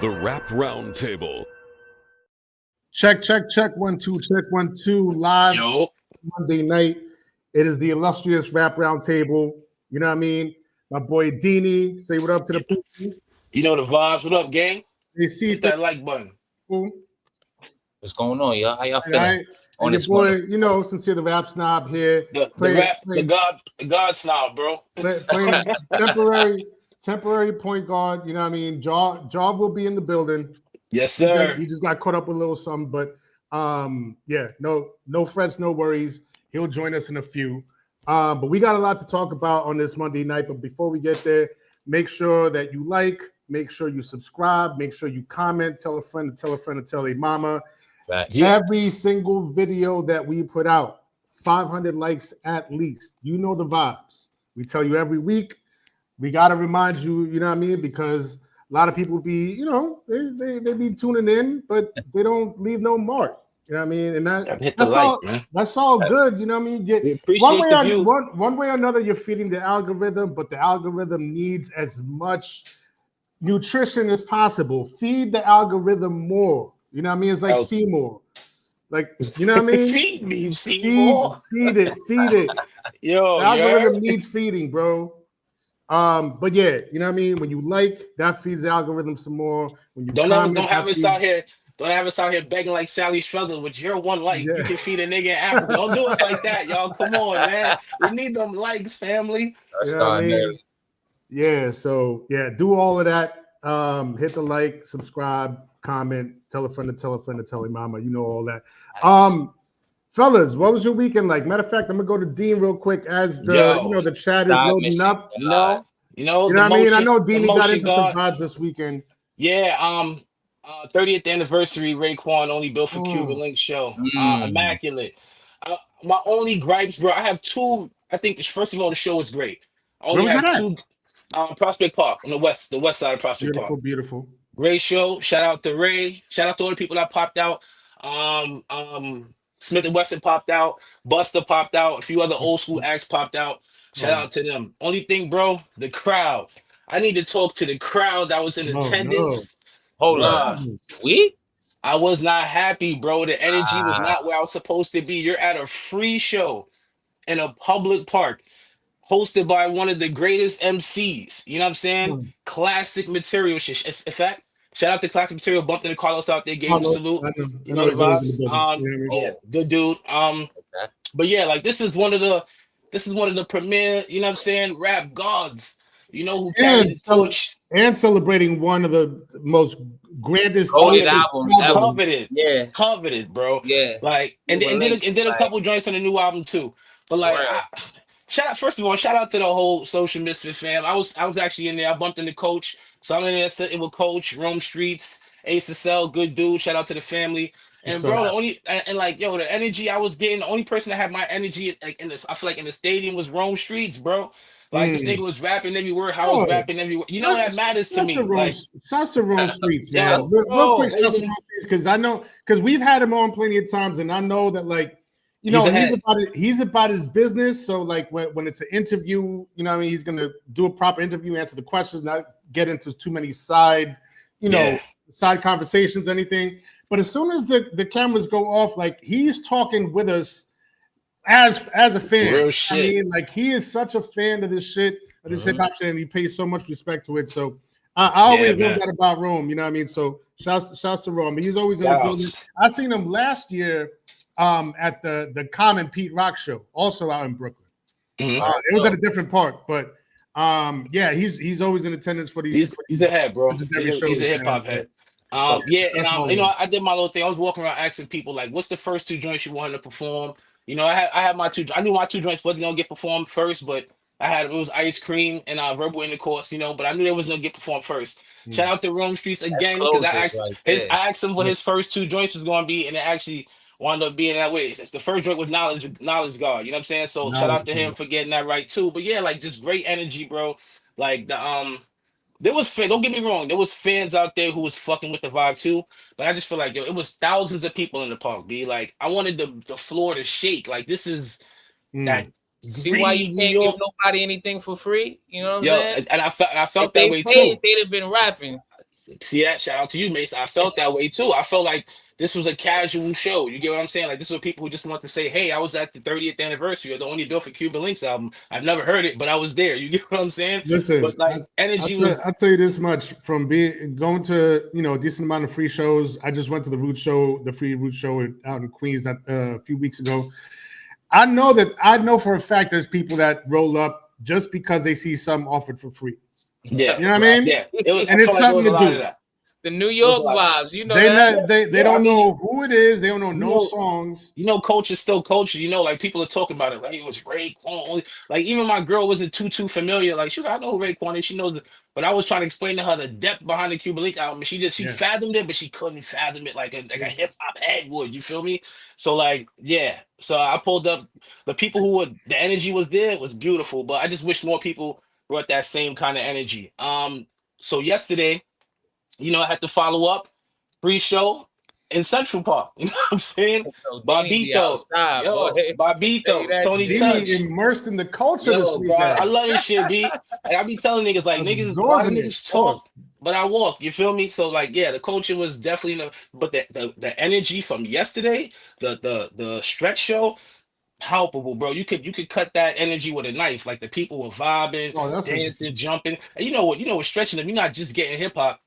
The Rap Roundtable. Check. 1 2. Check 1 2. Live Monday night. It is the illustrious Rap Roundtable. You know what I mean? My boy Dini. Say what up to the people. You know the vibes. What up, gang? They see Hit that like button. What's going on, y'all? How y'all feeling? Right. On your boy, wonderful. You know, Sincere the Rap Snob here. The God Snob, bro. Playing temporary point guard. You know what I mean? Jaw will be in the building. Yes, sir. He just got caught up with a little something, but yeah, no frets, no worries. He'll join us in a few. But we got a lot to talk about on this Monday night. But before we get there, make sure that you like, make sure you subscribe, make sure you comment, tell a friend to tell a friend to tell a mama. Every single video that we put out, 500 likes at least. You know the vibes. We tell you every week. We got to remind you, you know what I mean? Because a lot of people be, you know, they be tuning in, but they don't leave no mark. You know what I mean? And that's all good. You know what I mean? One way or another, you're feeding the algorithm, but the algorithm needs as much nutrition as possible. Feed the algorithm more. You know what I mean? It's like Seymour. Like, you know what I mean? Feed me, Seymour. Feed it. Yo, the algorithm needs feeding, bro. But yeah, you know what I mean? When you like, that feeds the algorithm some more. When you don't have us out here begging like Sally Struggling with your one like. Yeah. You can feed a nigga in Africa. Don't do us like that, y'all. Come on, man. We need them likes, family. You know what I mean? Yeah, so yeah, do all of that. Hit the like, subscribe, comment, tell a friend to tell a friend to tell a mama. You know all that. Fellas, what was your weekend like? Matter of fact, I'm gonna go to Dean real quick as the chat is loading up. You know what I mean? I know Dean got into some vibes this weekend. Yeah, 30th anniversary Raekwon Only Built for Cuba Link show. Immaculate. My only gripes, bro. I have two. I think first of all, the show was great. I only have two. Prospect Park on the west side of Prospect Park. Beautiful. Great show. Shout out to Ray. Shout out to all the people that popped out. Smith and Wesson popped out. Buster popped out. A few other old school acts popped out. Shout out to them. Only thing, bro, the crowd. I need to talk to the crowd that was in attendance. Hold on. I was not happy, bro. The energy was not where I was supposed to be. You're at a free show in a public park hosted by one of the greatest MCs. You know what I'm saying? Classic material shit. In fact, shout out to Classic Material. Bumped into Carlos out there, gave him a salute. You know the vibes. Yeah, good dude. But yeah, like this is one of the premier, you know what I'm saying, rap gods. You know, who carry the torch. And celebrating one of the most grandest albums. Coveted, bro. Yeah. Like and then a couple joints on the new album too. But like shout out to the whole Social Misfit fam. I was actually in there. I bumped into Coach. So I'm in there sitting with Coach, Rome Streets, Ace SL, good dude. Shout out to the family. And bro, the energy I was getting, the only person that had my energy like I feel like in the stadium was Rome Streets, bro. Like this nigga was rapping every word, how I was rapping every word. You know that matters to me. Shouts to Rome Streets, man. Real quick, shouts to Rome Streets, because we've had him on plenty of times, and I know that like, you know, he's about his business. So like when it's an interview, you know what I mean, he's gonna do a proper interview, answer the questions, not get into too many side conversations, anything. But as soon as the cameras go off, like he's talking with us as a fan. Real shit. I mean, like he is such a fan of this shit, of this hip hop shit, and he pays so much respect to it. So I always love that about Rome. You know what I mean? So shouts to Rome. He's always in the building. I seen him last year at the Common Pete Rock show, also out in Brooklyn. It was at a different park, but he's always in attendance for these. He's a head, bro. He's a hip hop head. I did my little thing. I was walking around asking people like, "What's the first two joints you wanted to perform?" You know, I had my two. I knew my two joints wasn't gonna get performed first, but it was Ice Cream and Verbal Intercourse. You know, but I knew they was gonna get performed first. Shout out to Rome Streets again because I asked him what his first two joints was gonna be, and it actually wound up being that way. The first joint was Knowledge God. You know what I'm saying? So shout out to him for getting that right too. But yeah, like just great energy, bro. Like there was don't get me wrong, there was fans out there who was fucking with the vibe too. But I just feel like it was thousands of people in the park. Like I wanted the floor to shake. Like this is that. See why you can't give nobody anything for free? You know what I'm saying? And I felt if that way paid, too. They'd have been rapping. See that? Shout out to you, Mace. I felt that way too. I felt like this was a casual show. You get what I'm saying? Like this was people who just want to say, "Hey, I was at the 30th anniversary of the Only Built for Cuban Links album. I've never heard it, but I was there." You get what I'm saying? Listen, but like energy was. I'll tell you this much: from going to a decent amount of free shows. I just went to the free Root show out in Queens a few weeks ago. I know for a fact there's people that roll up just because they see something offered for free. Yeah, you know what I mean. Yeah, and it's something to do. The New York vibes, they don't know who it is. They don't know no songs. Culture's still culture. Like people are talking about it. Like it was Raekwon. Like even my girl wasn't too familiar. Like she was like, I know who Raekwon is. She knows but I was trying to explain to her the depth behind the Cuban Link album. She fathomed it, but she couldn't fathom it like a hip hop head would. You feel me? So So I pulled up the people the energy was there. It was beautiful, but I just wish more people brought that same kind of energy. So yesterday, I had to follow up free show in Central Park. You know what I'm saying? Barbito, Tony Touch, immersed in the culture this weekend. Bro, I love this shit, B. Like, I be telling niggas like niggas talk, but I walk. You feel me? So the culture was definitely but the energy from yesterday, the stretch show. Palpable, bro. You could cut that energy with a knife. Like the people were vibing, dancing, jumping. And you know what stretching them. You're not just getting hip hop.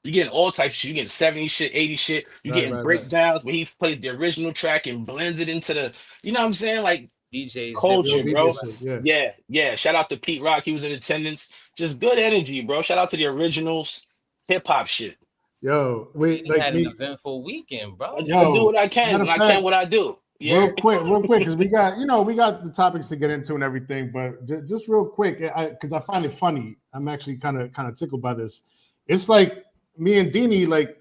You're getting all types of shit. You're getting 70 shit, 80 shit. You're getting breakdowns where he played the original track and blends it into the, you know what I'm saying? Like DJs culture, bro. Yeah. Shout out to Pete Rock. He was in attendance. Just good energy, bro. Shout out to the originals, hip hop shit. Yo, we had an eventful weekend, bro. I do what I can. And I can what I do. Yeah. Real quick, because we got the topics to get into and everything, but just real quick, because I find it funny. I'm actually kind of tickled by this. It's like me and Deanie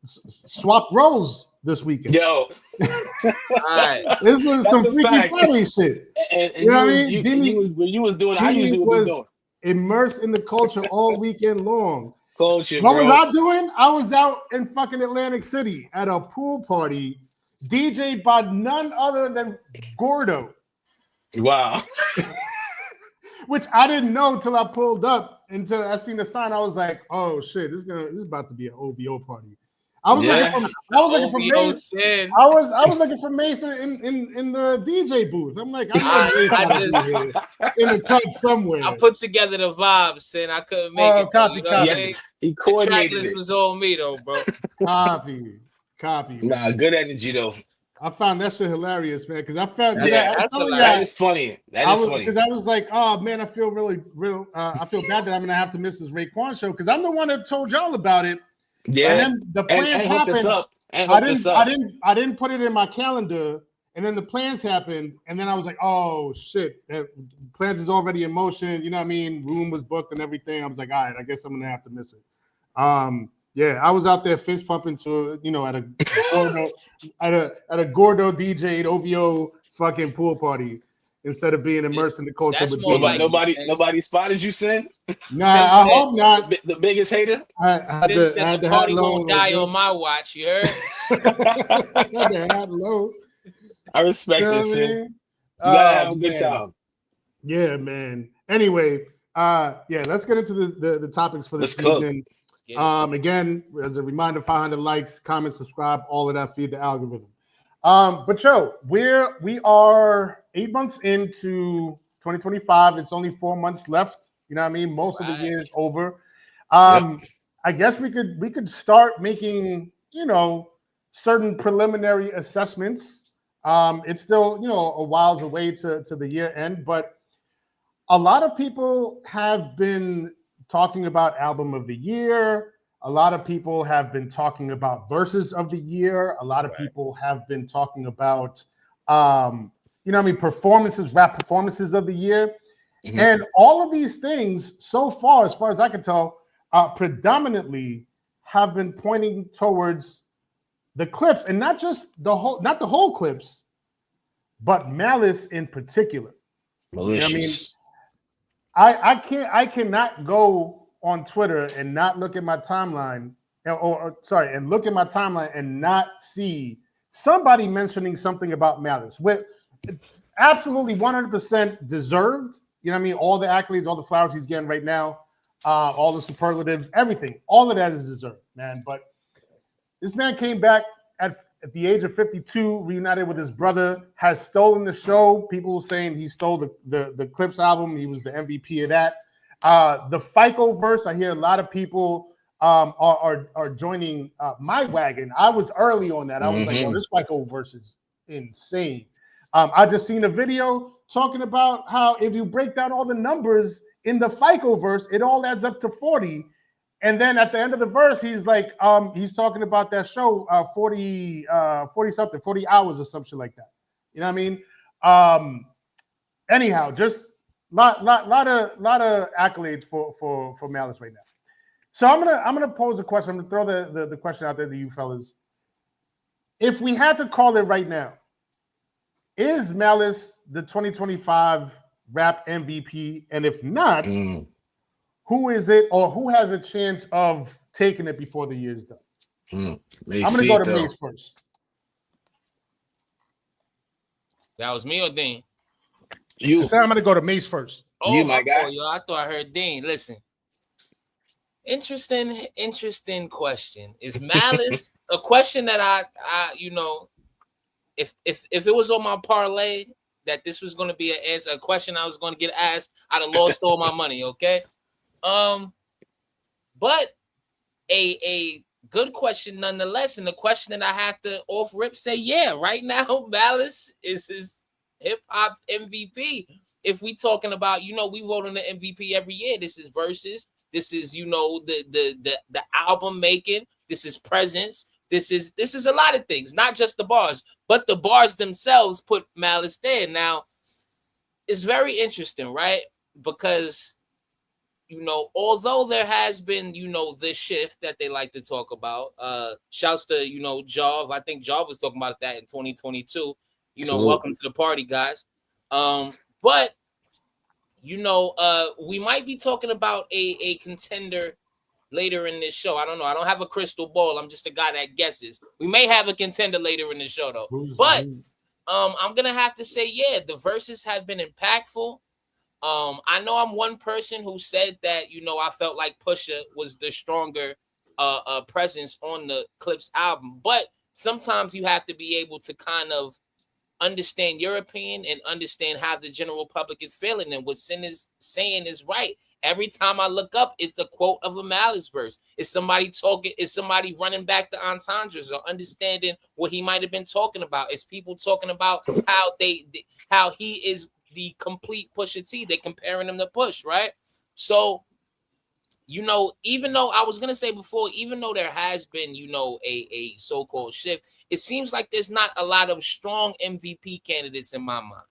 swap roles this weekend. Yo, this is some Freaky Friday shit. And you know what I mean? When you was doing, I usually was doing. Immersed in the culture all weekend long. Culture. What was I doing? I was out in fucking Atlantic City at a pool party. DJ'd by none other than Gordo. Wow. Which I didn't know until I pulled up. Until I seen the sign, I was like, "Oh shit, this is about to be an OVO party." I was looking for Mason. I was looking for Mason in the DJ booth. I'm like, I in the cut somewhere. I put together the vibes, and I couldn't make it. Copy. He coordinated. The tracklist was on me though, bro. Copy. Nah, good energy though. I found that shit hilarious, man. Because I felt that is funny. Because I was like, oh man, I feel I feel bad that I'm gonna have to miss this Raekwon show because I'm the one that told y'all about it. Yeah. And then the plans happened. I didn't put it in my calendar, and then the plans happened, and then I was like, oh shit, plans is already in motion. You know what I mean? Room was booked and everything. I was like, all right, I guess I'm gonna have to miss it. Yeah, I was out there fist pumping to at a Gordo DJ OVO fucking pool party instead of being immersed in the culture. That's with nobody spotted you since. Nah, I hope not. The biggest hater. I had the party won't die on my watch. You heard? I had low. I respect this. You gotta have a good time. Yeah, man. Anyway, let's get into the topics for this evening. Again, as a reminder, 500 likes, comments, subscribe, all of that, feed the algorithm. But we are 8 months into 2025. It's only 4 months left. You know what I mean? Most of the year is over. I guess we could start making, certain preliminary assessments. It's still, a whiles away to the year end, but a lot of people have been talking about album of the year. A lot of people have been talking about verses of the year. A lot of people have been talking about, performances, rap performances of the year. Mm-hmm. And all of these things so far, as far as I can tell, predominantly have been pointing towards the clips, and not the whole clips, but Malice in particular. Malicious. I cannot go on Twitter and not look at my timeline, and look at my timeline and not see somebody mentioning something about Malice, with absolutely 100% deserved. You know what I mean? All the accolades, all the flowers he's getting right now. all the superlatives, everything. All of that is deserved, man. But this man came back at the age of 52, reunited with his brother, has stolen the show. People were saying he stole the Clips album. He was the MVP of that. The FICO verse, I hear a lot of people are joining my wagon. I was early on that. I was like, "Yo, this FICO verse is insane." I just seen a video talking about how if you break down all the numbers in the FICO verse, it all adds up to 40. And then at the end of the verse, he's like, he's talking about that show, 40 something, 40 hours or some shit like that. You know what I mean? Anyhow, just lot of accolades for Malice right now. So I'm gonna pose a question. I'm gonna throw the question out there to you fellas. If we had to call it right now, is Malice the 2025 rap MVP? And if not, who is it, or who has a chance of taking it before the year's done? I'm gonna go to Mace first. That was me or Dean? You. I'm gonna go to Mace first. Oh, you, my guy. Yo, I thought I heard Dean. Listen. Interesting question. Is Malice a question that I you know, if it was on my parlay that this was going to be a question I was going to get asked, I'd have lost all my money. Okay, but a good question nonetheless, and the question that I have to off rip say, yeah, right now Malice is his hip hop's MVP. If we talking about, you know, we vote on the MVP every year. This is verses. This is, you know, the album making. This is presence. This is a lot of things, not just the bars, but the bars themselves put Malice there. Now, it's very interesting, right? Because, you know, although there has been, you know, this shift that they like to talk about, shouts to, you know, Jav. I think Jav was talking about that in 2022. You know, welcome to the party, guys. But you know, we might be talking about a contender later in this show. I don't know. I don't have a crystal ball. I'm just a guy that guesses. We may have a contender later in the show, though. But I'm going to have to say, yeah, the verses have been impactful. I know I'm one person who said that, you know, I felt like Pusha was the stronger presence on the Clips album. But sometimes you have to be able to kind of understand your opinion and understand how the general public is feeling. And what Sin is saying is right. Every time I look up, it's a quote of a Malice verse. It's somebody talking, it's somebody running back the entendres or understanding what he might have been talking about. It's people talking about how he is the complete Pusha T. They're comparing him to Push, right? So, you know, even though I was going to say before, even though there has been, you know, a so-called shift, it seems like there's not a lot of strong MVP candidates in my mind.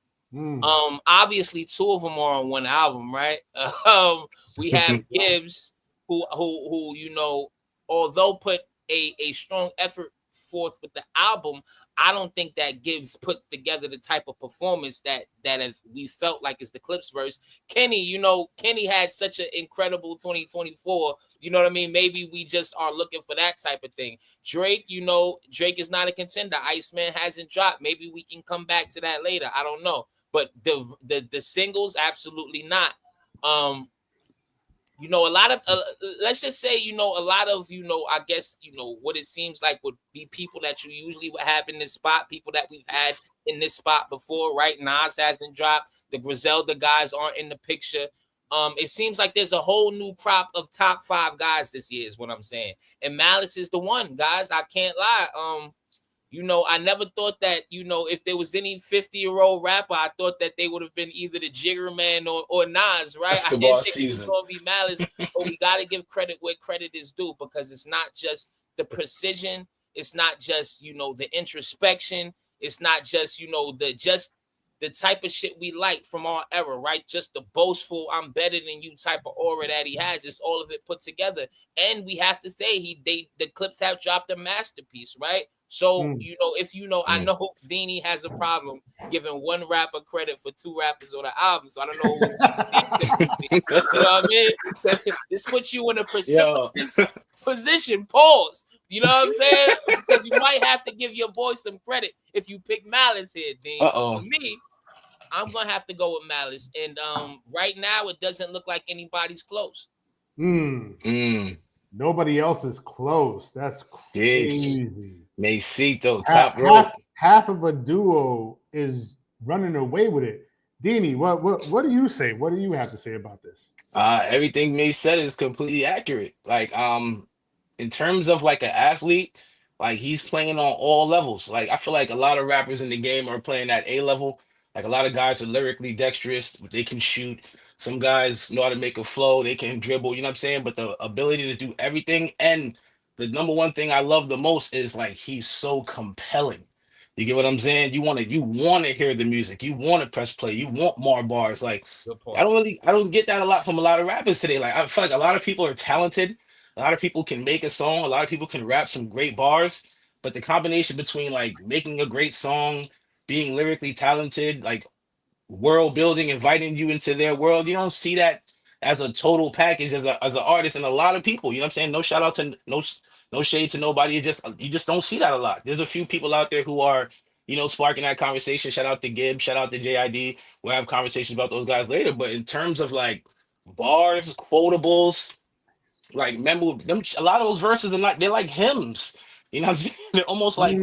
Obviously, two of them are on one album, right? We have Gibbs, who you know, although put a strong effort forth with the album, I don't think that Gibbs put together the type of performance that we felt like is the Clips verse. Kenny, you know, Kenny had such an incredible 2024. You know what I mean? Maybe we just are looking for that type of thing. Drake, you know, Drake is not a contender. Iceman hasn't dropped. Maybe we can come back to that later. I don't know. But the singles, absolutely not. You know, a lot of, let's just say, you know, a lot of, you know, I guess, you know, what it seems like would be people that you usually would have in this spot, people that we've had in this spot before, right? Nas hasn't dropped. The Griselda guys aren't in the picture. It seems like there's a whole new crop of top 5 guys this year is what I'm saying. And Malice is the one, guys. I can't lie. You know, I never thought that, you know, if there was any 50-year-old rapper, I thought that they would have been either the Jigger Man or Nas, right? I didn't think it was going to be Malice, but we got to give credit where credit is due because it's not just the precision. It's not just, you know, the introspection. It's not just, you know, the type of shit we like from our era, right? Just the boastful, I'm better than you type of aura that he has. It's all of it put together. And we have to say the Clips have dropped a masterpiece, right? So, you know, if you know, I know Deanie has a problem giving one rapper credit for 2 rappers on the album. So I don't know who you know what I mean? This puts you in a precipitous position. Pause. You know what I'm saying? Because you might have to give your boy some credit if you pick Malice here, Dean. For me, I'm gonna have to go with Malice. And right now it doesn't look like anybody's close. Nobody else is close. That's crazy. Macito, top rope. Half of a duo is running away with it. Deanie, what do you say? What do you have to say about this? Everything May said is completely accurate. Like, in terms of like an athlete, like he's playing on all levels. Like I feel like a lot of rappers in the game are playing at A level. Like a lot of guys are lyrically dexterous, they can shoot. Some guys know how to make a flow, they can dribble, you know what I'm saying? But the ability to do everything, and the number one thing I love the most is like he's so compelling. You get what I'm saying? You wanna hear the music, you want to press play, you want more bars. Like I don't get that a lot from a lot of rappers today. Like I feel like a lot of people are talented, a lot of people can make a song, a lot of people can rap some great bars, but the combination between like making a great song, being lyrically talented, like world building, inviting you into their world, you don't see that as a total package as an artist. And a lot of people, you know what I'm saying? No shout out to no shade to nobody. You just don't see that a lot. There's a few people out there who are, sparking that conversation. Shout out to Gibb, shout out to JID. We'll have conversations about those guys later. But in terms of like bars, quotables, like remember them, a lot of those verses are not, they're like hymns. You know what I'm saying? They're almost like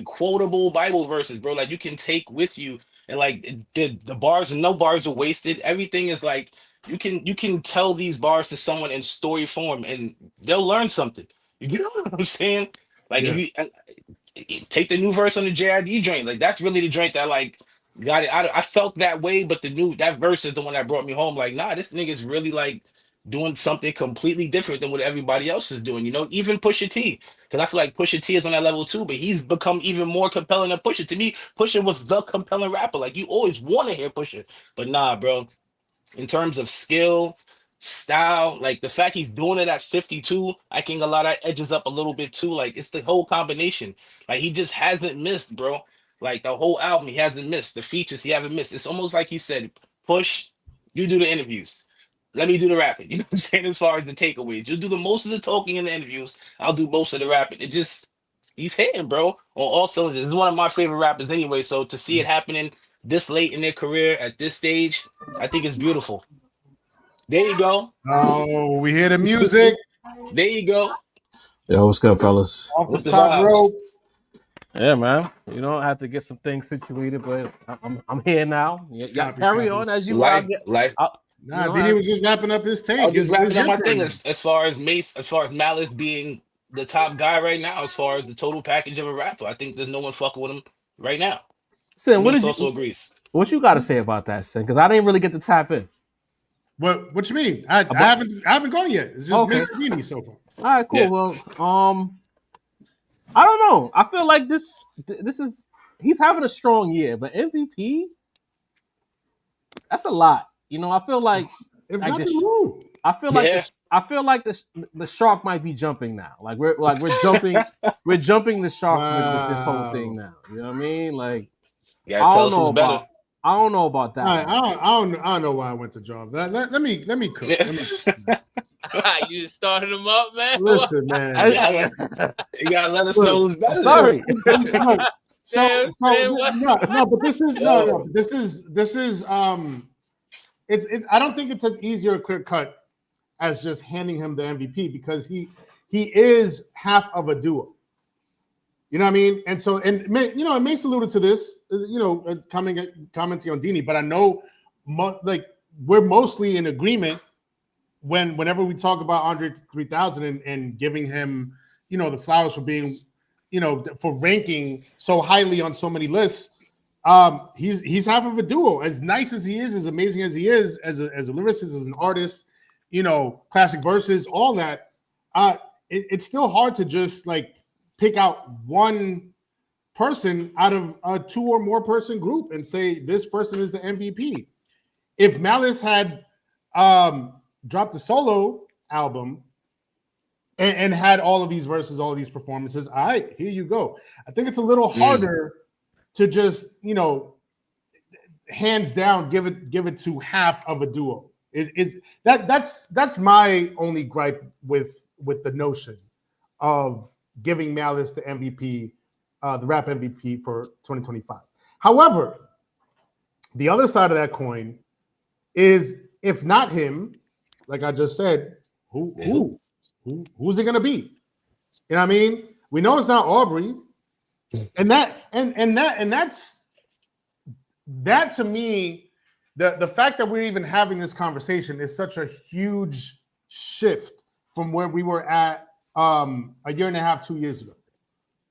quotable Bible verses, bro. Like you can take with you, and like the bars, no bars are wasted. Everything is like you can tell these bars to someone in story form and they'll learn something. You know what I'm saying? Like if you take the new verse on the JID joint, like that's really the joint that like got it. I felt that way, but that verse is the one that brought me home. Like, nah, this nigga's really like doing something completely different than what everybody else is doing. Even Pusha T, because I feel like Pusha T is on that level too, but he's become even more compelling than Pusha. To me, Pusha was the compelling rapper. Like you always want to hear Pusha, but nah, bro. In terms of skill, style, like the fact he's doing it at 52, I think a lot of edges up a little bit too. Like it's the whole combination. Like he just hasn't missed, bro. Like the whole album, he hasn't missed. The features, he haven't missed. It's almost like he said, Push, you do the interviews. Let me do the rapping. You know what I'm saying? As far as the takeaways, you do the most of the talking in the interviews. I'll do most of the rapping. He's hitting, bro, on all cylinders. He's one of my favorite rappers anyway. So to see it happening this late in their career at this stage, I think it's beautiful. There you go. Oh, we hear the music. There you go. Yo, what's good, fellas? Off the top rope. Yeah, man. I have to get some things situated, but I'm here now. Yeah, carry on as you Nah, Diddy was just wrapping up his tank. I was just wrapping up my thing as far as Malice being the top guy right now, as far as the total package of a rapper. I think there's no one fucking with him right now. Sin, also agrees. What you got to say about that, Sin? Because I didn't really get to tap in. What you mean? I haven't gone yet. It's just Mr. so far. All right, cool. Yeah. Well, I don't know. I feel like this is he's having a strong year, but MVP, that's a lot. I feel like I feel like the shark might be jumping now. Like we're jumping the shark with this whole thing now. You know what I mean? Like I don't know about that. I don't know why I went to draw. Let me cook. You started him up, man. Listen, man. You gotta let us know who's better. Sorry. This is it's I don't think it's as easy or clear cut as just handing him the MVP because he is half of a duo. You know what I mean? And so, Mace alluded to this, commenting on Dini, but I know we're mostly in agreement whenever we talk about Andre 3000 and giving him, the flowers for being, for ranking so highly on so many lists. He's half of a duo. As nice as he is, as amazing as he is, as a lyricist, as an artist, classic verses, all that. It's still hard to just pick out one person out of a 2 or more person group and say this person is the MVP. If Malice had dropped the solo album and had all of these verses, all of these performances, all right, here you go. I think it's a little harder to just, hands down give it to half of a duo. That's my only gripe with the notion of giving Malice the MVP, the rap MVP for 2025. However, the other side of that coin is if not him, like I just said, who's it gonna be? You know what I mean? We know it's not Aubrey, and that's to me, the fact that we're even having this conversation is such a huge shift from where we were at a year and a half, 2 years ago.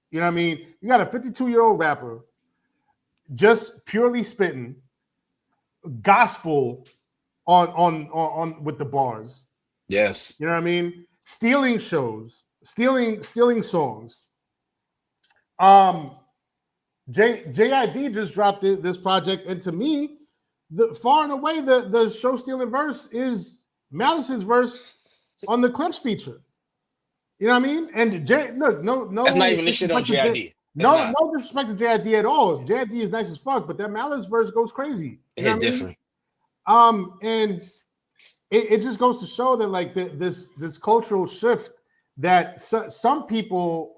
You know what I mean? You got a 52-year-old rapper just purely spitting gospel on with the bars. Yes. You know what I mean? Stealing shows, stealing songs. JID just dropped this project, and to me, far and away the show stealing verse is Malice's verse on the Clips feature. You know what I mean? And no, that's not even the shit on JID. No disrespect to JID at all. JID is nice as fuck, but that Malice verse goes crazy. You know what different. I mean? And it just goes to show that like this cultural shift that some people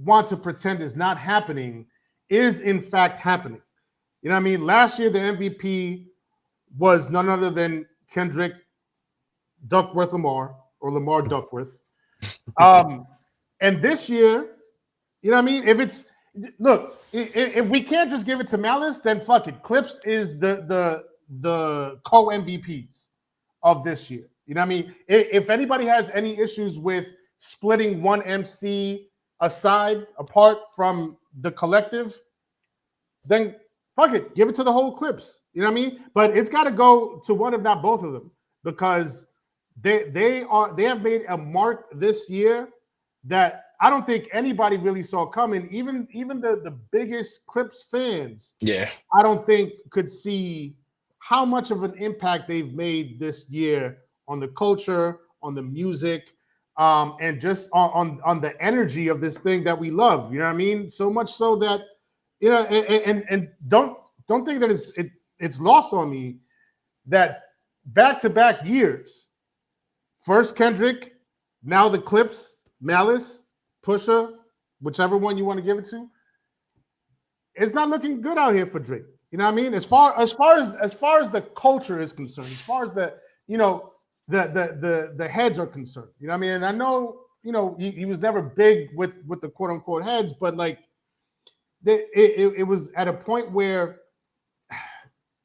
want to pretend is not happening is in fact happening. You know what I mean? Last year the MVP was none other than Kendrick Duckworth Lamar, or Lamar Duckworth. And this year, you know what I mean? If we can't just give it to Malice, then fuck it. Clips is the co-MVPs of this year. You know what I mean? If anybody has any issues with splitting one MC apart from the collective, then fuck it, give it to the whole Clips. You know what I mean? But it's got to go to one, if not both of them, because they have made a mark this year that I don't think anybody really saw coming. Even the biggest Clips fans, I don't think could see how much of an impact they've made this year on the culture, on the music, and just on the energy of this thing that we love. You know what I mean? So much so that, you know, and don't think that it's lost on me that back-to-back years, first Kendrick, now the Clips, Malice, Pusha, whichever one you want to give it to, it's not looking good out here for Drake. You know what I mean? As far as the culture is concerned, as far as the, you know, the heads are concerned. You know what I mean? And I know, you know, he was never big with the quote unquote heads, but like it was at a point where,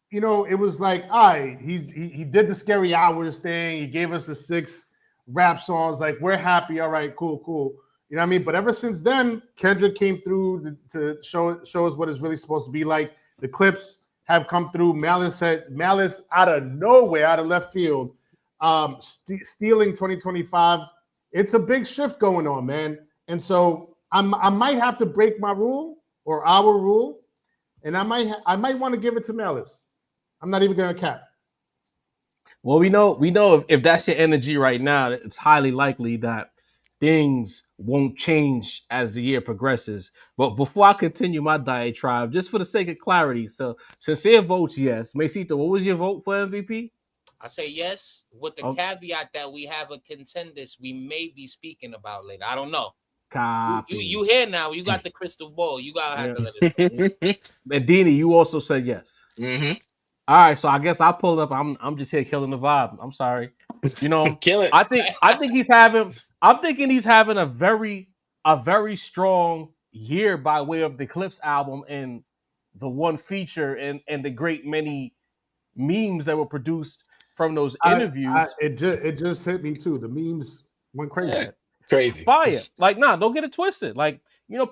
you know, it was like, all right, he did the Scary Hours thing. He gave us the 6 rap songs. Like, we're happy. All right, cool. You know what I mean? But ever since then, Kendrick came through to show us what it's really supposed to be like. The Clips have come through. Malice out of nowhere, out of left field, stealing 2025. It's a big shift going on, man. And so I might have to break my rule or our rule, and I might want to give it to Malice. I'm not even gonna cap. Well, we know if that's your energy right now, it's highly likely that things won't change as the year progresses. But before I continue my diatribe, just for the sake of clarity, so Sincere votes yes. Mesito, what was your vote for MVP? I say yes, with the caveat that we have a contenders we may be speaking about later. I don't know. Copy. You here now? You got the crystal ball. You gotta have to let us know. And Dini, you also said yes. Mm-hmm. All right, so I guess I'll pull up. I'm just here killing the vibe. I'm sorry. You know, kill it. I think he's having a very strong year by way of the Clips album and the one feature and the great many memes that were produced from those interviews. It just hit me too. The memes went crazy. Yeah, crazy. Fire. Like, nah, don't get it twisted. Like, you know,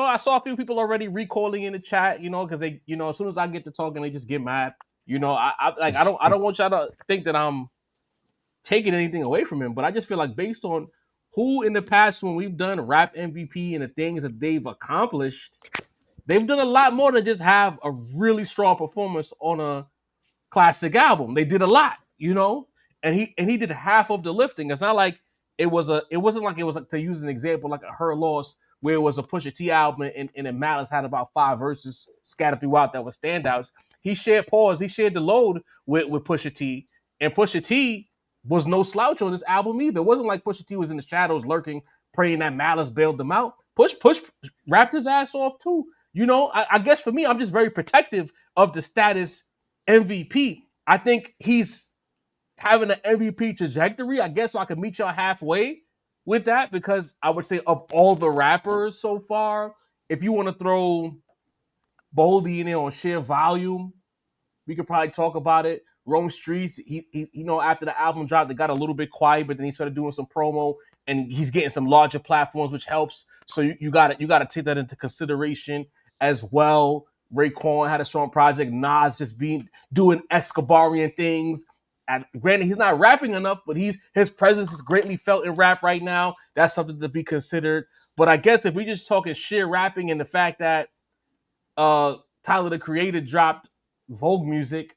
I saw a few people already recalling in the chat, you know, because they, you know, as soon as I get to talking, they just get mad. You know, I don't want y'all to think that I'm taking anything away from him, but I just feel like based on who in the past when we've done rap MVP and the things that they've accomplished, they've done a lot more than just have a really strong performance on a classic album. They did a lot, you know, and he did half of the lifting. It's not like it wasn't like, to use an example, like a Her Loss, where it was a Pusha T album and Malice had about 5 verses scattered throughout that were standouts. He shared the load with Pusha T, and Pusha T was no slouch on this album either. It wasn't like Pusha T was in the shadows lurking, praying that Malice bailed them out. Push rapped his ass off too. You know, I guess for me, I'm just very protective of the status MVP. I think he's having an MVP trajectory. I guess so I can meet y'all halfway with that, because I would say of all the rappers so far, if you want to throw Boldy in there on sheer volume, we could probably talk about it. Rome Streets, he after the album dropped, they got a little bit quiet, but then he started doing some promo, and he's getting some larger platforms, which helps. So you got to take that into consideration as well. Raekwon had a strong project. Nas just doing Escobarian things. And granted, he's not rapping enough, but his presence is greatly felt in rap right now. That's something to be considered. But I guess if we just talking sheer rapping and the fact that Tyler the Creator dropped Vogue Music.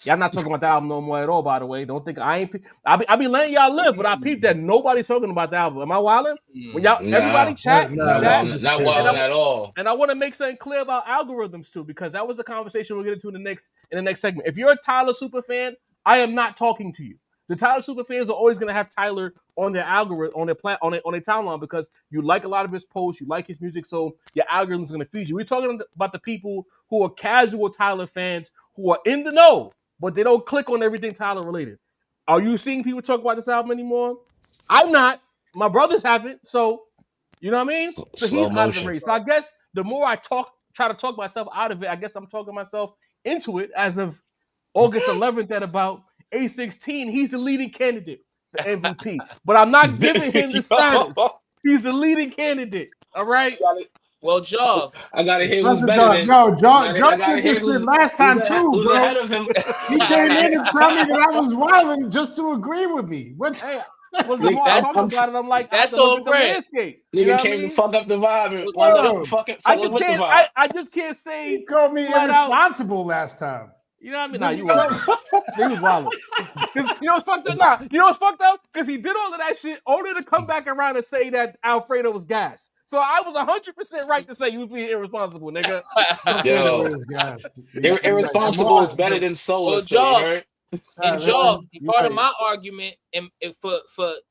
Yeah, I'm not talking about the album no more at all, by the way. Don't think I ain't. I be letting y'all live, but I peeped that nobody's talking about the album. Am I wilding? When y'all, everybody chat, not wilding at all. And I want to make something clear about algorithms too, because that was a conversation we'll get into in the next segment. If you're a Tyler super fan, I am not talking to you. The Tyler super fans are always going to have Tyler on their algorithm, on their timeline, because you like a lot of his posts, you like his music, so your algorithm is going to feed you. We're talking about the people who are casual Tyler fans who are in the know, but they don't click on everything Tyler related. Are you seeing people talk about this album anymore? I'm not. My brothers haven't. So, you know what I mean? So he's out of the race. So I guess the more I try to talk myself out of it, I guess I'm talking myself into it. As of August 11th at about 8:16, he's the leading candidate for MVP. But I'm not giving him the status. He's the leading candidate. All right? Well, Jov, I gotta hear who's better than. Yo, Jov did this last time too, who's bro. ahead of him. He came in and told me that I was wilding just to agree with me. What? Hey, I'm talking about it. I'm like, that's all great. Nigga came to fuck up the vibe and fuck with the vibe. I just can't say. He called me irresponsible last time. You know what I mean? Nah, you wasn't. He was wild. You know what's fucked up? You know what's fucked up? Because he did all of that shit only to come back around and say that Alfredo was gas. So I was 100% right to say he was being irresponsible, nigga. Yo, irresponsible is better than soulless. Well, and Jaws, part of my argument and for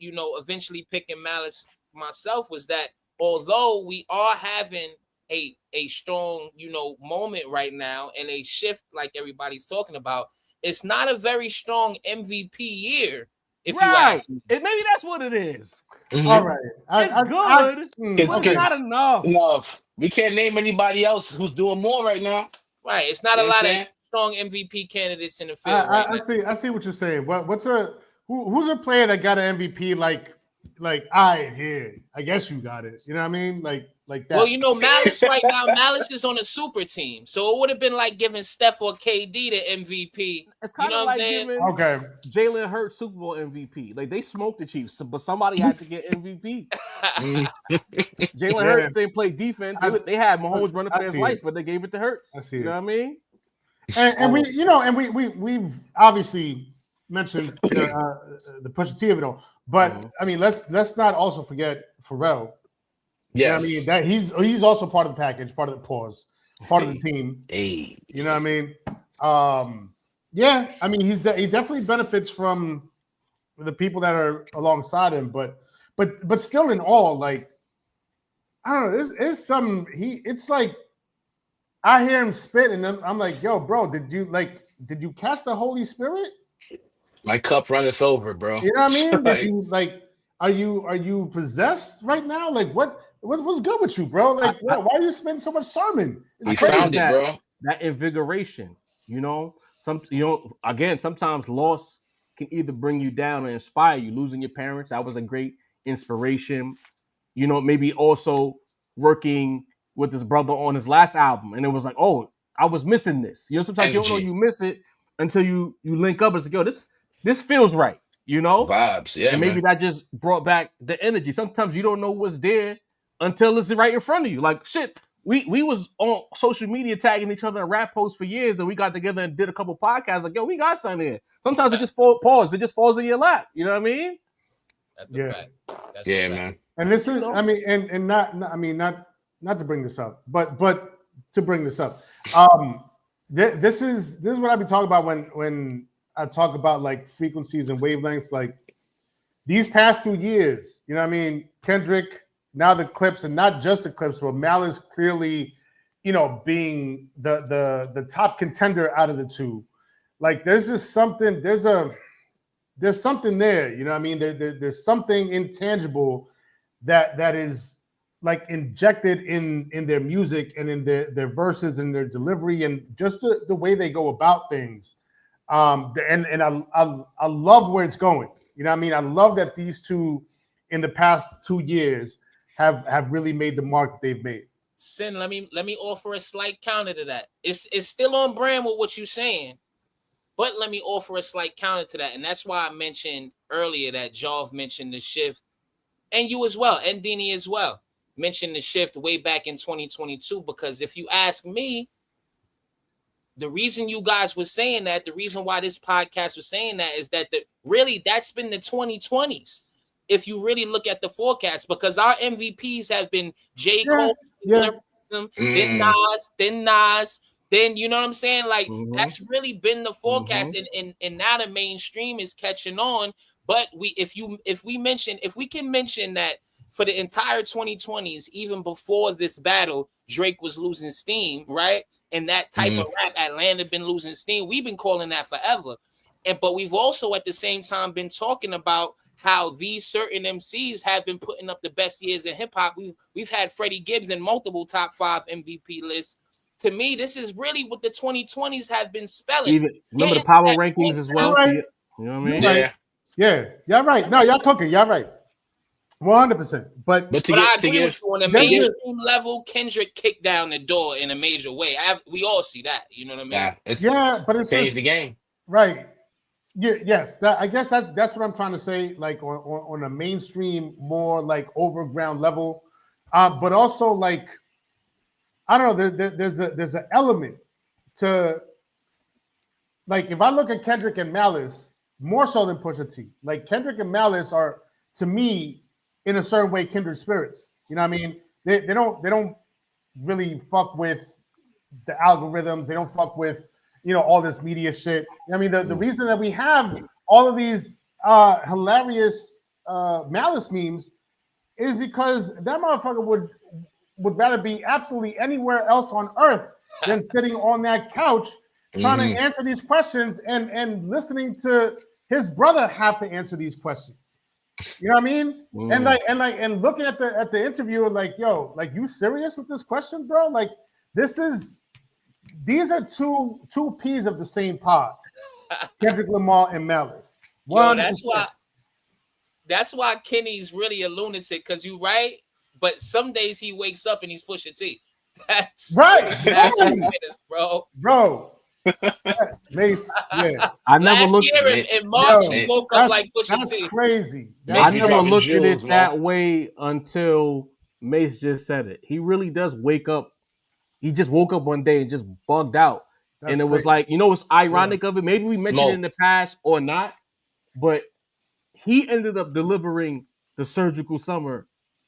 eventually picking Malice myself was that although we are having a strong, moment right now and a shift like everybody's talking about, it's not a very strong MVP year, if you ask me. Maybe that's what it is. Mm-hmm. All right. It's good, but it's not enough. We can't name anybody else who's doing more right now. Right. It's not a lot of strong MVP candidates in the field I see what you're saying. Who's a player that got an MVP like I guess you got it. You know what I mean? Like that. Well, Malice right now, Malice is on a super team. So it would have been like giving Steph or KD the MVP. It's kind of like giving Jalen Hurts Super Bowl MVP. Like they smoked the Chiefs, but somebody had to get MVP. Jalen Hurts didn't play defense. They had Mahomes running for his life, but they gave it to Hurts. You know what I mean? And we've obviously mentioned the Pusha T of it all. But I mean, let's not also forget Pharrell. Yes, you know I mean that he's also part of the package, part of the part of the team. Hey, you know what I mean? Yeah, I mean he definitely benefits from the people that are alongside him, but still in all, like I don't know, it's like I hear him spit and I'm like, yo, bro, did you catch the Holy Spirit? My cup runneth over, bro. You know what I mean? Are you possessed right now? Like what's good with you, bro? Like why are you spending so much sermon? We found it, bro. That invigoration, again, sometimes loss can either bring you down or inspire you. Losing your parents, that was a great inspiration. Maybe also working with his brother on his last album, and it was like, oh, I was missing this. Sometimes you don't know you miss it until you link up and say, yo, this feels right, Vibes, yeah. And maybe that just brought back the energy. Sometimes you don't know what's there until it's right in front of you. Like shit, we was on social media tagging each other in rap posts for years, and we got together and did a couple podcasts. Like, yo, we got something here. Sometimes it just falls. It just falls in your lap. You know what I mean? That's a fact. That's a fact. Man. And this is, I mean, and not to bring this up, but to bring this up. This is what I be talking about when I talk about like frequencies and wavelengths. Like these past 2 years, you know what I mean? Kendrick, now the Clips, and not just the Clips, but Malice clearly, being the top contender out of the two. Like there's just something, there's there's something there. You know what I mean? There's something intangible that is like injected in their music and in their verses and their delivery and just the way they go about things. And I love where it's going. You know what I mean? I love that these two in the past 2 years have really made the mark that they've made. Sin, let me offer a slight counter to that. It's still on brand with what you're saying, but let me offer a slight counter to that. And that's why I mentioned earlier that Jov mentioned the shift, and you as well, and Dini as well, mentioned the shift way back in 2022. Because if you ask me, the reason you guys were saying that, the reason why this podcast was saying that is that really that's been the 2020s. If you really look at the forecast, because our MVPs have been J. Cole, then Nas, then you know what I'm saying? Like that's really been the forecast, and now the mainstream is catching on. But if we can mention that for the entire 2020s, even before this battle, Drake was losing steam, right? And that type of rap, Atlanta been losing steam. We've been calling that forever. But we've also at the same time been talking about how these certain MCs have been putting up the best years in hip hop. We've had Freddie Gibbs in multiple top 5 MVP lists. To me, this is really what the 2020s have been spelling. Even remember the power rankings as well. Right. You know what I mean? Right. Yeah, y'all right. No, y'all cooking. Y'all right. 100%. But I agree with you on a mainstream level. Kendrick kicked down the door in a major way. We all see that. You know what I mean? But it's changed the game. Right. Yeah, yes. I guess that's what I'm trying to say. Like on a mainstream, more like overground level, but also like I don't know. There's an element to like if I look at Kendrick and Malice more so than Pusha T. Like Kendrick and Malice are to me in a certain way kindred spirits. You know what I mean? They don't really fuck with the algorithms. They don't fuck with all this media shit. I mean, the reason that we have all of these hilarious Malice memes is because that motherfucker would rather be absolutely anywhere else on earth than sitting on that couch trying to answer these questions and listening to his brother have to answer these questions. You know what I mean? And looking at the interview and like, yo, like you serious with this question, bro? Like these are two peas of the same pod. Kendrick Lamar and Malice. Yo, that's why Kenny's really a lunatic, because you right, but some days he wakes up and he's Pusha T. That's right, bro. Mace, yeah. I never Last looked year in March, he woke up like Pusha T. That's crazy. I never looked at it that way until Mace just said it. He really does wake up. He just woke up one day and just bugged out. And it was like, what's ironic of it? Maybe we mentioned it in the past or not, but he ended up delivering the surgical summer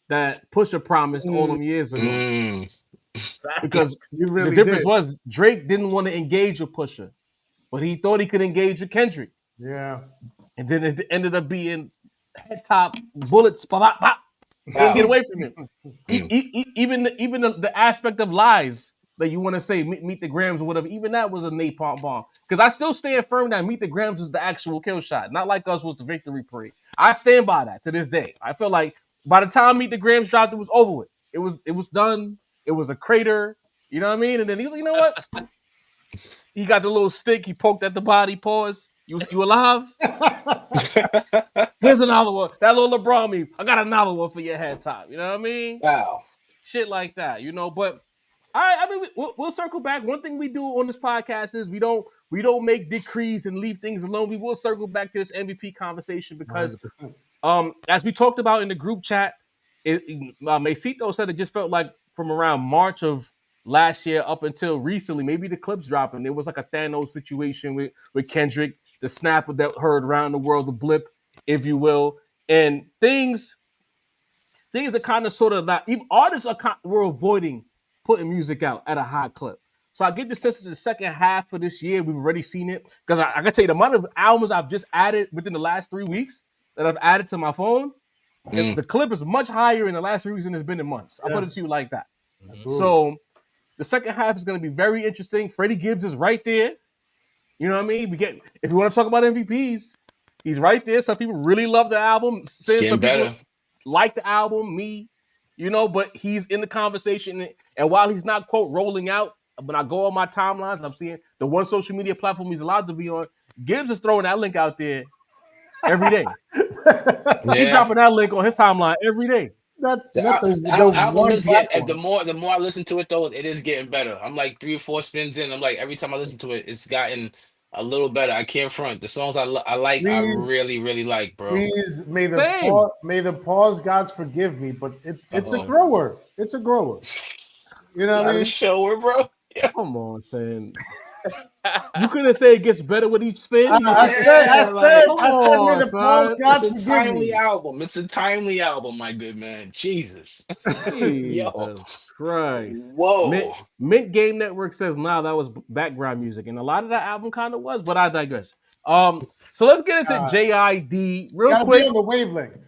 that Pusha promised all them years ago. Because the difference was Drake didn't want to engage with Pusha, but he thought he could engage with Kendrick. Yeah. And then it ended up being head top bullets. Pop, pop. Couldn't get away from him. Even the aspect of lies that you want to say, meet the grams or whatever, even that was a napalm bomb. Because I still stand firm that meet the grams is the actual kill shot. Not like us was the victory parade. I stand by that to this day. I feel like by the time meet the grams dropped, it was over with. It was done. It was a crater. You know what I mean? And then he was like, you know what? He got the little stick. He poked at the body. Pause. You alive? Here's another one. That little LeBron means I got another one for your head top. You know what I mean? Wow. Shit like that, But I mean, we'll circle back. One thing we do on this podcast is we don't make decrees and leave things alone. We will circle back to this MVP conversation because, 100%. As we talked about in the group chat, Mesito said it just felt like from around March of last year up until recently, maybe the clips dropping, there was like a Thanos situation with Kendrick, the snap that heard around the world, the blip, if you will, and things are kind of sort of not. Even artists were avoiding putting music out at a high clip. So I get the sense of the second half of this year, we've already seen it. Because I can tell you the amount of albums I've just added within the last 3 weeks that I've added to my phone, the clip is much higher in the last 3 weeks than it's been in months. I'll put it to you like that. So the second half is going to be very interesting. Freddie Gibbs is right there. You know what I mean? If you want to talk about MVPs, He's right there. Some people really love the album. Some people like the album, but he's in the conversation. And while he's not, quote, rolling out, when I go on my timelines, I'm seeing the one social media platform he's allowed to be on, Gibbs is throwing that link out there every day. He's dropping that link on his timeline every day. The album is the more I listen to it though, it is getting better. I'm like 3 or 4 spins in. I'm like, every time I listen to it, it's gotten a little better. I can't front. The songs I like, I really like, bro. Please, may the pause gods forgive me, but it's a grower. It's a grower. You know what I mean? Shower, bro. Yeah. Come on, Sam. You couldn't say it gets better with each spin. I said, may the pause gods it's a timely album. It's a timely album, my good man. Jesus. Jesus Christ. Whoa. Mint Game Network says, nah, that was background music. And a lot of that album kind of was, but I digress. So let's get into JID real quick. Be on the wavelength.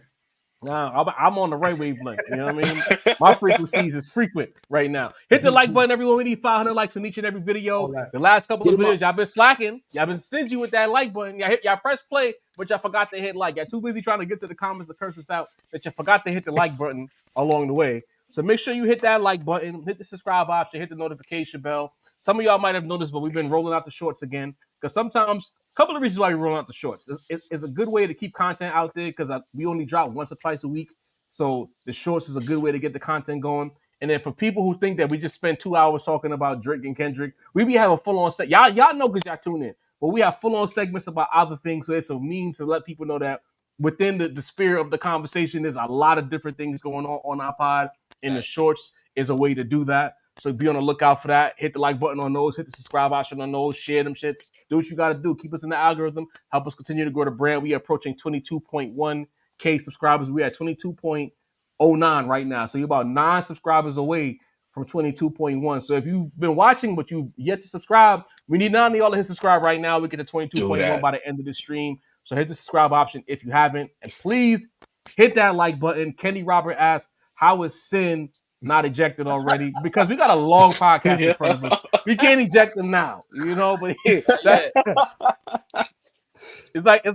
Nah, I'm on the right wavelength. You know what I mean? My frequencies is frequent right now. Hit the like button, everyone. We need 500 likes on each and every video. The last couple of videos, y'all been slacking. Y'all been stingy with that like button. Y'all press play, but y'all forgot to hit like. Y'all too busy trying to get to the comments to curse us out that you forgot to hit the like button along the way. So make sure you hit that like button, hit the subscribe option, hit the notification bell. Some of y'all might have noticed, but we've been rolling out the shorts again. Because sometimes, a couple of reasons why we roll out the shorts. It's a good way to keep content out there because we only drop once or twice a week. So the shorts is a good way to get the content going. And then for people who think that we just spend 2 hours talking about Drake and Kendrick, we have a full-on set. Y'all know because y'all tune in. But we have full-on segments about other things. So it's a means to let people know that within the sphere of the conversation, there's a lot of different things going on our pod. And the shorts is a way to do that. So be on the lookout for that. Hit the like button on those. Hit the subscribe option on those. Share them shits. Do what you got to do. Keep us in the algorithm. Help us continue to grow the brand. We are approaching 22.1K subscribers. We are at 22.09 right now. So you're about 9 subscribers away from 22.1. So if you've been watching but you've yet to subscribe, we need 9 of y'all to hit subscribe right now. We get to 22.1 by the end of the stream. So hit the subscribe option if you haven't. And please hit that like button. Kenny Robert asks, how is Sin not ejected already? Because we got a long podcast in front of us. We can't eject him now, but it's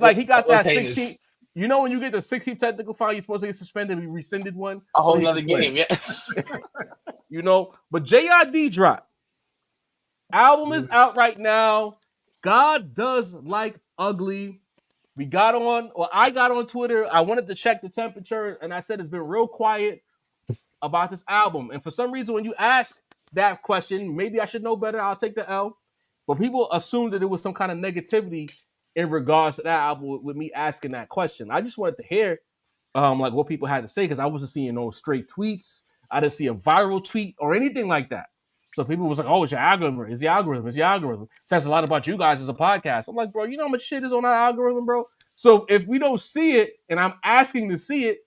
like he got that 16. You know when you get the 16th technical foul, you're supposed to get suspended. We rescinded one. A whole nother game, yeah. But JID dropped. Album is out right now. God does like ugly. I got on Twitter. I wanted to check the temperature, and I said it's been real quiet about this album. And for some reason, when you ask that question, maybe I should know better. I'll take the L. But people assumed that there was some kind of negativity in regards to that album with me asking that question. I just wanted to hear like what people had to say because I wasn't seeing no straight tweets. I didn't see a viral tweet or anything like that. So people was like, oh, it's your algorithm. It's the algorithm. It's the algorithm. It says a lot about you guys as a podcast. I'm like, bro, you know how much shit is on that algorithm, bro? So if we don't see it and I'm asking to see it,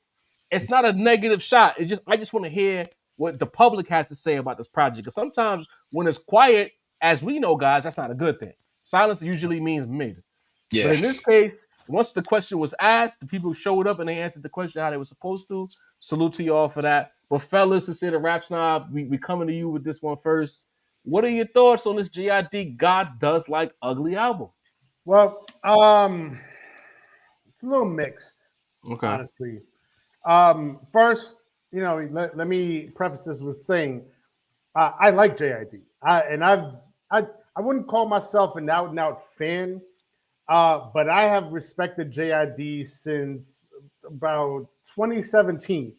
it's not a negative shot. I just want to hear what the public has to say about this project. Because sometimes when it's quiet, as we know, guys, that's not a good thing. Silence usually means mid. Yeah. But in this case, once the question was asked, the people showed up and they answered the question how they were supposed to. Salute to y'all for that. But fellas, to say the rap snob, we coming to you with this one first. What are your thoughts on this JID God Does Like Ugly album? Well, it's a little mixed, honestly. First, let me preface this with saying I like JID. I wouldn't call myself an out-and-out fan, but I have respected JID since about 2016,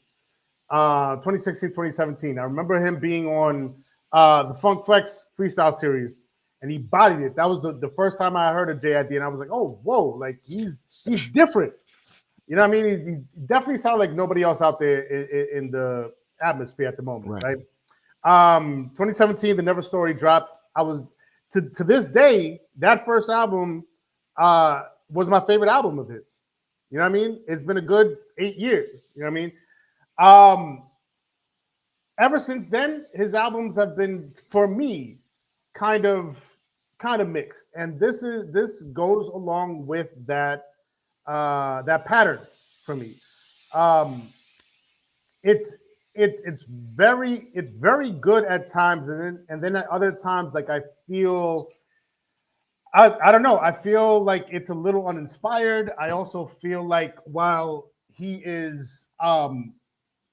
2017. I remember him being on the Funk Flex freestyle series, and he bodied it. That was the first time I heard of JID, and I was like, oh, whoa, like he's different. You know what I mean? He definitely sounded like nobody else out there in the atmosphere at the moment, right? 2017, The Never Story dropped. I was to this day, that first album was my favorite album of his. You know what I mean? It's been a good 8 years. You know what I mean? Ever since then, his albums have been, for me, kind of mixed, and this goes along with that pattern for me. It's very good at times, and then at other times, like I feel I don't know. I feel like it's a little uninspired. I also feel like while he is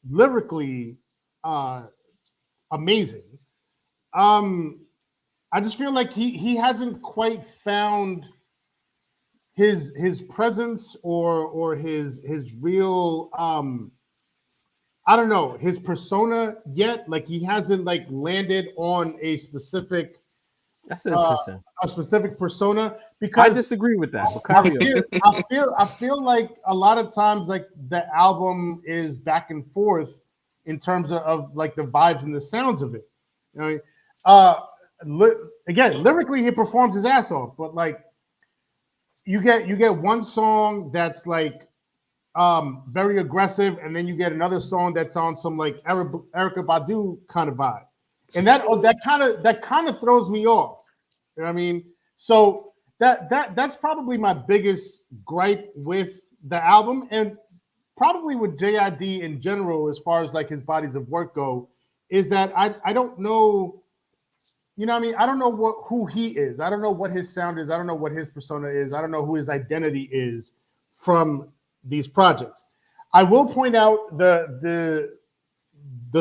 lyrically amazing, I just feel like he hasn't quite found his presence or his real I don't know, his persona yet. Like he hasn't like landed on a specific That's interesting. A specific persona, because I disagree with that. But I feel like a lot of times like the album is back and forth in terms of like the vibes and the sounds of it. You know, again, lyrically he performs his ass off, but like you get one song that's like very aggressive, and then you get another song that's on some like Erykah Badu kind of vibe, and that kind of throws me off. You know what I mean? So that's probably my biggest gripe with the album, and probably with JID in general, as far as like his bodies of work go, is that I don't know. You know what I mean? I don't know who he is. I don't know what his sound is. I don't know what his persona is. I don't know who his identity is from these projects. I will point out the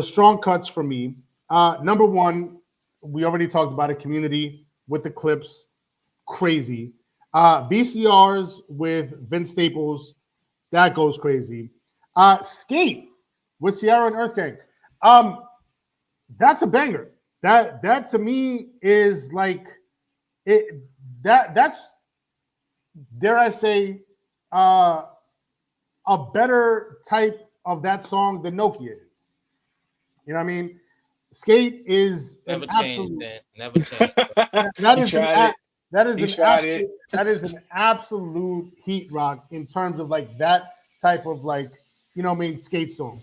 strong cuts for me. Number one, we already talked about it, Community with the clips, crazy. VCRs with Vince Staples, that goes crazy. Skate with Sierra and Earth Gang. That's a banger. That to me is like it. That's, dare I say, a better type of that song than Nokia is. You know what I mean? Skate is never changed. Never changed. That is an absolute heat rock in terms of like that type of like, you know what I mean, skate song.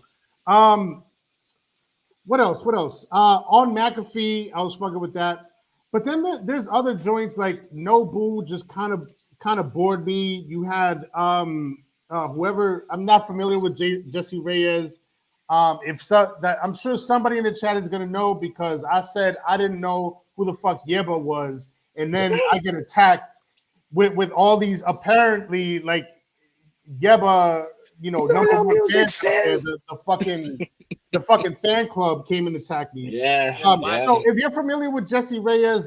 What else? On McAfee, I was fucking with that. But then there's other joints like No Boo just kind of bored me. You had whoever, I'm not familiar with Jesse Reyes. I'm sure somebody in the chat is gonna know, because I said I didn't know who the fuck Yeba was, and then I get attacked with all these apparently like Yeba, you know, number one fans out there, the fucking fan club came and attacked me. Yeah. So if you're familiar with Jesse Reyes,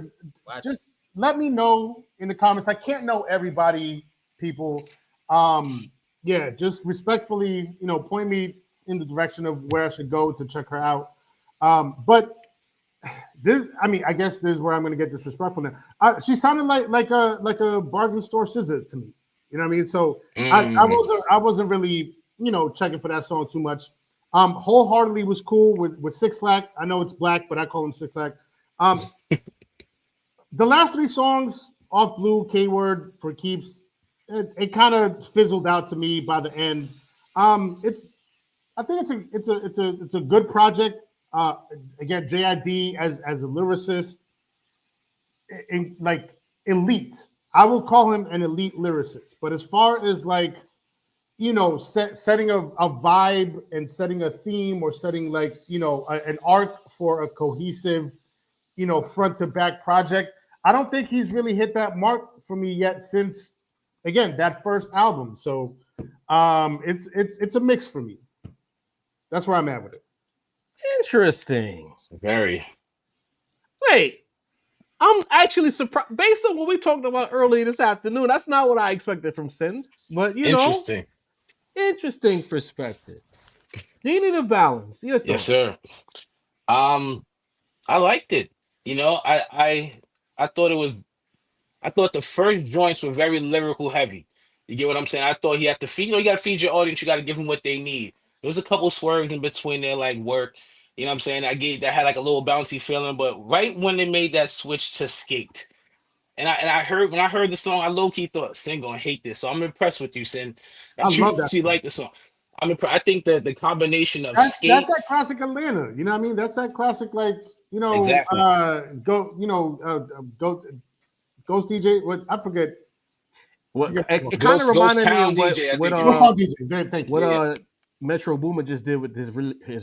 just let me know in the comments. I can't know everybody, people. Yeah, just respectfully, you know, point me in the direction of where I should go to check her out. But this, I mean, I guess this is where I'm going to get disrespectful now. She sounded like a bargain store scissor to me. You know what I mean? So I wasn't really, you know, checking for that song too much. Wholeheartedly was cool with Six Lack. I know it's Black, but I call him Six Lack. The last three songs off Blue, K-Word for Keeps, it kind of fizzled out to me by the end. I think it's a good project. Again, JID as a lyricist, like elite. I will call him an elite lyricist. But as far as like, you know, setting a vibe and setting a theme, or setting like, you know, an arc for a cohesive, you know, front to back project, I don't think he's really hit that mark for me yet since, again, that first album. So it's a mix for me. That's where I'm at with it. Interesting. Very. Wait, I'm actually surprised. Based on what we talked about earlier this afternoon, that's not what I expected from Sin. But you know, interesting perspective. Genie the Balance. Your thoughts? Yes, sir. I liked it. You know, I thought the first joints were very lyrical heavy. You get what I'm saying? I thought he had to feed, you know, you got to feed your audience. You got to give them what they need. There was a couple swerves in between there, like Work. You know what I'm saying? That had like a little bouncy feeling, but right when they made that switch to Skate, and I heard, when I heard the song, I low key thought Sin gonna hate this. So I'm impressed with you, Sin. I love that. You like the song. I'm impressed. I think that the combination of Skate, that's that classic Atlanta. You know what I mean? That's that classic, like, you know, exactly. Ghost DJ. What, I forget. It kind of reminded me of what Metro Boomin just did with his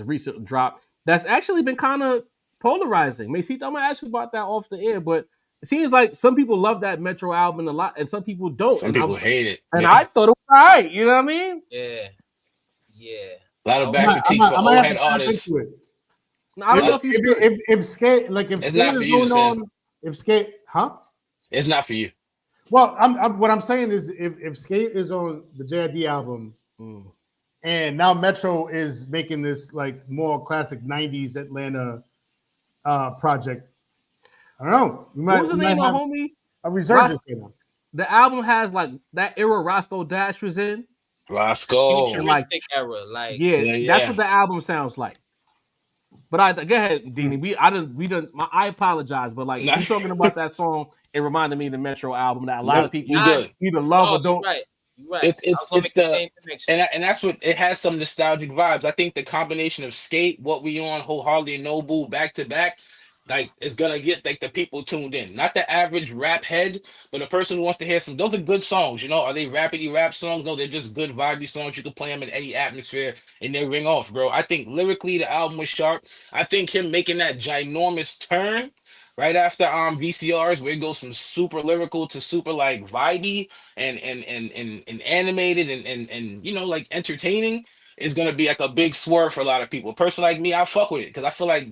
recent drop. That's actually been kind of polarizing. Masita, I'm gonna ask you about that off the air, but seems like some people love that Metro album a lot, and some people don't. Some people hate it, and I thought it was all right. You know what I mean? Yeah. A lot of back critiques for old head artists. No, I don't know if skate it's not for you, if skate, it's not for you. Well, what I'm saying is if skate is on the JID album, and now Metro is making this like more classic '90s Atlanta project. I don't know. What was the name of homie? A resurgence. The album has like that era Roscoe Dash was in. Roscoe. Futuristic era, like that's what the album sounds like. But go ahead, Deanie. I apologize, but like you talking about that song, it reminded me of the Metro album that a lot of people either love or don't. Right. It's the and that's what it has, some nostalgic vibes. I think the combination of skate, what we on, Wholeheartedly and Noble back to back, like it's gonna get like the people tuned in. Not the average rap head, but a person who wants to hear those are good songs, you know. Are they rapidy rap songs? No, they're just good vibey songs. You can play them in any atmosphere and they ring off, bro. I think lyrically the album was sharp. I think him making that ginormous turn right after VCRs, where it goes from super lyrical to super like vibey and animated and you know, like entertaining, is gonna be like a big swerve for a lot of people. A person like me, I fuck with it because I feel like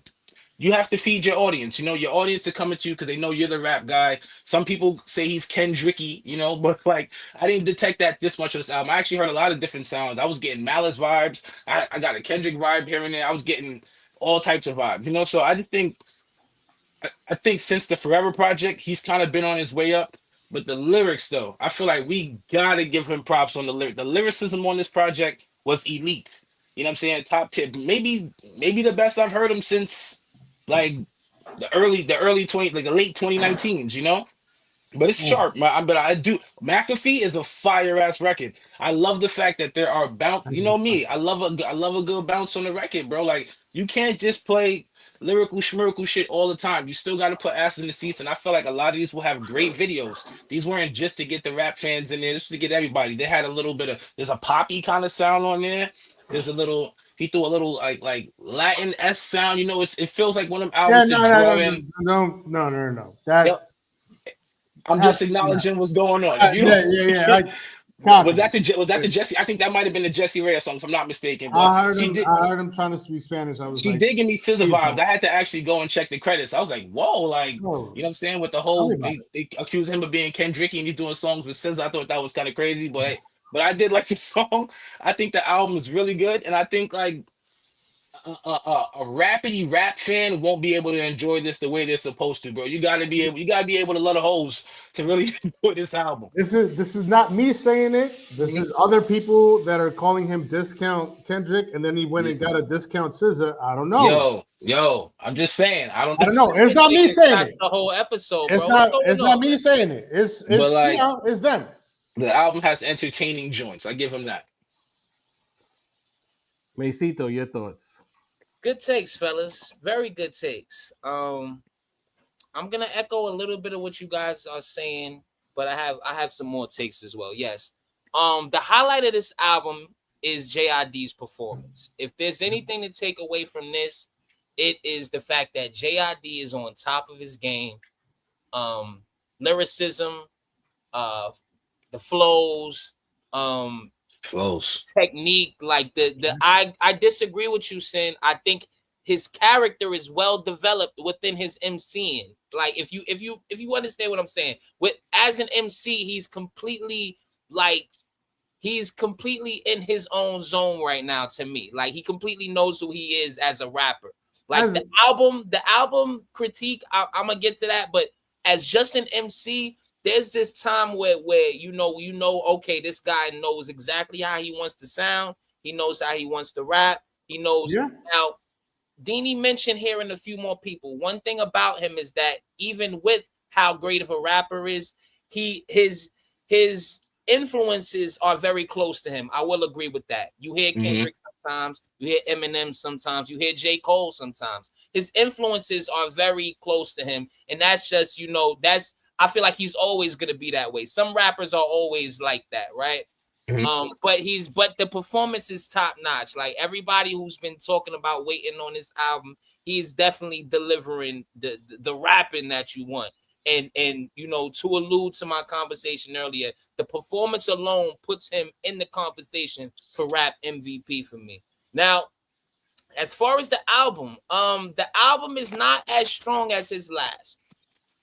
you have to feed your audience. You know, your audience are coming to you because they know you're the rap guy. Some people say he's Kendricky, you know, but like I didn't detect that this much of this album. I actually heard a lot of different sounds. I was getting Malice vibes. I got a Kendrick vibe here and there. I was getting all types of vibes, you know. So I think since the Forever Project, he's kind of been on his way up. But the lyrics, though, I feel like we gotta give him props on the lyric. The lyricism on this project was elite. You know what I'm saying? Top tip. Maybe the best I've heard him since like the early 20, like the late 2019s, you know? But it's sharp, man. But I do. McAfee is a fire ass record. I love the fact that there are bounce. You know me. I love a good bounce on the record, bro. Like you can't just play lyrical schmirical shit all the time. You still got to put ass in the seats. And I feel like a lot of these will have great videos. These weren't just to get the rap fans in there, just to get everybody. They had a little bit of, there's a poppy kind of sound on there. There's a little, he threw a little like Latin S sound. You know, it feels like one of them albums to draw in. No. That. I'm just acknowledging what's going on. Was that the Jesse? I think that might have been the Jesse Reyes song, if I'm not mistaken. But I heard him trying to speak Spanish. She did give me SZA vibes. I had to actually go and check the credits. I was like, whoa, like, you know what I'm saying? With the whole, they accused him of being Kendricky and he's doing songs with SZA. I thought that was kind of crazy, but I did like the song. I think the album is really good, and I think like a rapidy rap fan won't be able to enjoy this the way they're supposed to, bro. You gotta be able to let a hose to really enjoy this album. This is not me saying it. This is other people that are calling him discount Kendrick, and then he went and got a discount SZA. I don't know. Yo, I'm just saying. I don't know. It's not me saying it. That's the whole episode. It's bro. It's not me saying it. It's like, it's them. The album has entertaining joints. I give him that. Macito, your thoughts? Good takes, fellas. Very good takes. I'm gonna echo a little bit of what you guys are saying, but I have some more takes as well. Yes. The highlight of this album is JID's performance. If there's anything to take away from this, it is the fact that JID is on top of his game. Lyricism, the flows, technique, like I disagree with you, Sin. I think his character is well developed within his MCing. Like if you understand what I'm saying, as an MC, he's completely in his own zone right now. To me, like he completely knows who he is as a rapper. Like the album critique, I'm gonna get to that, but as just an MC. There's this time where you know, okay, this guy knows exactly how he wants to sound. He knows how he wants to rap. He knows. Yeah. Now, Deanie mentioned hearing a few more people. One thing about him is that even with how great of a rapper is, his influences are very close to him. I will agree with that. You hear Kendrick sometimes, you hear Eminem sometimes, you hear J. Cole sometimes. His influences are very close to him, and that's just, I feel like he's always gonna be that way. Some rappers are always like that, right? But the performance is top notch. Like everybody who's been talking about waiting on this album, he is definitely delivering the rapping that you want. And you know, to allude to my conversation earlier, the performance alone puts him in the conversation for rap MVP for me. Now, as far as the album is not as strong as his last.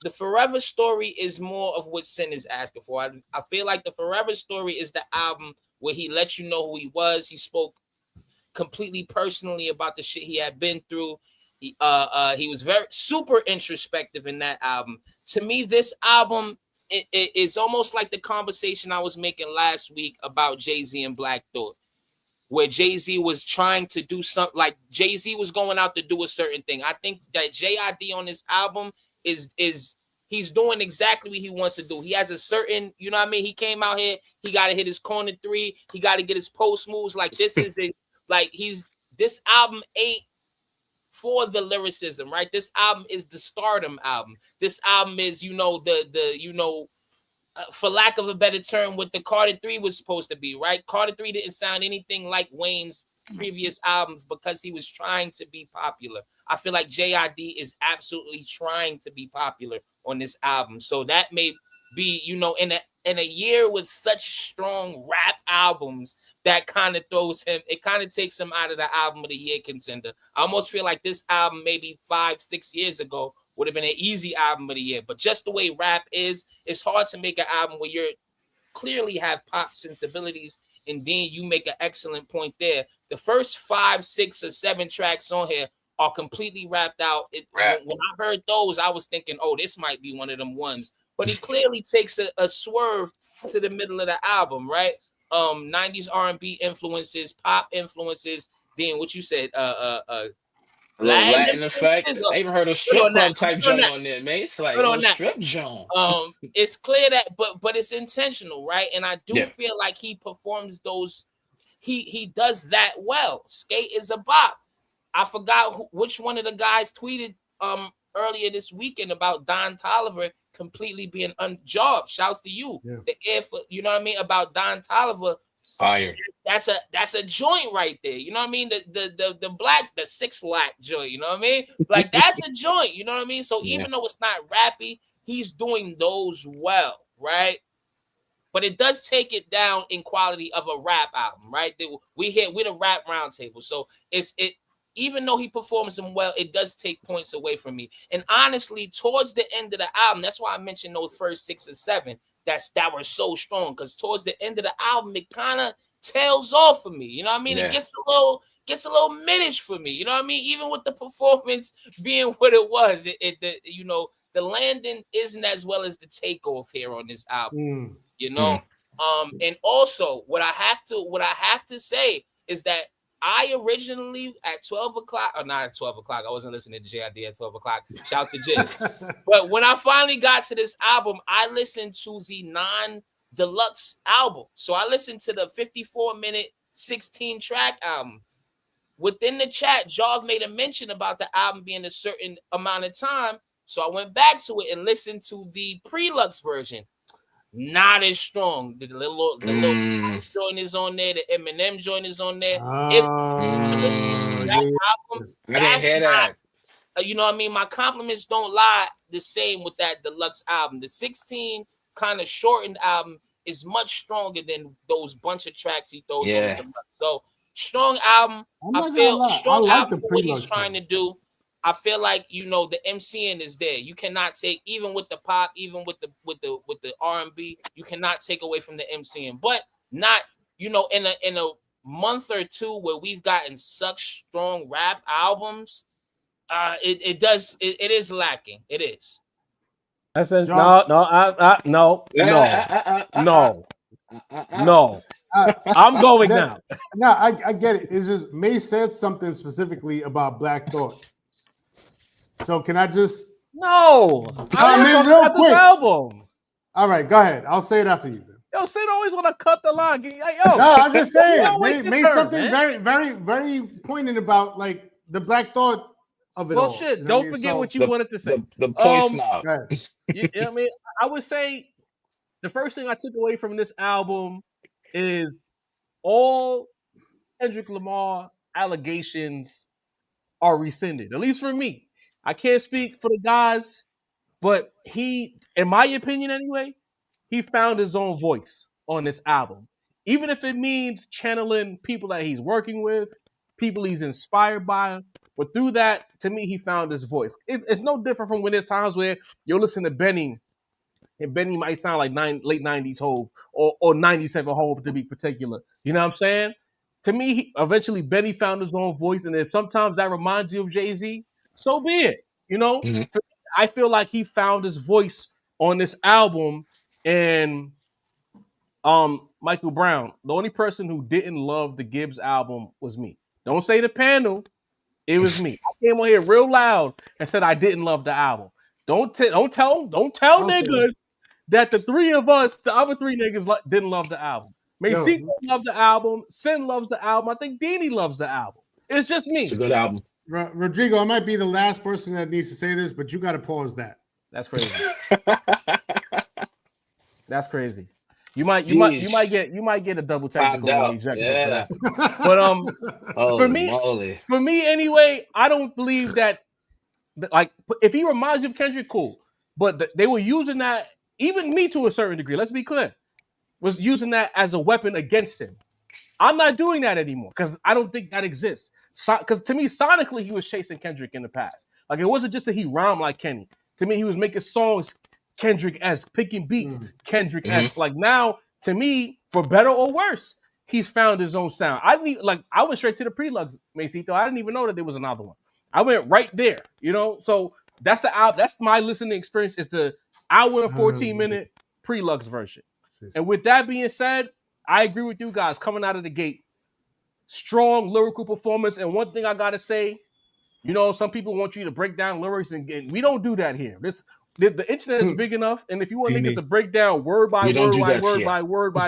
The Forever Story is more of what Sin is asking for. I feel like the Forever Story is the album where he let you know who he was. He spoke completely personally about the shit he had been through. He was very super introspective in that album. To me, this album it is almost like the conversation I was making last week about Jay-Z and Black Thought, where Jay-Z was trying to do something, like Jay-Z was going out to do a certain thing. I think that JID on this album is he's doing exactly what he wants to do. He has a certain, you know what I mean? He came out here, he got to hit his corner three, he got to get his post moves. Like this is it, like this album ain't for the lyricism, right? This album is the stardom album. This album is, you know, for lack of a better term, what the Carter 3 was supposed to be, right? Carter 3 didn't sound anything like Wayne's previous albums because he was trying to be popular. I feel like JID is absolutely trying to be popular on this album. So that may be, you know, in a year with such strong rap albums, that kind of throws him, it kind of takes him out of the album of the year contender. I almost feel like this album maybe 5-6 years ago would have been an easy album of the year. But just the way rap is, it's hard to make an album where you clearly have pop sensibilities, and then you make an excellent point there. The first 5, 6, or 7 tracks on here are completely rapped out. When I heard those, I was thinking, oh, this might be one of them ones. But he clearly takes a swerve to the middle of the album, right? 90s R&B influences, pop influences. Then what you said, Latin effect. I even heard a strip club type joint on there, man. It's like a strip joint. It's clear that, but it's intentional, right? And I do feel like he performs those. He does that well. Skate is a bop. I forgot which one of the guys tweeted earlier this weekend about Don Toliver completely being unjobbed. Shouts to you. Yeah. The air for, you know what I mean, about Don Toliver. Fire. That's a joint right there. You know what I mean? The 6 lack joint, you know what I mean? Like that's a joint, you know what I mean? So even though it's not rappy, he's doing those well, right? But it does take it down in quality of a rap album, right? We're the rap roundtable. So even though he performs them well, it does take points away from me. And honestly, towards the end of the album, that's why I mentioned those first 6 or 7 that were so strong, because towards the end of the album, it kind of tails off for me. You know what I mean? It gets a little minish for me. You know what I mean? Even with the performance being what it was, the landing isn't as well as the takeoff here on this album. You know, and also what I have to say is that I originally at 12 o'clock, or not at 12 o'clock, I wasn't listening to JID at 12 o'clock. Shouts to Jizz. But when I finally got to this album, I listened to the non-deluxe album. So I listened to the 54-minute, 16-track album. Within the chat, Jaws made a mention about the album being a certain amount of time. So I went back to it and listened to the pre-lux version. Not as strong. The little joint is on there. The Eminem joint is on there. You know what I mean? My compliments don't lie the same with that deluxe album. The 16 kind of shortened album is much stronger than those bunch of tracks he throws on the deluxe. So strong album. I feel strong album for what he's trying to do. I feel like, you know, the MCing is there. You cannot take, even with the pop, even with the R&B, you cannot take away from the MCing. But not, you know, in a month or two where we've gotten such strong rap albums, it is lacking. It is. I said no. I'm going now. No, I get it. It's just May said something specifically about Black Thought. So can I just real quick. Album. All right, go ahead. I'll say it after you. Yo, Sid always want to cut the line. No, I'm just saying. May something very, very, very poignant about like the Black Thought of it all. Shit. Don't forget what you wanted to say. The point snob. You know what I mean? I would say the first thing I took away from this album is all Kendrick Lamar allegations are rescinded. At least for me. I can't speak for the guys But he, in my opinion anyway, he found his own voice on this album. Even if it means channeling people that he's working with, people he's inspired by. But through that, to me, he found his voice. It's no different from when there's times where you'll listen to Benny, and Benny might sound like late 90s Hove or 97 Hove to be particular. You know what I'm saying? To me, eventually Benny found his own voice. And if sometimes that reminds you of Jay-Z, so be it. You know? Mhm. I feel like he found his voice on this album. And Michael Brown, the only person who didn't love the Gibbs album was me. Don't say the panel. It was me. I came on here real loud and said I didn't love the album. Don't tell niggas that the three of us, the other three niggas, didn't love the album. Macito loved the album. Sin loves the album. I think Deanie loves the album. It's just me. It's a good album. Rodrigo, I might be the last person that needs to say this, but you got to pause that. That's crazy. That's crazy. You might get a double technical ejection for that. But for me anyway, I don't believe that. Like, if he reminds you of Kendrick, cool. But they were using that, even me to a certain degree. Let's be clear, was using that as a weapon against him. I'm not doing that anymore because I don't think that exists. Because to me, sonically, he was chasing Kendrick in the past. Like, it wasn't just that he rhymed like Kenny. To me, he was making songs Kendrick-esque, picking beats Kendrick-esque. Like, now, to me, for better or worse, he's found his own sound. I went straight to the Prelugs, Macito. I didn't even know that there was another one. I went right there, you know. So that's my listening experience. Is the hour and 14-minute Prelugs version. And with that being said, I agree with you guys coming out of the gate. Strong lyrical performance. And one thing I gotta say, you know, some people want you to break down lyrics, and we don't do that here. The internet is big enough, and if you want niggas to break down word by word,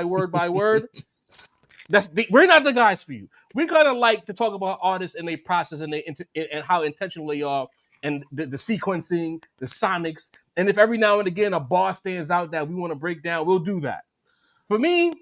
we're not the guys for you. We kind of like to talk about artists and their process and how intentional they are, and the sequencing, the sonics. And if every now and again a bar stands out that we want to break down, we'll do that. For me,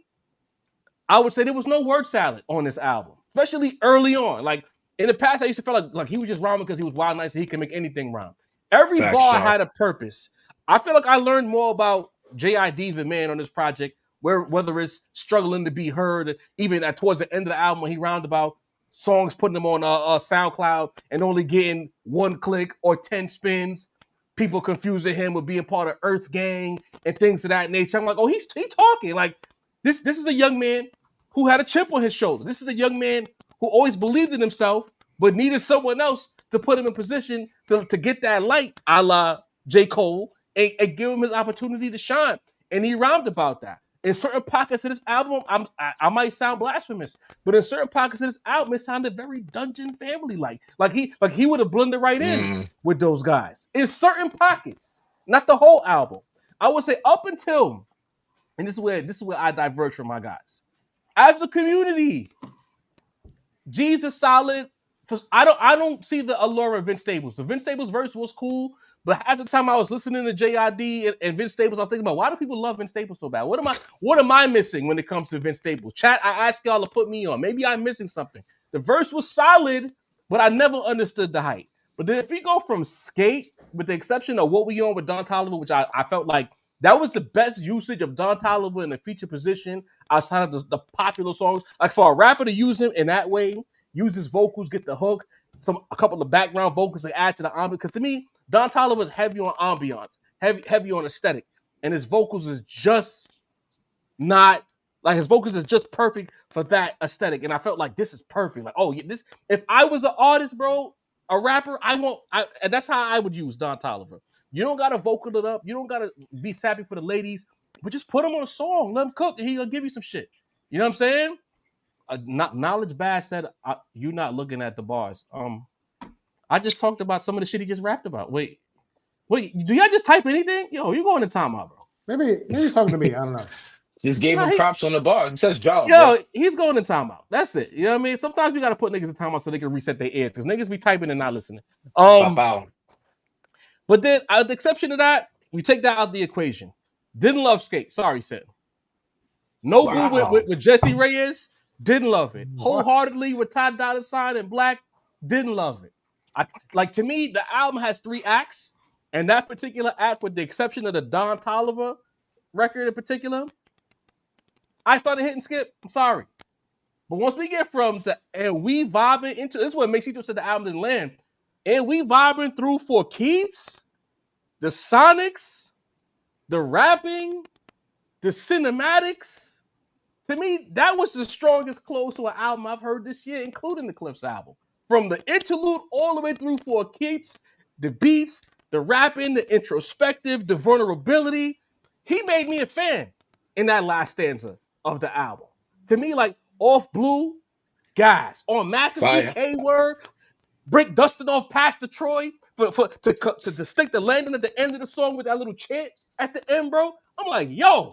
I would say there was no word salad on this album, especially early on. Like, in the past, I used to feel like he was just rhyming because he was wild nice and he can make anything rhyme. Every bar had a purpose. I feel like I learned more about JID, the man, on this project, whether it's struggling to be heard, even towards the end of the album when he rhymed about songs, putting them on SoundCloud and only getting 1 click or 10 spins, people confusing him with being part of Earth Gang and things of that nature. I'm like, oh, he's talking. Like, this is a young man who had a chip on his shoulder. This is a young man who always believed in himself, but needed someone else to put him in position to get that light, a la J. Cole, and give him his opportunity to shine. And he rhymed about that. In certain pockets of this album, I might sound blasphemous, but in certain pockets of this album, it sounded very Dungeon Family-like. Like he would have blended right in with those guys. In certain pockets, not the whole album. I would say up until, and this is where I diverge from my guys. As a community, Jesus solid. I don't see the allure of Vince Staples. The Vince Staples verse was cool, but at the time I was listening to JID and Vince Staples, I was thinking about, why do people love Vince Staples so bad? What am I missing when it comes to Vince Staples? Chat, I ask y'all to put me on. Maybe I'm missing something. The verse was solid, but I never understood the hype. But then if we go from Skate, with the exception of What We On with Don Toliver, which I felt like that was the best usage of Don Toliver in the feature position outside of the popular songs. Like, for a rapper to use him in that way, use his vocals, get the hook, a couple of background vocals to add to the ambiance. Because to me, Don Toliver was heavy on ambiance, heavy on aesthetic, and his vocals is just not like his vocals is just perfect for that aesthetic. And I felt like this is perfect. Like, oh yeah, this. If I was an artist, bro, a rapper, and that's how I would use Don Toliver. You don't gotta vocal it up. You don't gotta be sappy for the ladies, but just put him on a song, let him cook, and he'll give you some shit. You know what I'm saying? Knowledge Bad said, "You not looking at the bars." I just talked about some of the shit he just rapped about. Wait, do y'all just type anything? Yo, you going to timeout, bro? Maybe he's talking to me. I don't know. Just gave him props on the bar. It says job. Yo, bro. He's going to timeout. That's it. You know what I mean? Sometimes we gotta put niggas in timeout so they can reset their ears, because niggas be typing and not listening. But then, with the exception of that, we take that out of the equation. Didn't love Skate. Sorry, Sid. No good with Jesse Reyes. Didn't love it. Wholeheartedly with Ty Dolla $ign and Black. Didn't love it. To me, the album has 3 acts. And that particular act, with the exception of the Don Toliver record in particular, I started hitting skip. I'm sorry. But once we get and we vibing into, this is what makes you to the album didn't land. And we vibing through for Keats, the sonics, the rapping, the cinematics. To me, that was the strongest close to an album I've heard this year, including the Clips album. From the interlude all the way through for Keats, the beats, the rapping, the introspective, the vulnerability. He made me a fan in that last stanza of the album. To me, like Off Blue, guys, on McAfee, K-Word, Brick dusting off past the Troy to stick the landing at the end of the song with that little chant at the end, bro. I'm like, yo,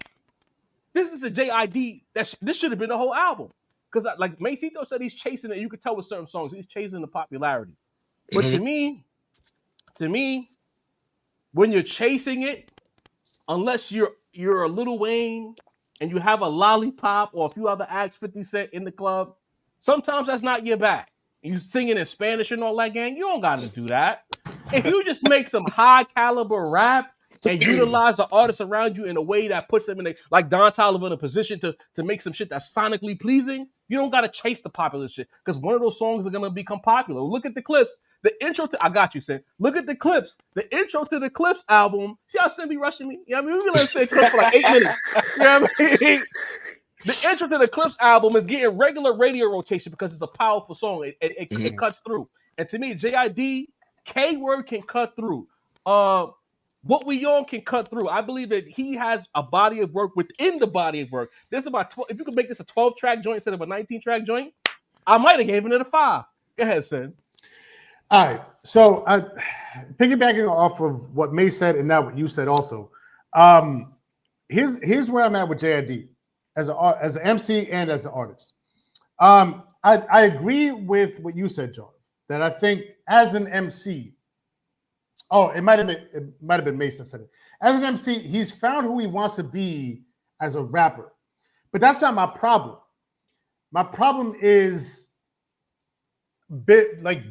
this is a JID. This should have been the whole album. Because like Macito said, he's chasing it. You could tell with certain songs, he's chasing the popularity. But to me, when you're chasing it, unless you're a Lil Wayne and you have a Lollipop or a few other acts, 50 Cent in the club, sometimes that's not your bag. You singing in Spanish and all that, gang, you don't got to do that. If you just make some high caliber rap and utilize the artists around you in a way that puts them like Don Toliver in a position to make some shit that's sonically pleasing, you don't got to chase the popular shit because one of those songs are going to become popular. Look at the Clips. The intro to, I got you, Sin. Look at the Clips. The intro to the Clips album. See how Sin be rushing me? You know what I mean? We really say Clips for like 8 minutes. You know what I mean? The intro to the Clips album is getting regular radio rotation because it's a powerful song. It cuts through. And to me, JID, K-Word can cut through. What We On can cut through. I believe that he has a body of work within the body of work. This is about 12. If you could make this a 12-track joint instead of a 19-track joint, I might have given it a 5. Go ahead, Sin. All right. So piggybacking off of what May said and now what you said also, here's where I'm at with JID as an MC and as an artist. I agree with what you said, John, that I think as an MC, it might have been Mason said it. As an MC, he's found who he wants to be as a rapper. But that's not my problem. My problem is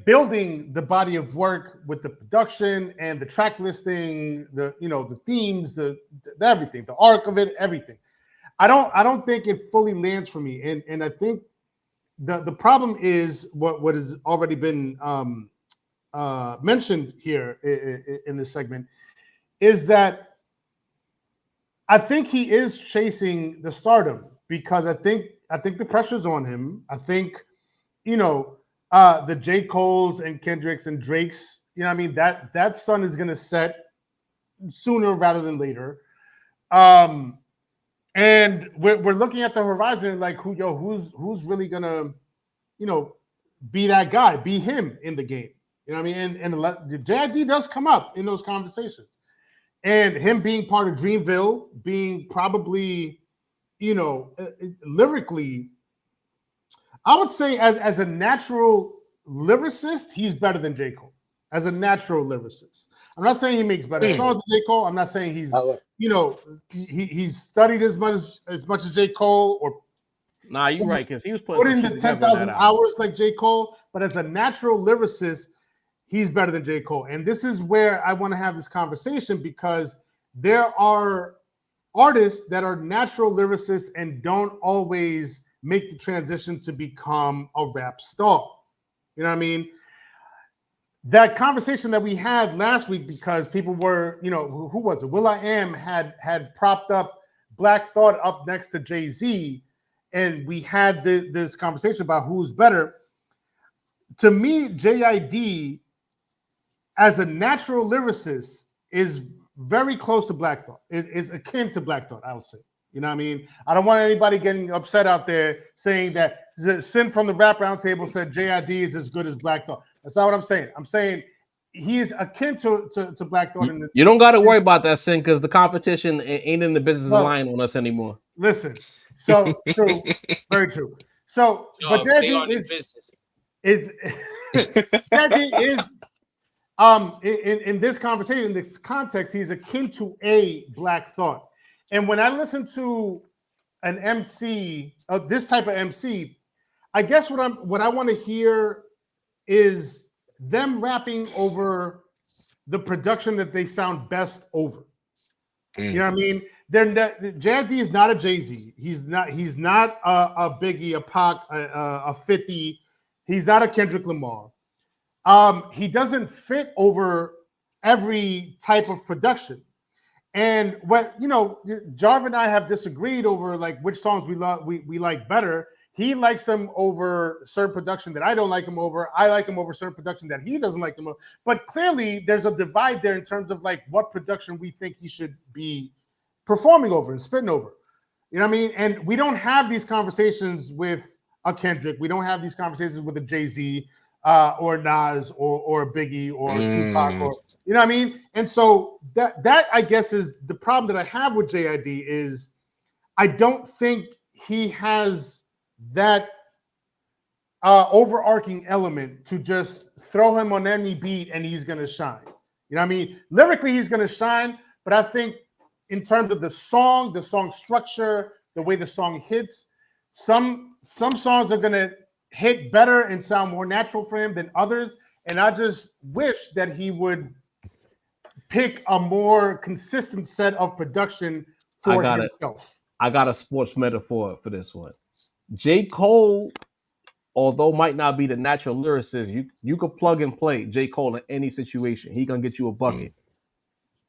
building the body of work with the production and the track listing, the themes, the everything, the arc of it, everything. I don't think it fully lands for me. And I think the problem is what has already been mentioned here in this segment is that I think he is chasing the stardom because I think the pressure's on him. I think, the J. Cole's and Kendrick's and Drake's, I mean, that sun is going to set sooner rather than later. And we're looking at the horizon like who's really going to, be that guy, be him in the game. You know what I mean? And JID does come up in those conversations. And him being part of Dreamville, being probably, lyrically, I would say as a natural lyricist, he's better than J. Cole. As a natural lyricist. I'm not saying he makes better songs than J. Cole. I'm not saying he's, he's studied as much as J. Cole or Nah, you're right, because he was put in the 10,000 hours like J. Cole, but as a natural lyricist, he's better than J. Cole. And this is where I want to have this conversation because there are artists that are natural lyricists and don't always make the transition to become a rap star. You know what I mean? That conversation that we had last week because people were, who was it? Will.i.am had propped up Black Thought up next to Jay-Z, and we had this conversation about who's better. To me, JID, as a natural lyricist, is very close to Black Thought. It is akin to Black Thought, I would say. You know what I mean? I don't want anybody getting upset out there saying that Sin from the Rap Roundtable said JID is as good as Black Thought. That's not what I'm saying. I'm saying he is akin to Black Thought. You don't got to worry about that, Sin, because the competition ain't in the business of lying on us anymore. Listen, so true, very true. So, but JID is in this conversation, in this context, he's akin to a Black Thought. And when I listen to an MC, this type of MC, I guess what I want to hear is them rapping over the production that they sound best over. You know what I mean? JID is not a Jay-Z. He's not a Biggie, a Pac, a 50. He's not a Kendrick Lamar. He doesn't fit over every type of production. And what Jarv and I have disagreed over like which songs we like better. He likes him over certain production that I don't like him over. I like him over certain production that he doesn't like him over. But clearly there's a divide there in terms of like what production we think he should be performing over and spitting over. You know what I mean? And we don't have these conversations with a Kendrick. We don't have these conversations with a Jay-Z or Nas or a Biggie or Tupac or you know what I mean? And so that I guess is the problem that I have with JID is I don't think he has that overarching element to just throw him on any beat and he's gonna shine. You know what I mean? Lyrically, he's gonna shine, but I think in terms of the song structure, the way the song hits, some songs are gonna hit better and sound more natural for him than others. And I just wish that he would pick a more consistent set of production for himself. I got a sports metaphor for this one. J. Cole, although might not be the natural lyricist, you could plug and play J. Cole in any situation. He gonna get you a bucket.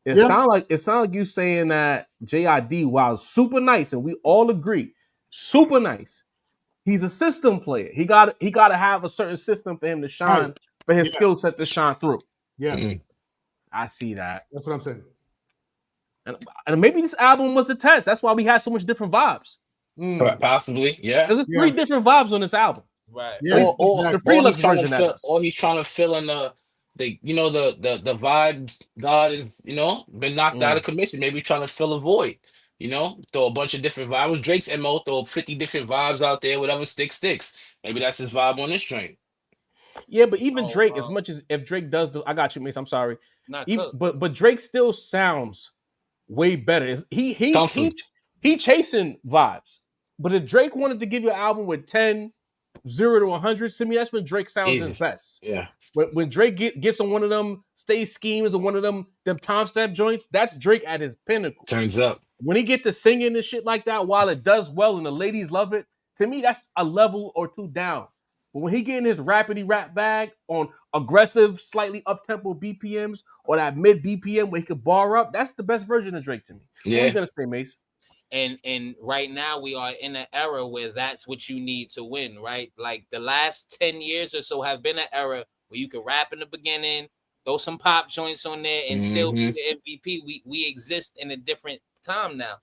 It sounds like you saying that JID, while super nice, and we all agree, super nice. He's a system player. He got to have a certain system for him to shine, for his skill set to shine through. Yeah, I see that. That's what I'm saying. And maybe this album was a test. That's why we had so much different vibes. Possibly, yeah. There's 3 different vibes on this album. Right. Yeah. Or the pre-lux version of this. Or he's trying to fill in the vibes God is, been knocked out of commission. Maybe trying to fill a void, throw a bunch of different vibes. Drake's MO, throw 50 different vibes out there, whatever sticks. Maybe that's his vibe on this train. Yeah, but even Drake, as much as if Drake does I got you, Mace, I'm sorry. But Drake still sounds way better. He chasing vibes. But if Drake wanted to give you an album with 10, 0 to 100, to me, that's when Drake sounds his best. Yeah. When Drake gets on one of them stay schemes or one of them time step joints, that's Drake at his pinnacle. Turns up. When he get to singing and shit like that, while it does well and the ladies love it, to me, that's a level or 2 down. But when he get in his rapidy rap bag on aggressive, slightly up-tempo BPMs or that mid BPM where he could bar up, that's the best version of Drake to me. Yeah. What are you gonna say, Mace? And right now we are in an era where that's what you need to win, right? Like the last 10 years or so have been an era where you can rap in the beginning, throw some pop joints on there, and still be the MVP. We exist in a different time now.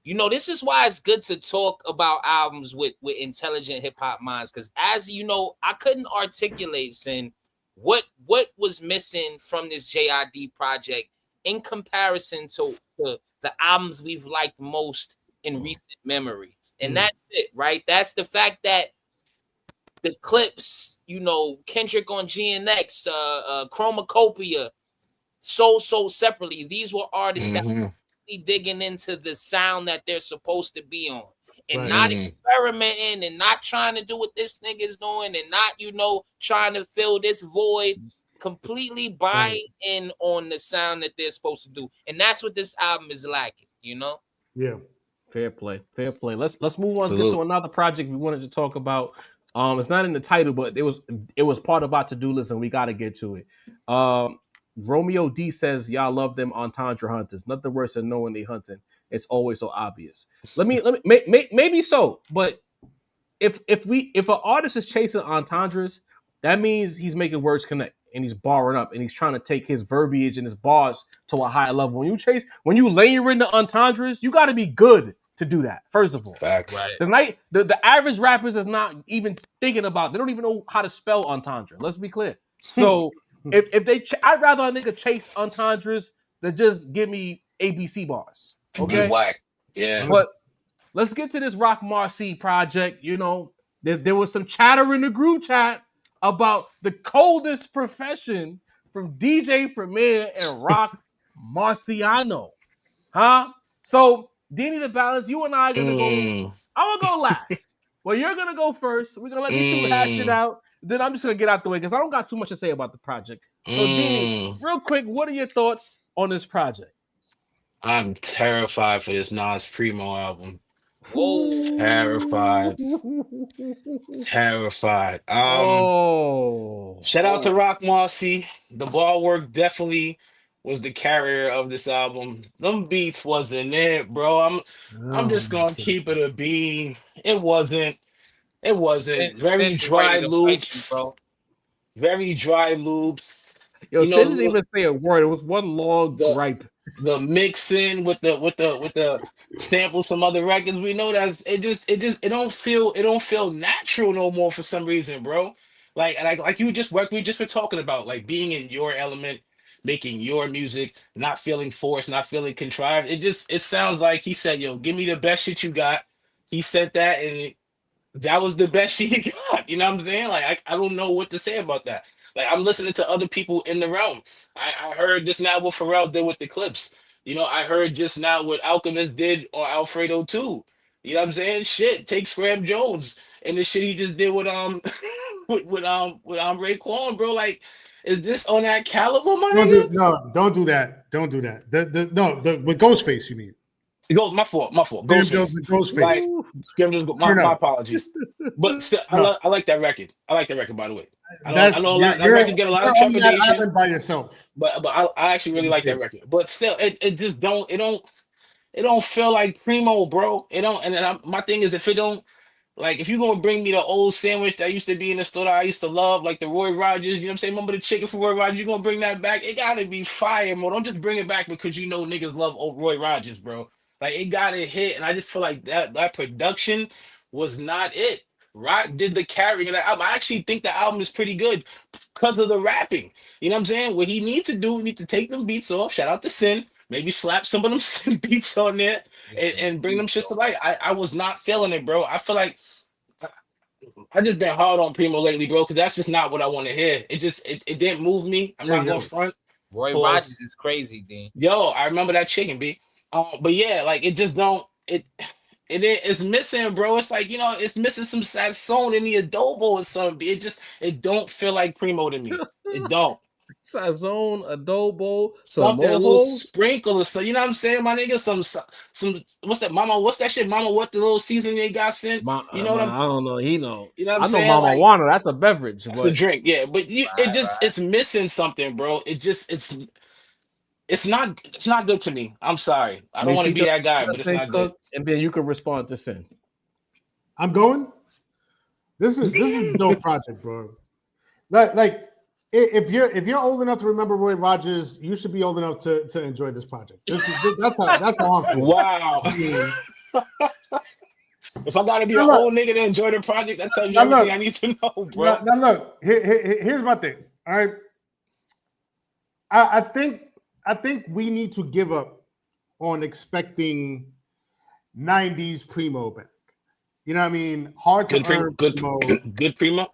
This is why it's good to talk about albums with intelligent hip hop minds, because as you know, I couldn't articulate, Sin, what was missing from this JID project in comparison to the albums we've liked most in recent memory. And that's it, right? That's the fact that the clips, Kendrick on GNX, Chromacopia, so separately. These were artists that were digging into the sound that they're supposed to be on. And not experimenting and not trying to do what this nigga is doing and not, trying to fill this void. Completely buying in on the sound that they're supposed to do. And that's what this album is lacking, Yeah. Fair play. Let's move on to another project we wanted to talk about. It's not in the title, but it was part of our to-do list and we got to get to it. Romeo D says y'all love them entendre hunters. Nothing worse than knowing they hunting. It's always so obvious. Maybe so, but if an artist is chasing entendres, that means he's making words connect and he's barring up and he's trying to take his verbiage and his bars to a higher level. When you layer in the entendres, you got to be good to do that. First of all, facts. Right. The average rappers is not even thinking about. They don't even know how to spell entendre. Let's be clear. So if I'd rather a nigga chase entendres than just give me ABC bars. Okay, be whack. Yeah. But let's get to this Rock Marcy project. There was some chatter in the group chat about the coldest profession from DJ Premier and Rock Marciano. Huh? So, Danny the Balance, you and I are going to go. I'm going to go last. Well, you're going to go first. We're going to let these two hash it out. then I'm just gonna get out the way because I don't got too much to say about the project. So, Dini, real quick, what are your thoughts on this project? I'm terrified for this Nas Primo album. Whoa. Terrified. Terrified. Shout out to Rock Marcy. The ball work definitely was the carrier of this album. Them beats wasn't it, bro. I'm just gonna keep it a bean. It wasn't. Very Sin dry ready to fight you, loops. bro. Very dry loops. Yo, You Sin know, didn't even say a word. It was one long gripe. the mixing with the sample some other records. We know that it don't feel natural no more for some reason, bro. Like we just were talking about, like being in your element, making your music, not feeling forced, not feeling contrived. It sounds like he said, "Yo, give me the best shit you got." He said that, and that was the best shit he got. You know what I'm saying? Like I don't know what to say about that. Like I'm listening to other people in the realm. I heard just now what Pharrell did with the clips. You know, I heard just now what Alchemist did on Alfredo too. You know what I'm saying? Shit, take Scram Jones and the shit he just did with with Raekwon, bro. Like, is this on that caliber, my nigga? Don't do that. Don't do that. The with Ghostface, you mean? It goes, my fault. Ghostface. Like, my apologies. But still, I like that record. I like that record, by the way. I know that record get a lot of trepidation. That island by yourself. But I actually really like that record. But still, it just don't feel like Primo, bro. It don't. And my thing is, if it don't, like, if you're gonna bring me the old sandwich that used to be in the store that I used to love, like the Roy Rogers, you know what I'm saying? Remember the chicken from Roy Rogers? You're gonna bring that back? It gotta be fire, bro. Don't just bring it back because you know niggas love old Roy Rogers, bro. Like, it gotta hit, and I just feel like that production was not it. Rock did the carrying of that album. I actually think the album is pretty good because of the rapping. You know what I'm saying? What he needs to do, he needs to take them beats off. Shout out to Sin. Maybe slap some of them Sin beats on there and bring them shit to light. I was not feeling it, bro. I feel like I just been hard on Primo lately, bro, because that's just not what I want to hear. It didn't move me. I'm not going front. Roy Rogers is crazy, Dean. Yo, I remember that chicken, B. But yeah, like it just don't it's missing, bro. It's like, you know, it's missing some sazon in the adobo or something. It don't feel like Primo to me. It don't. Sazon, adobo, something, a little sprinkle or so. You know what I'm saying, my nigga? Some what's that, mama? What's that shit, mama? What the little season they got sent? You know what I don't know. He know. You know what I'm saying? I know Mama Wanna. That's a beverage. It's a drink, yeah. But it's missing something, bro. It's not good to me. I'm sorry. I don't want to be that guy, but it's not good. And then you can respond to Sin. I'm going. This is no project, bro. Like if you're old enough to remember Roy Rogers, you should be old enough to enjoy this project. That's how I'm feeling. Wow. If I gotta be an old nigga to enjoy the project, that tells you everything I need to know, bro. Now look, here's my thing. All right. I think we need to give up on expecting 90s Primo back. You know what I mean? Hard to earn Primo. Good Primo.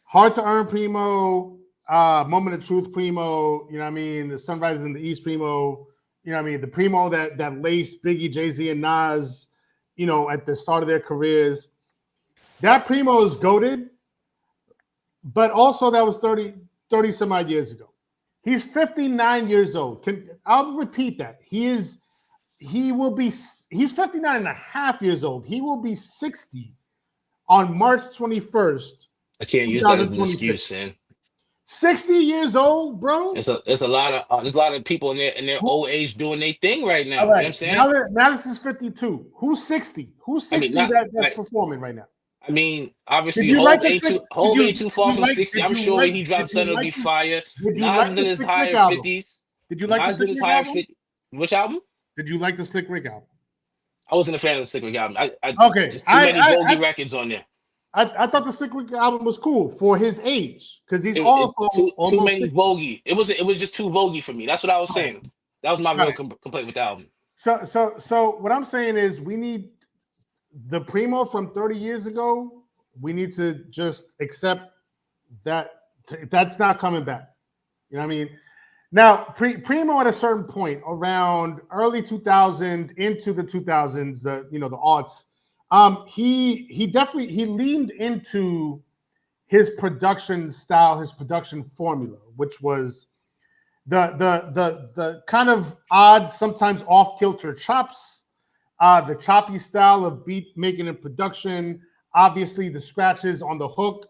Hard to earn Primo. Moment of Truth Primo. You know what I mean? The Sunrises in the East Primo. You know what I mean? The Primo that laced Biggie, Jay-Z, and Nas, you know, at the start of their careers. That Primo is goated, but also that was 30 some odd years ago. He's 59 years old. I'll repeat that. He's 59 and a half years old. He will be 60 on March 21st. I can't use that as an excuse, man. 60 years old, bro. There's a lot of people in their old age doing their thing right now. You know what I'm saying? Malice is 52. Who's 60? Who's 60 that's performing right now? I mean, obviously, Hov ain't too far from 60. I'm sure he dropped something to be fire. Nas in his higher 50s. Did you like the Slick Rick album? Which album? Did you like the Slick Rick album? I wasn't a fan of the Slick Rick album. Okay. Just too many bogey records on there. I thought the Slick Rick album was cool for his age because he's too many bogey. It was just too bogey for me. That's what I was saying. That was my real complaint with the album. So what I'm saying is we need the Primo from 30 years ago. We need to just accept that that's not coming back. You know what I mean? Now, Primo at a certain point around early 2000 into the 2000s, the aughts, he definitely leaned into his production style, his production formula, which was the kind of odd, sometimes off-kilter chops, the choppy style of beat making and production, obviously the scratches on the hook.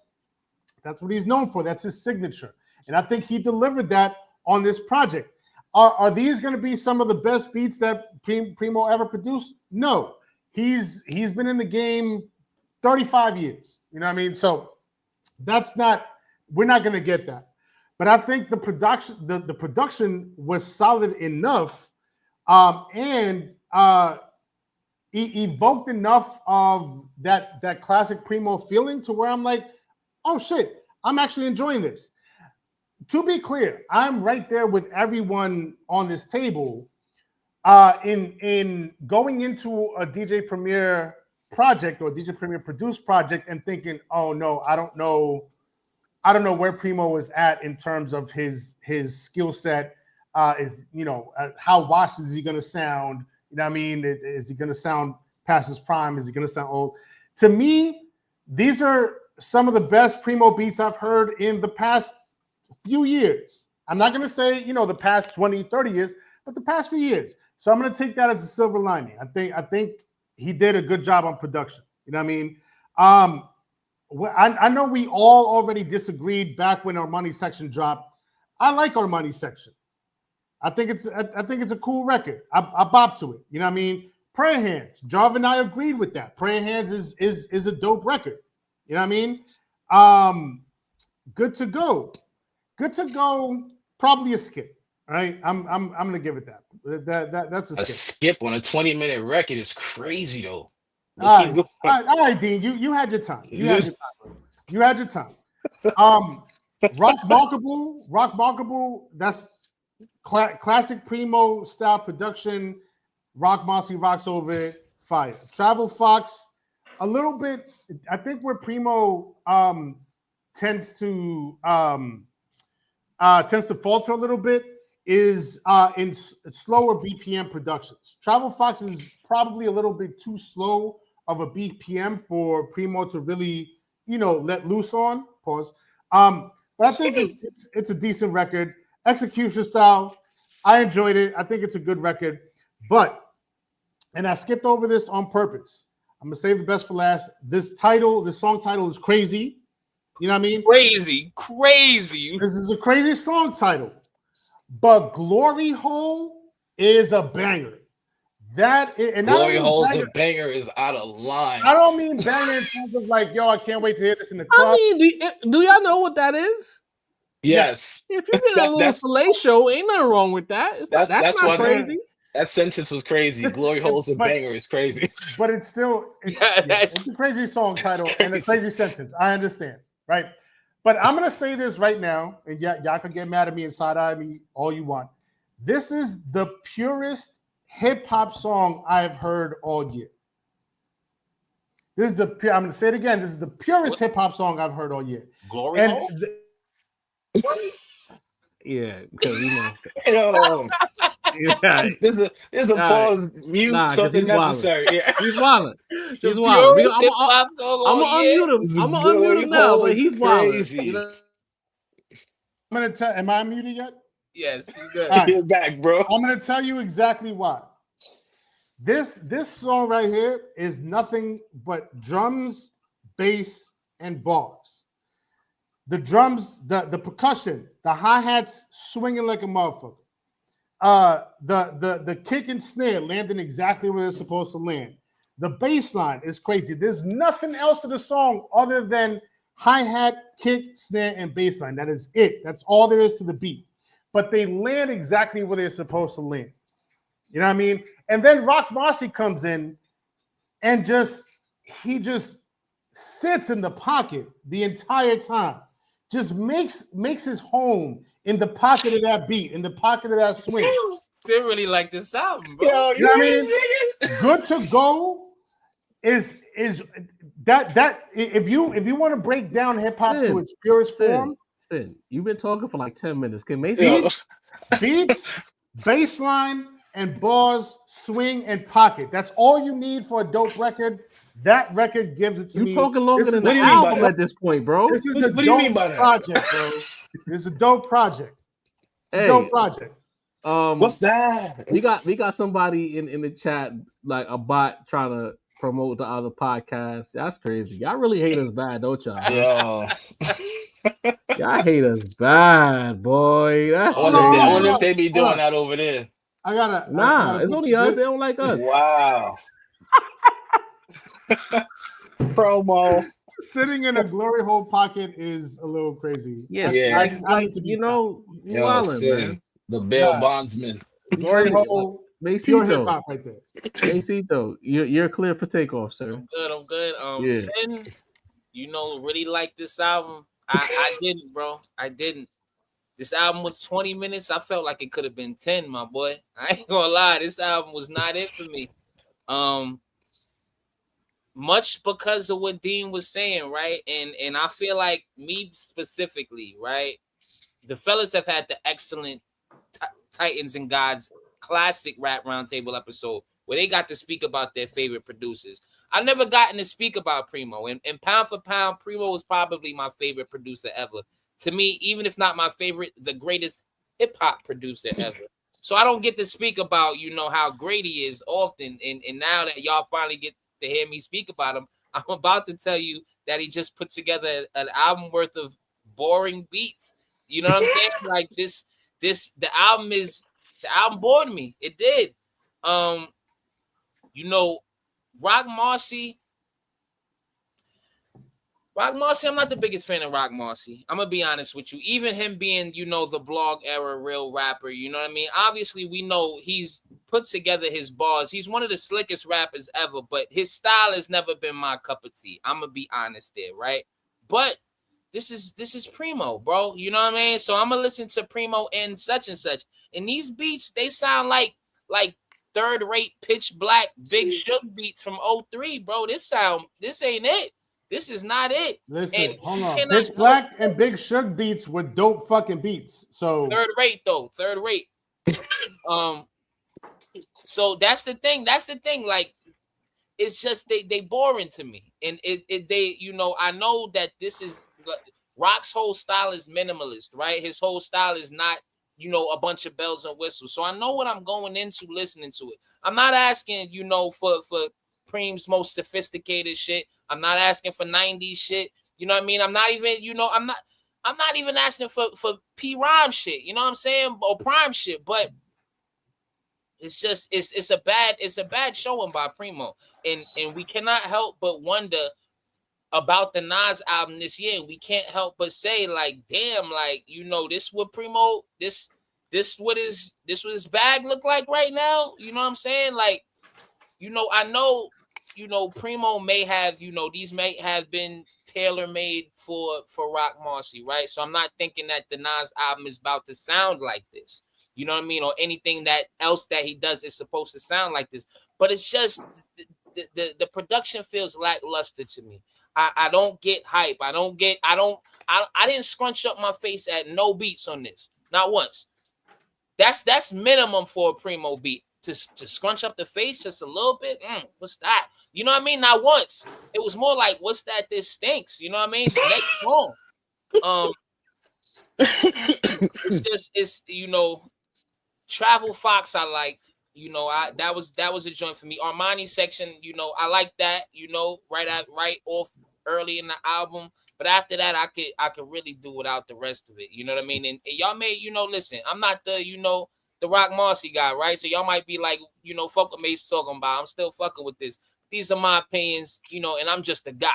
That's what he's known for. That's his signature. And I think he delivered that on this project. Are these going to be some of the best beats that Primo ever produced? No. He's been in the game 35 years. You know what I mean? So we're not going to get that. But I think the production was solid enough and evoked enough of that classic Primo feeling to where I'm like, oh shit, I'm actually enjoying this. To be clear, I'm right there with everyone on this table in going into a DJ Premier project or DJ Premier produced project and thinking, oh no, I don't know where Primo is at in terms of his skill set. How washed is he going to sound? You know what I mean? Is he going to sound past his prime? Is he going to sound old? To me, these are some of the best Primo beats I've heard in the past few years. I'm not going to say, the past 20, 30 years, but the past few years. So I'm going to take that as a silver lining. I think he did a good job on production. You know what I mean? I know we all already disagreed back when our Money Section dropped. I like our Money Section. I think it's a cool record. I bop to it. You know what I mean? Prayer Hands. Jarv and I agreed with that. Prayer Hands is a dope record. You know what I mean? Good to Go. Good to Go. Probably a skip. All right. I'm gonna give it that. That's a skip. A skip on a 20-minute record is crazy though. All right, Dean. You had your time. You had your time. Rock Markable. That's classic Primo style production. Rock Mossy rocks over it. Fire. Travel Fox. A little bit. I think where Primo tends to falter a little bit is in slower BPM productions. Travel Fox is probably a little bit too slow of a BPM for Primo to really, let loose on. Pause. But I think it's a decent record. Execution style, I enjoyed it. I think it's a good record. And I skipped over this on purpose. I'm gonna save the best for last. This song title is crazy. You know what I mean? Crazy. This is a crazy song title. But Glory Hole is a banger. Glory Hole's a banger is out of line. I don't mean banger in terms of like, yo, I can't wait to hear this in the club. I mean, do y'all know what that is? Yes. If you get a little filet show, ain't nothing wrong with that. That's not crazy. That sentence was crazy. Glory Hole's a banger is crazy. But it's a crazy song title and a crazy sentence. I understand, right? But I'm gonna say this right now, and y'all can get mad at me and side-eye me all you want. This is the purest hip-hop song I've heard all year. I'm gonna say it again. This is the purest hip-hop song I've heard all year. Glory Hole? Yeah, because There's a pause, mute, something necessary. Yeah. He's wilding. I'm gonna unmute him now, but he's wilding. I'm gonna tell. Am I muted yet? Yes, you're good. Right. You're back, bro. I'm gonna tell you exactly why. This song right here is nothing but drums, bass, and bars. The drums, the percussion, the hi-hats swinging like a motherfucker. The kick and snare landing exactly where they're supposed to land. The bass line is crazy. There's nothing else to the song other than hi-hat, kick, snare, and bass line. That is it. That's all there is to the beat. But they land exactly where they're supposed to land. You know what I mean? And then Rock Marcy comes in and he just sits in the pocket the entire time. Just makes his home in the pocket of that beat, in the pocket of that swing. Still really like this album, bro. You know what I mean? Good to Go is that if you want to break down hip hop to its purest form. Sid, you've been talking for like 10 minutes. Can Mason beats, bass line, and bars, swing, and pocket. That's all you need for a dope record. That record gives it to me. You talking longer than the you mean by album that? at this point, bro. This is What a do you mean by dope that? project, bro. This is a dope project. It's a Hey, dope project. What's that? We got somebody in the chat, like a bot trying to promote the other podcast. That's crazy. Y'all really hate us bad, don't y'all? Yo. Y'all hate us bad, boy. That's I wonder if they be doing Hold on. that over there. It's only us. They don't like us. Wow. Promo. Sitting in a glory hole pocket is a little crazy. Yes, Yeah. I need to be you Yo, wildin', Sin, man. the bail bondsman. glory hole. Pure hip hop right there. Mesito, you're clear for takeoff, sir. I'm good. Yeah. Sin, really like this album. I didn't, bro. I didn't. This album was 20 minutes. I felt like it could have been 10, my boy. I ain't gonna lie. This album was not it for me. Much because of what Dean was saying, right? And I feel like me specifically, right? The fellas have had the excellent Titans and Gods classic rap roundtable episode where they got to speak about their favorite producers. I've never gotten to speak about Primo, and pound for pound, Primo was probably my favorite producer ever. To me, even if not my favorite, the greatest hip hop producer ever. So I don't get to speak about, how great he is often. And now that y'all finally get to hear me speak about him, I'm about to tell you that he just put together an album worth of boring beats. You know what I'm saying? Like the album bored me. It did. Rock Marcy, I'm not the biggest fan of Rock Marcy. I'm going to be honest with you. Even him being, the blog era real rapper, you know what I mean? Obviously, we know he's put together his bars. He's one of the slickest rappers ever, but his style has never been my cup of tea. I'm going to be honest there, right? But this is Primo, bro. You know what I mean? So I'm going to listen to Primo and such. And these beats, they sound like third-rate Pitch Black Big Shook beats from 03, bro. This ain't it. This is not it. Listen, hold on. Pitch Black and Big Shook beats were dope fucking beats. So third rate. So that's the thing. Like, it's just they boring to me. And I know that this is Rock's whole style is minimalist, right? His whole style is not, a bunch of bells and whistles. So I know what I'm going into listening to it. I'm not asking, for Preem's most sophisticated shit. I'm not asking for 90s shit. You know what I mean? I'm not even, I'm not even asking for P Rhyme shit. You know what I'm saying? Or Prime shit. But it's just it's a bad showing by Primo. And we cannot help but wonder about the Nas album this year. We can't help but say, like, damn, like, this what Primo, this what his bag look like right now. You know what I'm saying? Like, I know, Primo may have, these may have been tailor-made for Rock Marcy, right? So I'm not thinking that the Nas album is about to sound like this. You know what I mean? Or anything that else that he does is supposed to sound like this. But it's just the production feels lackluster to me. I don't get hype. I didn't scrunch up my face at no beats on this. Not once. That's minimum for a Primo beat. To scrunch up the face just a little bit. What's that? You know what I mean? Not once. It was more like, what's that? This stinks. You know what I mean? Next song. It's Travel Fox I liked. That was a joint for me. Armani section, I like that, right off early in the album. But after that, I could really do without the rest of it. You know what I mean? And y'all may, listen, I'm not the Rock Marcy guy, right? So y'all might be like, fuck what Mace talking about. I'm still fucking with this. These are my opinions, and I'm just a guy,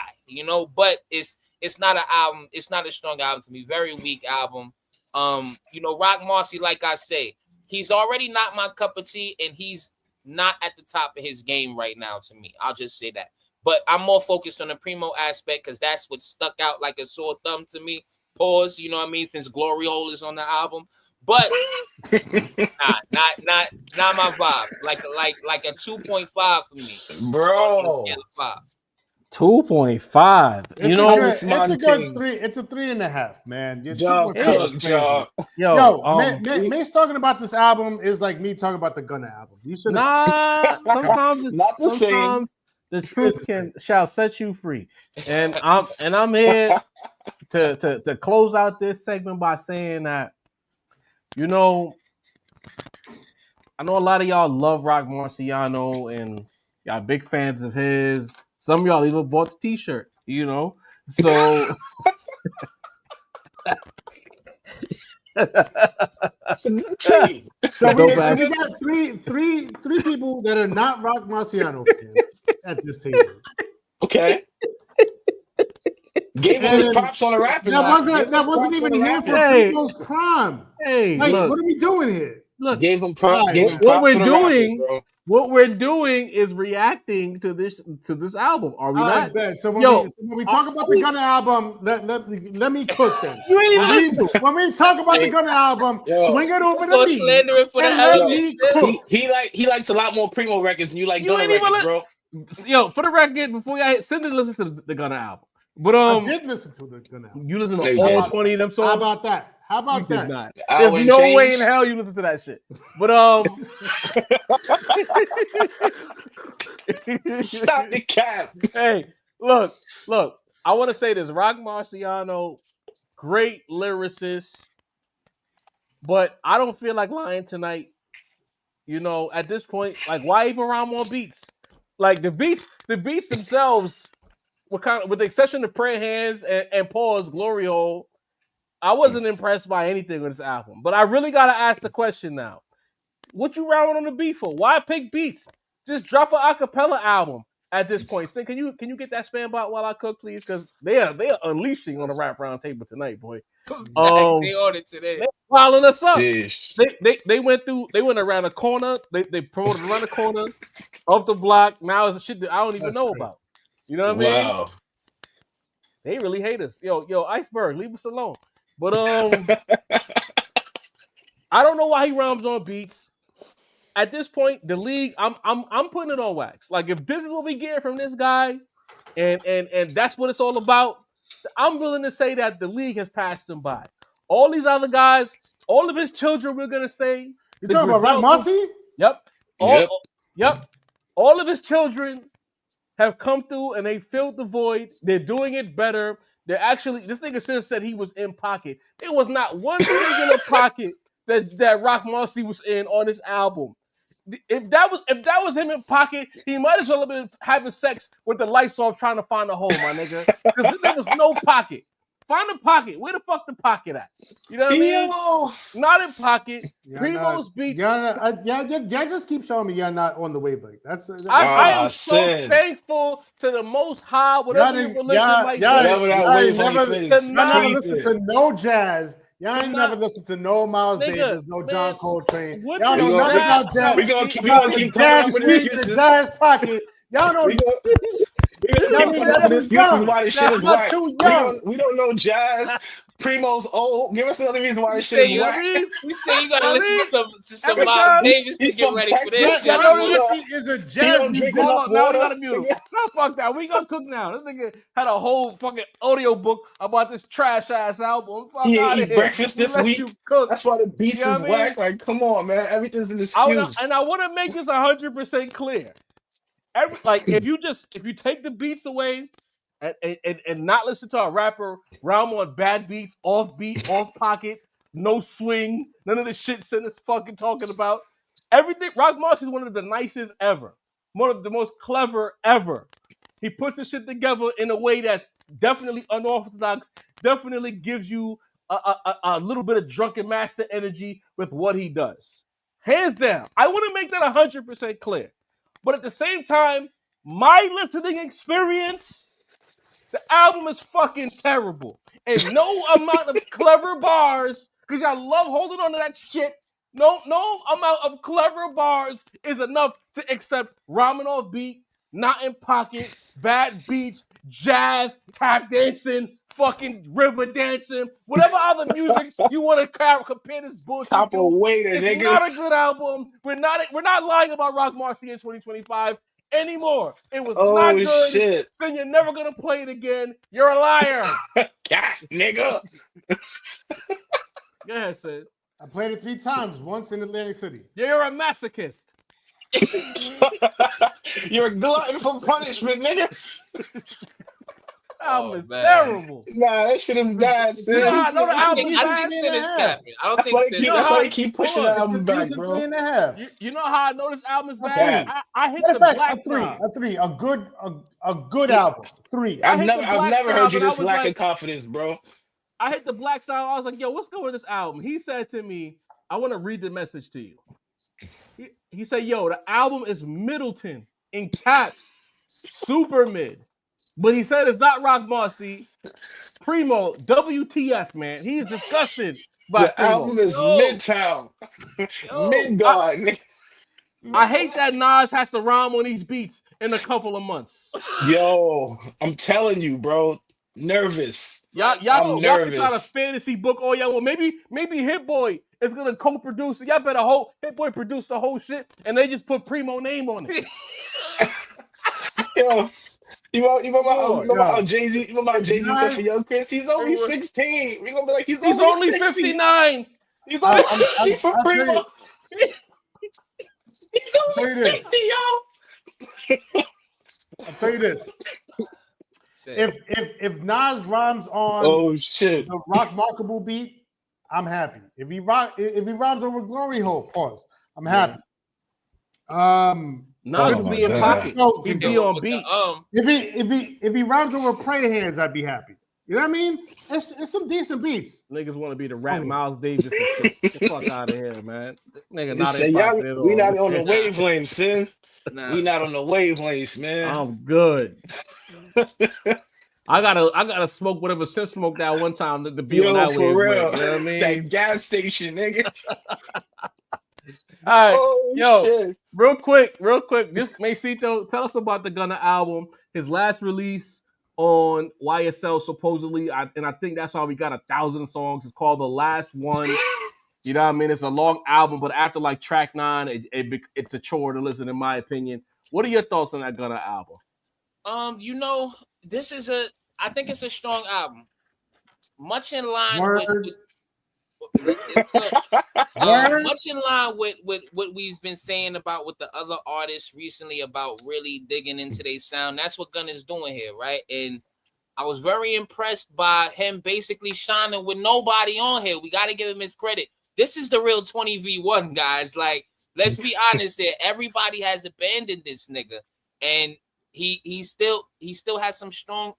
but it's not an album. It's not a strong album to me. Very weak album. Rock Marcy, like I say, he's already not my cup of tea, and he's not at the top of his game right now to me. I'll just say that. But I'm more focused on the Primo aspect because that's what stuck out like a sore thumb to me. Pause, you know what I mean? Since Glory Hole is on the album. But not my vibe. Like a 2.5 for me, bro. 2.5. It's a 3.5, man. Mace talking about this album is like me talking about the Gunna album. You should sometimes not the same. The truth shall set you free. And I'm here to close out this segment by saying that, you know, I know a lot of y'all love Rock Marciano and y'all big fans of his. Some of y'all even bought the t-shirt, you know. So it's a good team. So we got three people that are not Rock Marciano fans at this table. Okay. Gave him his props on the rapper. That wasn't even here for Primo's prime. Hey, like, look, what are we doing here? Look, gave him props. What we're doing is reacting to this album. Are we not? Bet. So when we talk about the Gunna album, let me cook them. You ain't even listen. When we talk about the Gunna album, swing it over to me. Slandering for and let me cook. He likes a lot more Primo records than you like Gunna records, bro. Yo, for the record, before y'all send it, listen to the Gunna album. But I did listen to the Gunna album. You listen to all 20 of them songs. How about that? How about that? Not. There's no way in hell you listen to that shit. But stop the cap. Hey, look. I want to say this: Rock Marciano, great lyricist, but I don't feel like lying tonight. You know, at this point, like, why even rhyme on beats? Like the beats themselves were kind of, with the exception of Prayer Hands and Paul's Glory Hole, I wasn't impressed by anything on this album. But I really gotta ask the question now: what you rhyming on the beat for? Why pick beats? Just drop an acapella album at this point. So can you get that spam bot while I cook, please? Because they are unleashing on the Rap Round Table tonight, boy. They on it today. They piling us up. Ish. They went around the corner. They promoted around the corner, up the block. Now it's a shit that I don't even know about. You know what I mean? Wow. They really hate us. Yo, Iceberg, leave us alone. But I don't know why he rhymes on beats. At this point, the league, I'm putting it on wax. Like, if this is what we get from this guy, and that's what it's all about, I'm willing to say that the league has passed him by. All these other guys, all of his children, we're gonna say. You talking about Rock Marcy? Yep. Yep. All of his children have come through and they filled the void. They're doing it better. They're actually, this nigga since said he was in pocket. There was not one singular pocket that Rock Marcy was in on this album. If that was him in pocket, he might as well have been having sex with the lights off trying to find a hole, my nigga. Because there was no pocket. Find a pocket. Where the fuck the pocket at? You know what I mean? Not in pocket. Primo's beats. Y'all just keep showing me y'all not on the wavelength. I am so thankful to the Most High, whatever your religion might be. Y'all never listen to no jazz. Y'all ain't never listened to no Miles Davis, no John Coltrane. Y'all know nothing about jazz. We gonna keep coming up with excuses. Jazz pocket. Y'all know. Excuses why this shit is whack. We don't know jazz. Primo's old. Give us another reason why this shit is whack. We say you gotta listen to some Miles Davis to get ready for this. Is a jazz music. Now we gotta mute him. No, fuck that. We gonna cook now. This nigga had a whole fucking audio book about this trash ass album. He ate breakfast this week. That's why the beats is whack. Like, come on, man. Everything's an excuse. And I want to make this 100% clear. If you take the beats away and not listen to a rapper rhyme on bad beats, off beat, off pocket, no swing, none of the shit Sinner's fucking talking about. Everything. Rock Marcy is one of the nicest ever, one of the most clever ever. He puts the shit together in a way that's definitely unorthodox. Definitely gives you a little bit of drunken master energy with what he does. Hands down. I want to make that 100% clear. But at the same time, my listening experience, the album is fucking terrible. And no amount of clever bars, because y'all love holding on to that shit, no amount of clever bars is enough to accept rhyming off beat, not in pocket, bad beats, jazz, tap dancing, fucking river dancing, whatever other music you want to compare this bullshit to. It's not a good album. We're not lying about Rock Marcy in 2025 anymore. It was not good. Shit. So you're never gonna play it again. You're a liar. God, nigga. Go ahead, Sid. I played it 3 times, once in Atlantic City. You're a masochist. You're a glutton for punishment, nigga. Album is terrible. Nah, that shit is bad, You know how I know the album is I bad? think Sin is capping. I don't think Sin. That's why they keep pushing the album back, bro. 3.5. You know how I know this album is bad? I hit the black side. A three. A good album. 3. I've never heard you this lack of confidence, bro. I hit the black side. I was like, yo, what's going with this album? He said to me, I want to read the message to you. He said, yo, the album is Middleton in caps, super mid. But he said it's not Rock Marcy. Primo, WTF, man. He's disgusted by the Primo. album is Midtown. Midgard. I hate that Nas has to rhyme on these beats in a couple of months. Yo, I'm telling you, bro. Nervous. Y'all can try to fantasy book all y'all. Well, maybe Hit Boy is gonna co-produce it. Y'all better hope Hit Boy produce the whole shit and they just put Primo name on it. Yo. You remember how Jay-Z said for Young Chris? He's only 16. We're gonna be like, he's only 59. He's only 60 for Primo. He's only 60, yo. I'll tell you this. If Nas rhymes on the Rock Markable beat, I'm happy. If he rhymes over Glory Hole, pause. I'm happy. Nas will be in pocket. He'd be on beat. If he rhymes over Pray Hands, I'd be happy. You know what I mean? It's some decent beats. Niggas want to be the rap Miles Davis and shit. Get the fuck out of here, man. Nigga, not we not on the wavelength, son. Nah. We not on the wavelengths, man. I'm good. I gotta smoke whatever Sin smoked that one time to be on that for real. You know what I mean? That gas station, nigga. All right, shit. real quick. This Macito, tell us about the Gunna album. His last release on YSL, supposedly, and I think that's why we got 1,000 songs. It's called The Last One. You know what I mean? It's a long album, but after like track 9, it's a chore to listen, in my opinion. What are your thoughts on that Gunna album? I think it's a strong album. Much in line much in line with what we've been saying about with the other artists recently about really digging into their sound. That's what Gunna's doing here, right? And I was very impressed by him basically shining with nobody on here. We got to give him his credit. This is the real 20v1, guys. Like, let's be honest here. Everybody has abandoned this nigga, and he still has some strong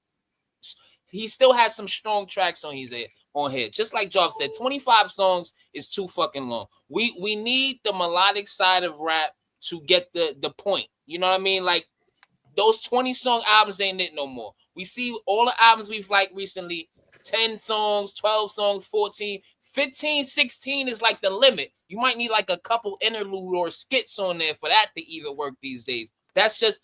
tracks on here. Just like Job said, 25 songs is too fucking long. We need the melodic side of rap to get the point. You know what I mean? Like, those 20-song albums ain't it no more. We see all the albums we've liked recently, 10 songs, 12 songs, 14, 15, 16 is like the limit. You might need like a couple interlude or skits on there for that to even work these days. That's just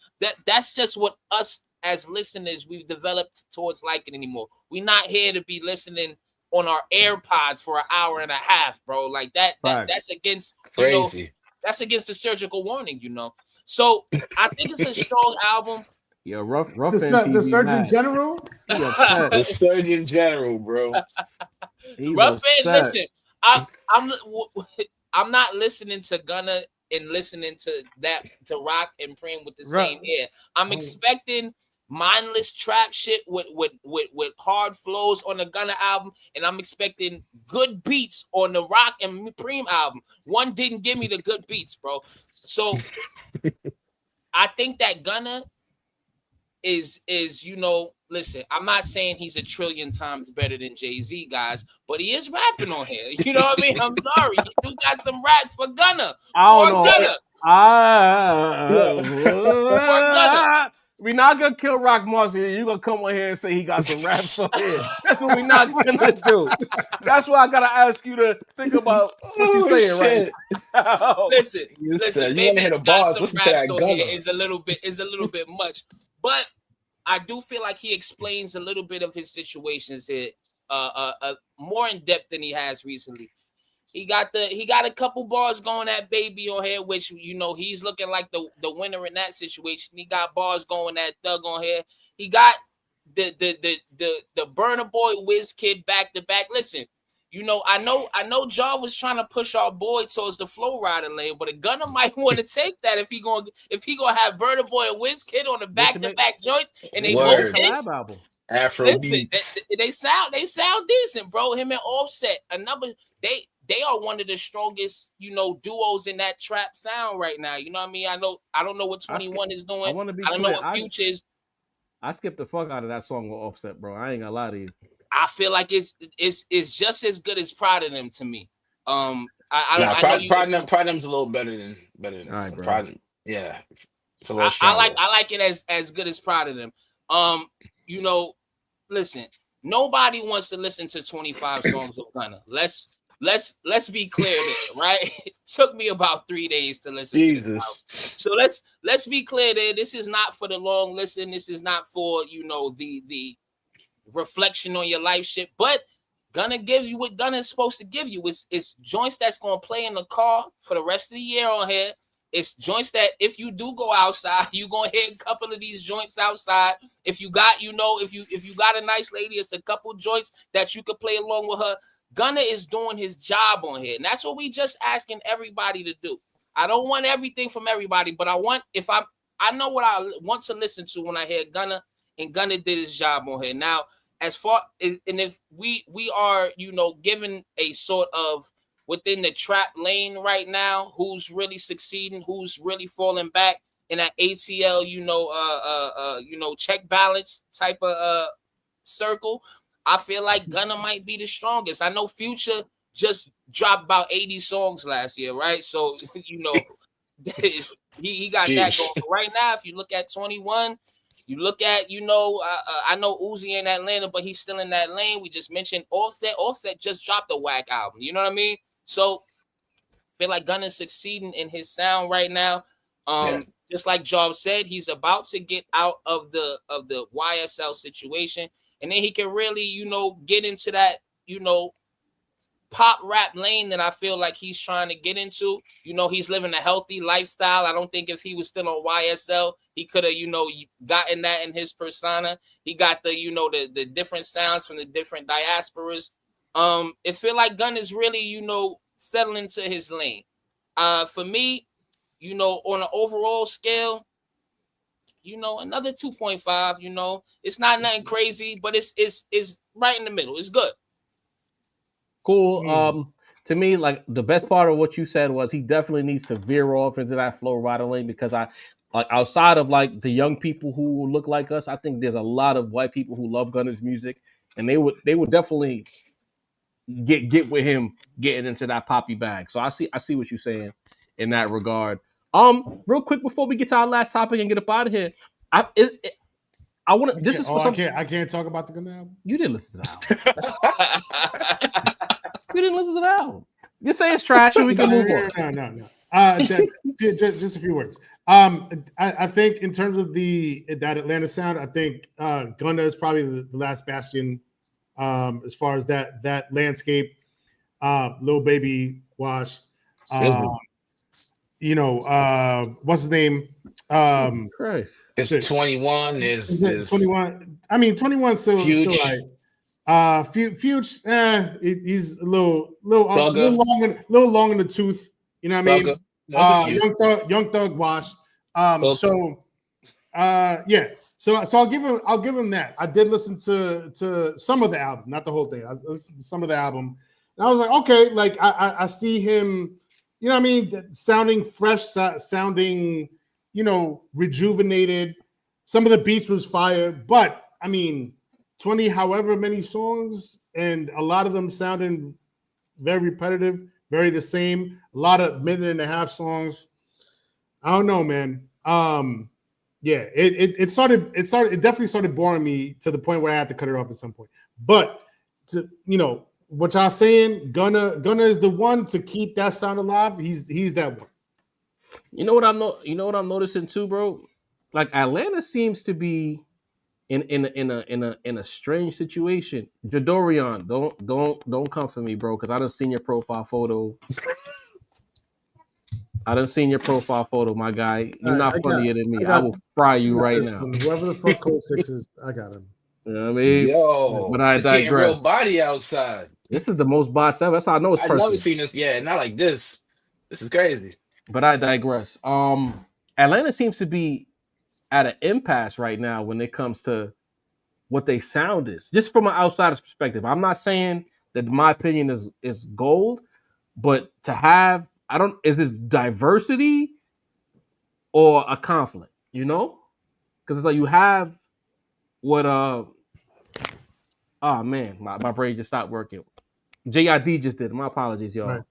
what us as listeners we've developed towards liking anymore. We're not here to be listening on our AirPods for an hour and a half, bro. Like that's against crazy. That's against the surgical warning, So I think it's a strong album. Yeah, rough. The Surgeon General. The Surgeon General, bro. Rough and listen. I'm not listening to Gunna and listening to Rock and Preem with the same ear. I'm expecting mindless trap shit with hard flows on the Gunna album, and I'm expecting good beats on the Rock and Preem album. One didn't give me the good beats, bro. So I think that Gunna is listen, I'm not saying he's a trillion times better than Jay-Z, guys, but he is rapping on here. You know what I mean? I'm sorry. You do got some raps for Gunna. We're not gonna kill Rock Marcy. You're gonna come on here and say he got some raps on here. That's what we're not gonna do. That's why I gotta ask you to think about what you're saying right now. Listen, you wanna hit a bars. Listen to that Gunna. Is a little bit much, but I do feel like he explains a little bit of his situations here, more in depth than he has recently. He got a couple bars going at Baby on here, which he's looking like the winner in that situation. He got bars going at Thug on here. He got the Burna Boy Wiz Kid back to back. Listen, You know, I know Ja was trying to push our boy towards the Flow Rider lane, but a Gunna might want to take that if he gonna have Burna Boy and Wizkid on the back-to-back joints, and they both hits. Afro Listen, they sound decent, bro. Him and Offset, they are one of the strongest, you know, duos in that trap sound right now. You know what I mean? I don't know what 21 is doing. I don't know what Future is. I skipped the fuck out of that song with Offset, bro. I ain't gonna lie to you. I feel like it's just as good as Pride of Them to me. Pride of Them's a little better than all right, bro. Pride. Yeah, it's a little I like it as good as Pride of Them. You know, listen, nobody wants to listen to 25 songs of Gunna. Let's be clear there, right? It took me about 3 days to listen. Jesus. So let's be clear there. This is not for the long listen. This is not for, you know, the reflection on your life shit, but Gunna gives you what Gunna is supposed to give you. It's joints that's gonna play in the car for the rest of the year on here. It's joints that if you do go outside, you're gonna hit a couple of these joints outside. If you got, you know, if you got a nice lady, it's a couple joints that you could play along with her. Gunna is doing his job on here, and that's what we just asking everybody to do. I don't want everything from everybody, but I know what I want to listen to when I hear Gunna, and Gunna did his job on here. Now, as far as, and if we are, you know, given a sort of within the trap lane right now, who's really succeeding, who's really falling back in that ATL, you know, check balance type of circle, I feel like Gunna might be the strongest. I know Future just dropped about 80 songs last year, right? So, you know, he got that going. But right now, if you look at 21, you look at, you know, I know Uzi in Atlanta, but he's still in that lane. We just mentioned Offset. Offset just dropped a whack album. You know what I mean? So I feel like Gunna's succeeding in his sound right now. Just like Job said, he's about to get out of the YSL situation, and then he can really, you know, get into that, you know, pop rap lane that I feel like he's trying to get into. You know, he's living a healthy lifestyle. I don't think if he was still on YSL, he could have, you know, gotten that in his persona. He got the, you know, the different sounds from the different diasporas. It feel like Gunna is really, you know, settling to his lane. For me, you know, on an overall scale, you know, another 2.5, you know, it's not nothing crazy, but it's right in the middle. It's good. Cool. To me, like the best part of what you said was he definitely needs to veer off into that Flow Rider lane, because I like outside of like the young people who look like us, I think there's a lot of white people who love Gunna's music, and they would definitely get with him getting into that poppy bag. So I see what you're saying in that regard. Real quick before we get to our last topic and get up out of here, I want to. This is for something. I can't talk about the Gunna album. You didn't listen to the album. You didn't listen to the album. You say it's trash, and we can move on. No. Just a few words. I think in terms of that Atlanta sound, I think Gunna is probably the last bastion as far as that landscape. Lil Baby washed. You know, what's his name? Christ. It's 21. Is 21? I mean, 21 still like. Fuge, he's a little long in the tooth. You know what I mean? Young Thug washed. So I'll give him that. I did listen to some of the album, not the whole thing. I listened to some of the album, and I was like, okay, like I see him. You know what I mean? Sounding fresh, sounding, you know, rejuvenated. Some of the beats was fire, but I mean. 20 however many songs, and a lot of them sounding very repetitive, very the same. A lot of minute and a half songs. I don't know, man. It definitely started boring me to the point where I had to cut it off at some point. But you know what y'all saying, Gunna is the one to keep that sound alive. He's that one. You know what I'm noticing too, bro? Like Atlanta seems to be in a strange situation. Jadorian, don't come for me, bro, because I done seen your profile photo. My guy. You're not funnier than me. I will fry you right now. Whoever the fuck Code 6 is, I got him. You know what I mean? Yo, but I digress. Real body outside. This is the most bots ever. That's how I know it's personal. I've never seen this. Yeah, not like this. This is crazy. But I digress. Atlanta seems to be at an impasse right now when it comes to what they sound is. Just from an outsider's perspective, I'm not saying that my opinion is gold, but to have is it diversity or a conflict? You know, because it's like you have what oh man, my brain just stopped working. JID just did. My apologies, y'all. Right.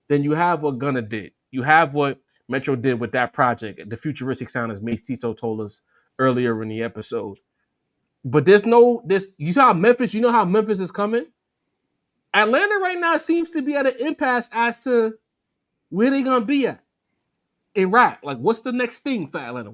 Then you have what Gunna did. You have what Metro did with that project, the futuristic sound, as Macito told us earlier in the episode. But you know how Memphis is coming? Atlanta right now seems to be at an impasse as to where they're gonna be at in rap. Like, what's the next thing for Atlanta?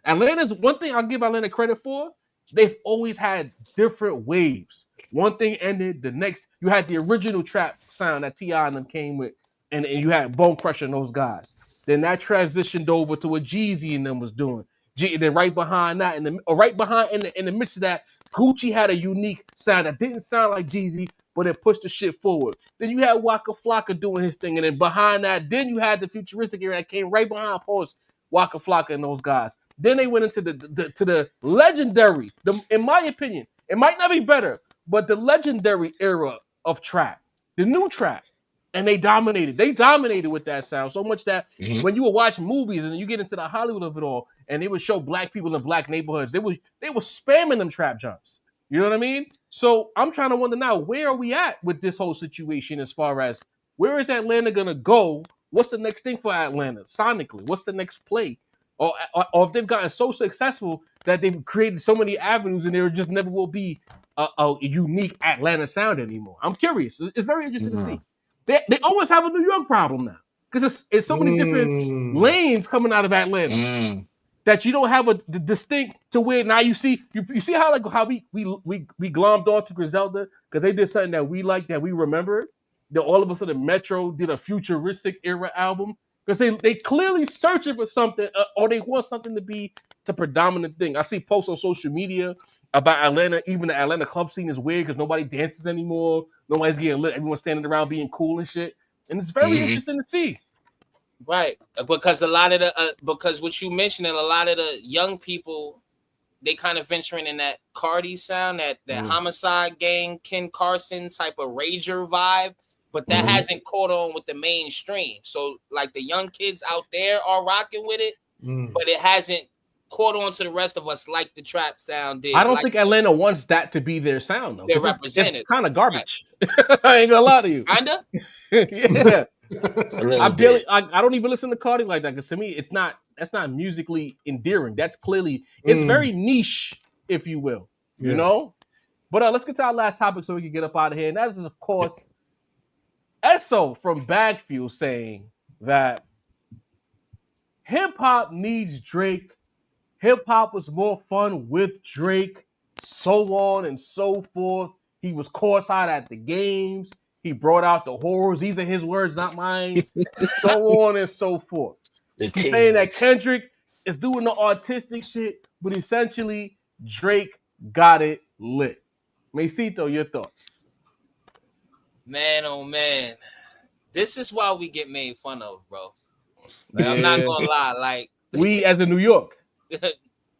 Atlanta's one thing I'll give Atlanta credit for, they've always had different waves. One thing ended, the next, you had the original trap sound that T.I. and them came with, and you had Bone Crusher and those guys. Then that transitioned over to what Jeezy and them was doing. Then right behind that, in the midst of that, Gucci had a unique sound that didn't sound like Jeezy, but it pushed the shit forward. Then you had Waka Flocka doing his thing, and then behind that, then you had the futuristic era that came right behind post Waka Flocka and those guys. Then they went into the legendary, in my opinion, it might not be better, but the legendary era of trap, the new trap. And they dominated. They dominated with that sound so much that when you would watch movies and you get into the Hollywood of it all, and they would show black people in black neighborhoods, they were spamming them trap jumps. You know what I mean? So I'm trying to wonder now, where are we at with this whole situation as far as where is Atlanta gonna go? What's the next thing for Atlanta sonically? What's the next play? Or if they've gotten so successful that they've created so many avenues and there just never will be a unique Atlanta sound anymore. I'm curious. It's very interesting to see. They always have a New York problem now because it's so many different lanes coming out of Atlanta that you don't have the distinct to where now you see how we glommed on to Griselda because they did something that we like, that we remember. That all of a sudden Metro did a futuristic era album because they clearly searching for something or they want something to be the predominant thing. I see posts on social media about Atlanta. Even the Atlanta club scene is weird because nobody dances anymore. Nobody's getting lit. Everyone's standing around being cool and shit. And it's very interesting to see. Right. Because a lot of because what you mentioned, a lot of the young people, they kind of venturing in that Cardi sound, that Homicide Gang, Ken Carson type of rager vibe. But that hasn't caught on with the mainstream. So like the young kids out there are rocking with it, but it hasn't caught on to the rest of us like the trap sound did. I don't think Atlanta wants that to be their sound though. They're represented. It's kind of garbage. Right. I ain't gonna lie to you. Kinda? Yeah. I don't even listen to Cardi like that because to me that's not musically endearing. That's clearly it's very niche, if you will. You know? But let's get to our last topic so we can get up out of here. And that is, of course, Esso from Bag Fuel saying that hip hop needs Drake. Hip hop was more fun with Drake, so on and so forth. He was courtside at the games. He brought out the horrors. These are his words, not mine. So on and so forth. He's saying that Kendrick is doing the artistic shit, but essentially Drake got it lit. Macito, your thoughts? Man, oh man. This is why we get made fun of, bro. Like, I'm not gonna lie. Like we as in New York.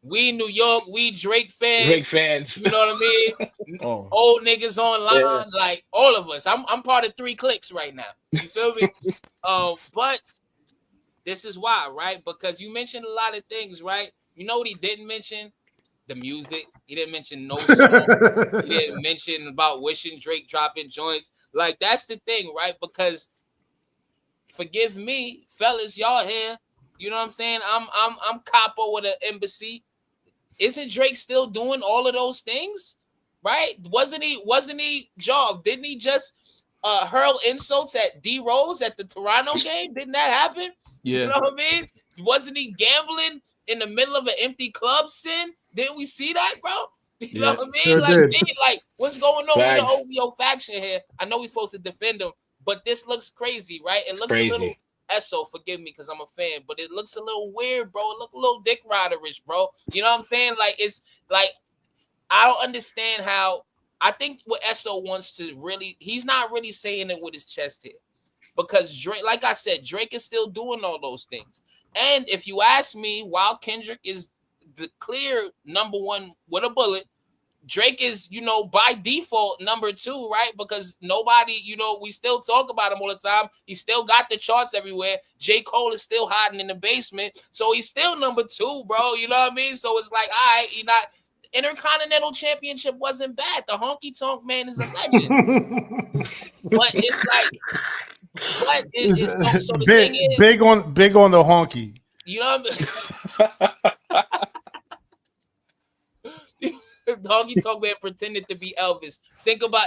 We New York, we Drake fans. You know what I mean? Old niggas online, like all of us. I'm part of 3 clicks right now. You feel me? But this is why, right? Because you mentioned a lot of things, right? You know what he didn't mention? The music. He didn't mention no song. He didn't mention about wishing Drake dropping joints. Like that's the thing, right? Because forgive me, fellas, y'all here. You know what I'm saying? I'm capo with an embassy. Isn't Drake still doing all of those things? Right? Wasn't he Jaw? Didn't he just hurl insults at D Rose at the Toronto game? Didn't that happen? Yeah. You know what I mean? Wasn't he gambling in the middle of an empty club scene? Didn't we see that, bro? You know what I mean? Like, what's going on with the OVO faction here? I know we're supposed to defend him, but this looks crazy, right? It looks a little Esso, forgive me because I'm a fan, but it looks a little weird, bro. It looks a little dick riderish, bro. You know what I'm saying? Like, it's like I don't understand how I think what Esso wants to really, he's not really saying it with his chest here. Because Drake, like I said, Drake is still doing all those things. And if you ask me, while Kendrick is the clear number one with a bullet, Drake is, by default number 2, right? Because nobody, we still talk about him all the time. He still got the charts everywhere. J. Cole is still hiding in the basement. So he's still number 2, bro. You know what I mean? So it's like, all right, Intercontinental Championship wasn't bad. The Honky Tonk Man is a legend. But it's like, so the thing is, big on the honky. You know what I mean? Honky Tonk Man pretended to be Elvis.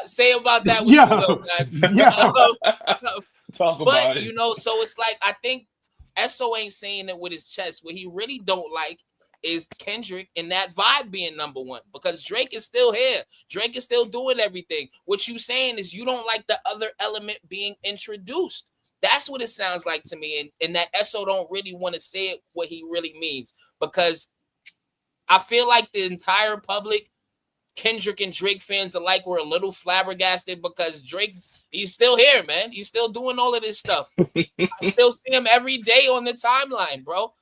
Say about that. Talk about it. So it's like, I think Esso ain't saying it with his chest. What he really don't like is Kendrick and that vibe being number 1, because Drake is still here. Drake is still doing everything. What you saying is you don't like the other element being introduced. That's what it sounds like to me. And that Esso don't really want to say it what he really means, because I feel like the entire public, Kendrick and Drake fans alike, were a little flabbergasted because Drake, he's still here, man. He's still doing all of this stuff. I still see him every day on the timeline, bro.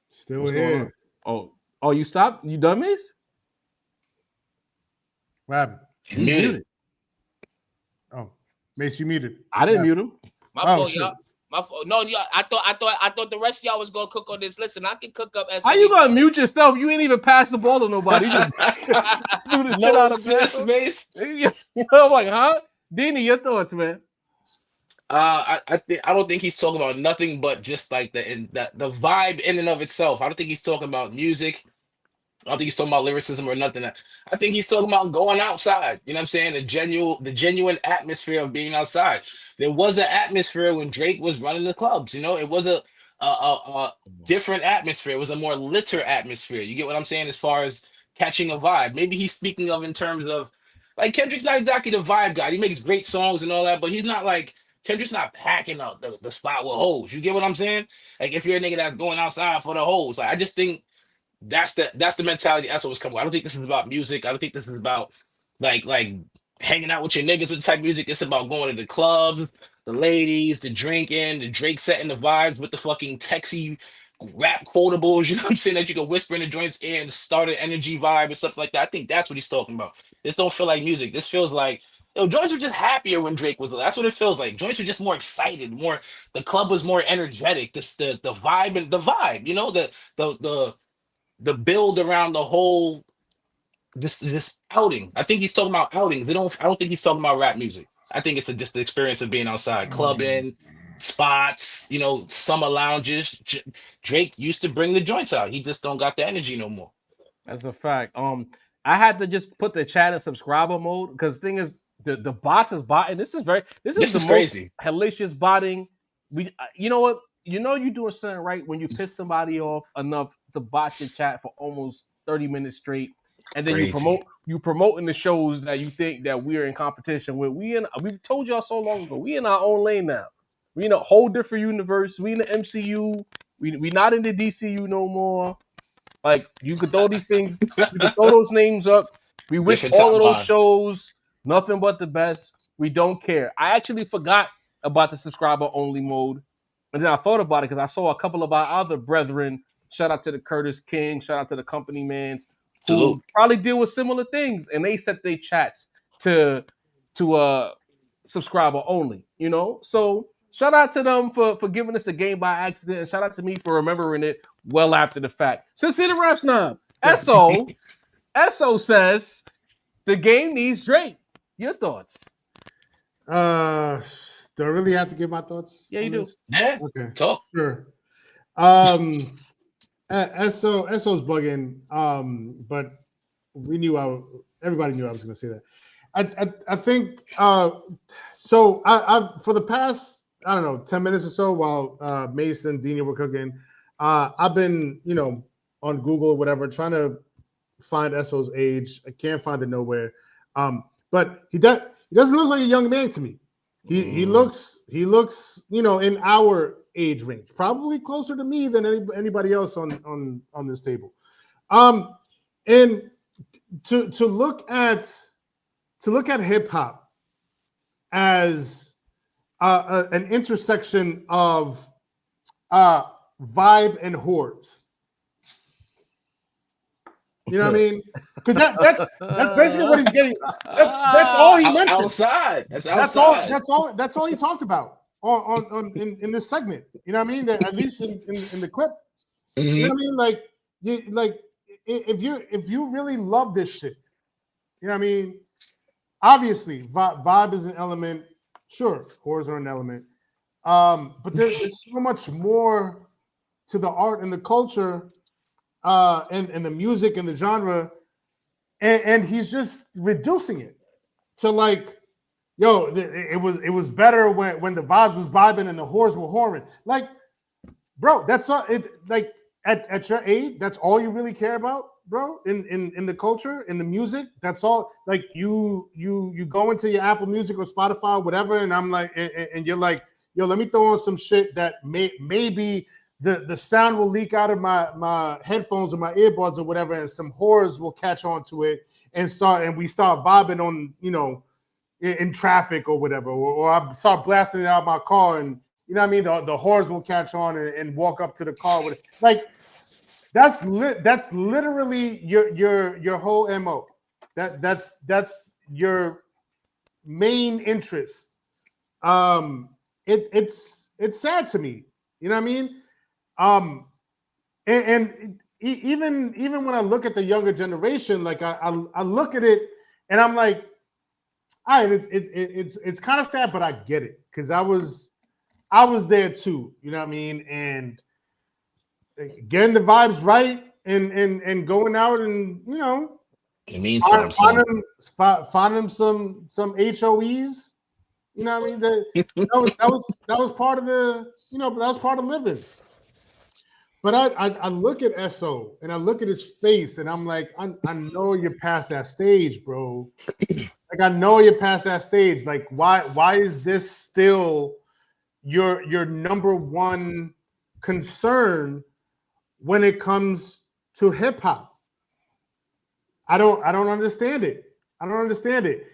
Still here. Oh, you stopped? You done, Mace? What happened? You muted. Oh, Mace, you muted. I didn't mute him. My fault, y'all. My fault. No, y'all. I thought the rest of y'all was gonna cook on this. Listen, I can cook up. How you gonna mute yourself? You ain't even pass the ball to nobody. You just threw the shit out of sense, Mace. I'm like, huh? Dini, your thoughts, man? I don't think he's talking about nothing but just like the vibe in and of itself. I don't think he's talking about music. I don't think he's talking about lyricism or nothing. I think he's talking about going outside. You know what I'm saying? The genuine atmosphere of being outside. There was an atmosphere when Drake was running the clubs. It was a different atmosphere. It was a more litter atmosphere. You get what I'm saying? As far as catching a vibe. Maybe he's speaking of in terms of, like, Kendrick's not exactly the vibe guy. He makes great songs and all that, but he's not like, Kendrick's not packing up the spot with hoes. You get what I'm saying? Like, if you're a nigga that's going outside for the hoes, like, I just think that's the mentality Esso was coming with. I don't think this is about music. I don't think this is about like hanging out with your niggas with the type of music. It's about going to the clubs, the ladies, the drinking, the Drake setting the vibes with the fucking texy rap quotables, you know what I'm saying, that you can whisper in the joint's ear and start an energy vibe and stuff like that. I think that's what he's talking about. This don't feel like music. This feels like, joints were just happier when Drake was. That's what it feels like. Joints were just more excited. The club was more energetic. The vibe and the vibe. The build around the whole this outing. I think he's talking about outings. I don't think he's talking about rap music. I think it's just the experience of being outside, clubbing, spots, summer lounges. Drake used to bring the joints out. He just don't got the energy no more. That's a fact. I had to just put the chat in subscriber mode because the thing is, the bots is botting. This is the crazy. Most hellacious botting. You know what? You're doing something right when you piss somebody off enough to bot your chat for almost 30 minutes straight, and then you promoting the shows that you think that we're in competition with. We've told y'all so long ago. We in our own lane now. We in a whole different universe. We in the MCU. We not in the DCU no more. Like, you could throw these things. You could throw those names up. We wish all of those shows nothing but the best. We don't care. I actually forgot about the subscriber only mode. And then I thought about it because I saw a couple of our other brethren, shout out to the Curtis King, shout out to the Company Mans, who probably deal with similar things. And they set their chats to subscriber only, So shout out to them for giving us a game by accident. And shout out to me for remembering it well after the fact. Sincere the Rap Snob. Esso says the game needs Drake. Your thoughts? Do I really have to give my thoughts? Yeah, you do. Yeah. Okay. Talk. Sure. Esso's bugging. But everybody knew I was going to say that. I think. So I for the past 10 minutes or so while Mace and Dina were cooking, I've been on Google or whatever trying to find Esso's age. I can't find it nowhere. But he doesn't look like a young man to me. He looks in our age range, probably closer to me than anybody else on this table. And to look at hip hop as an intersection of vibe and hordes. You know what I mean? Because that's basically what he's getting. That's all he mentioned. Outside. That's outside. That's all he talked about in this segment. You know what I mean? At least in the clip. Mm-hmm. You know what I mean? If you really love this shit, you know what I mean? Obviously, vibe is an element. Sure, horrors are an element. But there's so much more to the art and the culture, and the music and the genre, and he's just reducing it to like, yo, it was better when the vibes was vibing and the whores were whoring. Like, bro, that's all. It like at your age, that's all you really care about, bro. In the culture, in the music, that's all. Like you go into your Apple Music or Spotify, or whatever, and I'm like, and you're like, yo, let me throw on some shit that maybe the sound will leak out of my headphones or my earbuds or whatever, and some whores will catch on to it and we start vibing on, you know, in traffic or whatever, or I start blasting it out of my car, and you know what I mean, the whores will catch on and walk up to the car with it. Like that's literally your whole MO. That's your main interest. It's sad to me. You know what I mean? And even when I look at the younger generation, like I look at it and I'm like, all right, it's kind of sad, but I get it because I was there too. You know what I mean? And getting the vibes right and going out and, you know, it means find them some HOEs. You know what I mean? That was part of the, you know, but that was part of living. But I look at Esso and I look at his face and I'm like, I know you're past that stage, bro. Like I know you're past that stage. Like why is this still your number one concern when it comes to hip hop? I don't understand it. I don't understand it.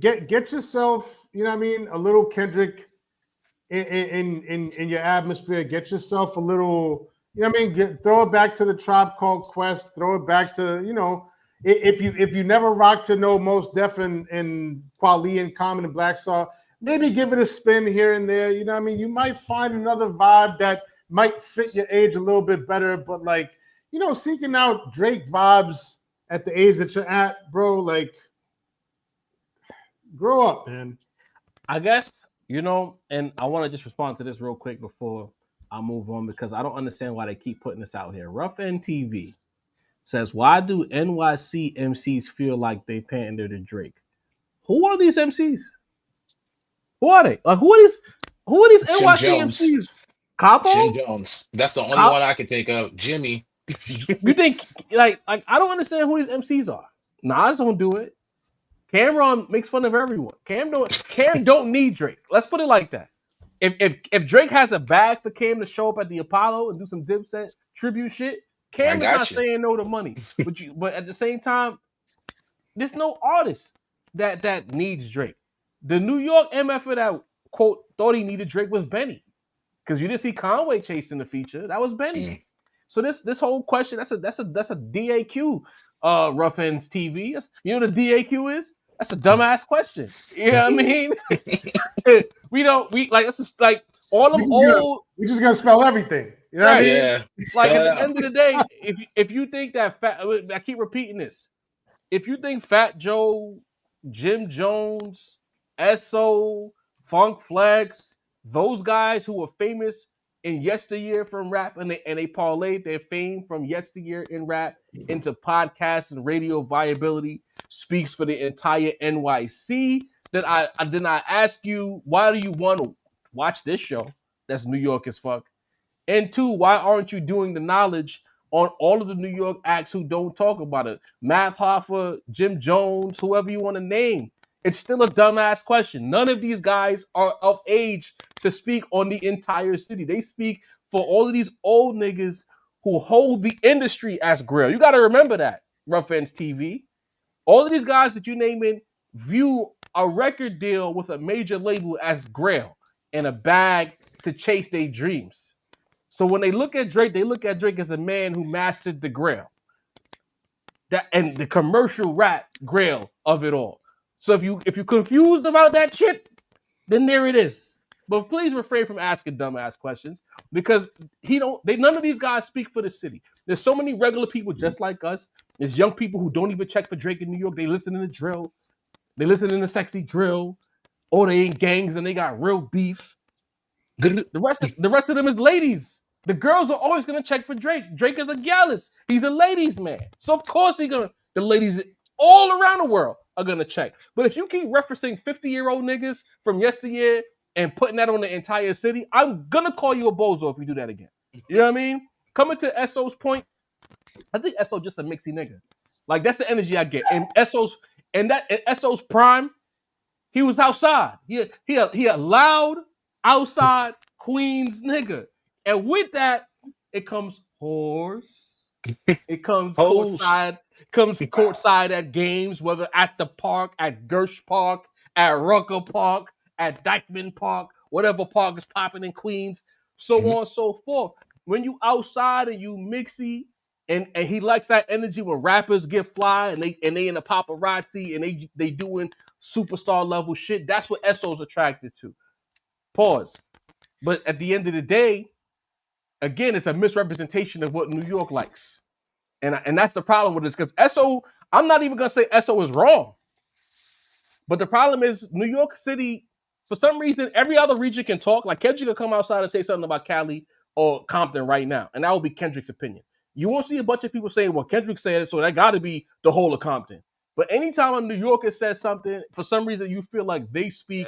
Get yourself, you know what I mean, a little Kendrick in your atmosphere. Get yourself a little, you know what I mean, throw it back to the Tribe Called Quest, throw it back to, you know, if you never rocked to know Mos Def and Kweli and Common and Black Star, maybe give it a spin here and there. You know what I mean? You might find another vibe that might fit your age a little bit better, but like, you know, seeking out Drake vibes at the age that you're at, bro, like, grow up, man. I guess, you know, and I want to just respond to this real quick before I move on, because I don't understand why they keep putting this out here. Rough End TV says, why do NYC MCs feel like they pander to Drake? Who are these MCs? Who are they? Like, who are these NYC MCs? Capo? Jim Jones. That's the only one I can think of. Jimmy. You think like I don't understand who these MCs are. Nas don't do it. Cameron makes fun of everyone. Cam don't need Drake. Let's put it like that. If Drake has a bag for Cam to show up at the Apollo and do some Dipset tribute shit, Cam is not saying no to money. But at the same time, there's no artist that needs Drake. The New York MF that quote thought he needed Drake was Benny, because you didn't see Conway chasing the feature. That was Benny. So this whole question, that's a DAQ. Rough Ends TV. You know what a DAQ is? That's a dumbass question. You know what I mean? we just like all of old. We're just gonna spell everything. You know what I mean? Yeah. Like at the end of the day, if you think that I keep repeating this. If you think Fat Joe, Jim Jones, Esso, Funk Flex, those guys who were famous in yesteryear from rap, and they parlayed their fame from yesteryear in rap into podcast and radio viability, speaks for the entire NYC, then I ask you, why do you want to watch this show that's New York as fuck? And two, why aren't you doing the knowledge on all of the New York acts who don't talk about it? Math Hoffa, Jim Jones, whoever you want to name. It's still a dumbass question. None of these guys are of age to speak on the entire city. They speak for all of these old niggas who hold the industry as grill. You got to remember that. Rough Ends TV. All of these guys that you name in view a record deal with a major label as grail and a bag to chase their dreams. So when they look at Drake, they look at Drake as a man who mastered the grail. That and the commercial rap grail of it all. So if you're confused about that shit, then there it is. But please refrain from asking dumbass questions because none of these guys speak for the city. There's so many regular people just like us. There's young people who don't even check for Drake in New York. They listen to the drill. They listen to the sexy drill. Or they in gangs and they got real beef. The rest of them is ladies. The girls are always gonna check for Drake. Drake is a gallus. He's a ladies' man. So of course the ladies all around the world are gonna check. But if you keep referencing 50-year-old niggas from yesteryear and putting that on the entire city, I'm gonna call you a bozo if you do that again. You know what I mean? Coming to Esso's point, I think Esso just a mixy nigga. Like that's the energy I get. And Esso's prime, he was outside. He a loud outside Queens nigga. And with that, it comes whores. It comes courtside at games, whether at the park, at Gersh Park, at Rucker Park, at Dyckman Park, whatever park is popping in Queens, so on and so forth. When you outside and you mixy, and he likes that energy when rappers get fly and they in the paparazzi and they doing superstar level shit. That's what Esso's attracted to. Pause. But at the end of the day, again, it's a misrepresentation of what New York likes. And that's the problem with this. Because Esso, I'm not even going to say Esso is wrong. But the problem is New York City, for some reason, every other region can talk. Like Kendrick will come outside and say something about Cali or Compton right now. And that will be Kendrick's opinion. You won't see a bunch of people saying, well, Kendrick said it, so that got to be the whole of Compton. But anytime a New Yorker says something, for some reason, you feel like they speak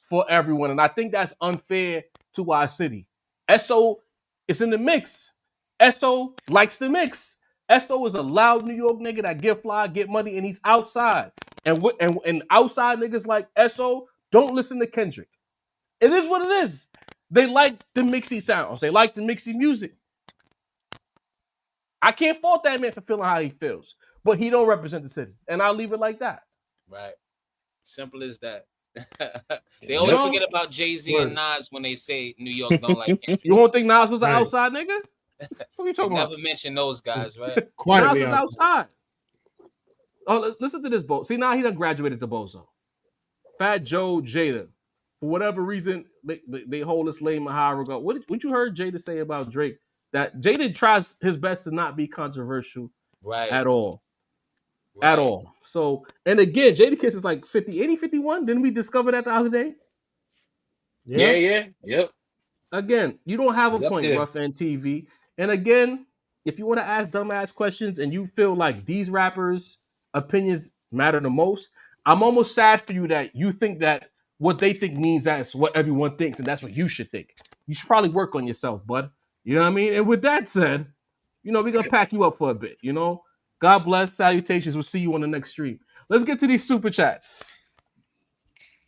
for everyone. And I think that's unfair to our city. Esso is in the mix. Esso likes the mix. Esso is a loud New York nigga that get fly, get money, and he's outside. And outside niggas like Esso don't listen to Kendrick. It is what it is. They like the mixy sounds. They like the mixy music. I can't fault that man for feeling how he feels. But he don't represent the city. And I'll leave it like that. Right. Simple as that. They always forget about Jay-Z and Nas when they say New York don't like him. You don't think Nas was an outside nigga? What are you talking about? Never mention those guys, right? Nas is outside. Oh, listen to this, Bo. See, now he done graduated to Bozo. Fat Joe Jada. For whatever reason, they hold this lame in high regard. What you heard Jada say about Drake? That Jada tries his best to not be controversial at all. Right. At all. So, and again, Jadakiss is like 50, 80, 51. Didn't we discover that the other day? Yeah. Yep. Again, you don't have a point, Rough End TV. And again, if you want to ask dumbass questions and you feel like these rappers' opinions matter the most, I'm almost sad for you that you think that what they think means that's what everyone thinks, and that's what you should think. You should probably work on yourself, bud. You know what I mean? And with that said, we're going to pack you up for a bit, God bless. Salutations. We'll see you on the next stream. Let's get to these super chats.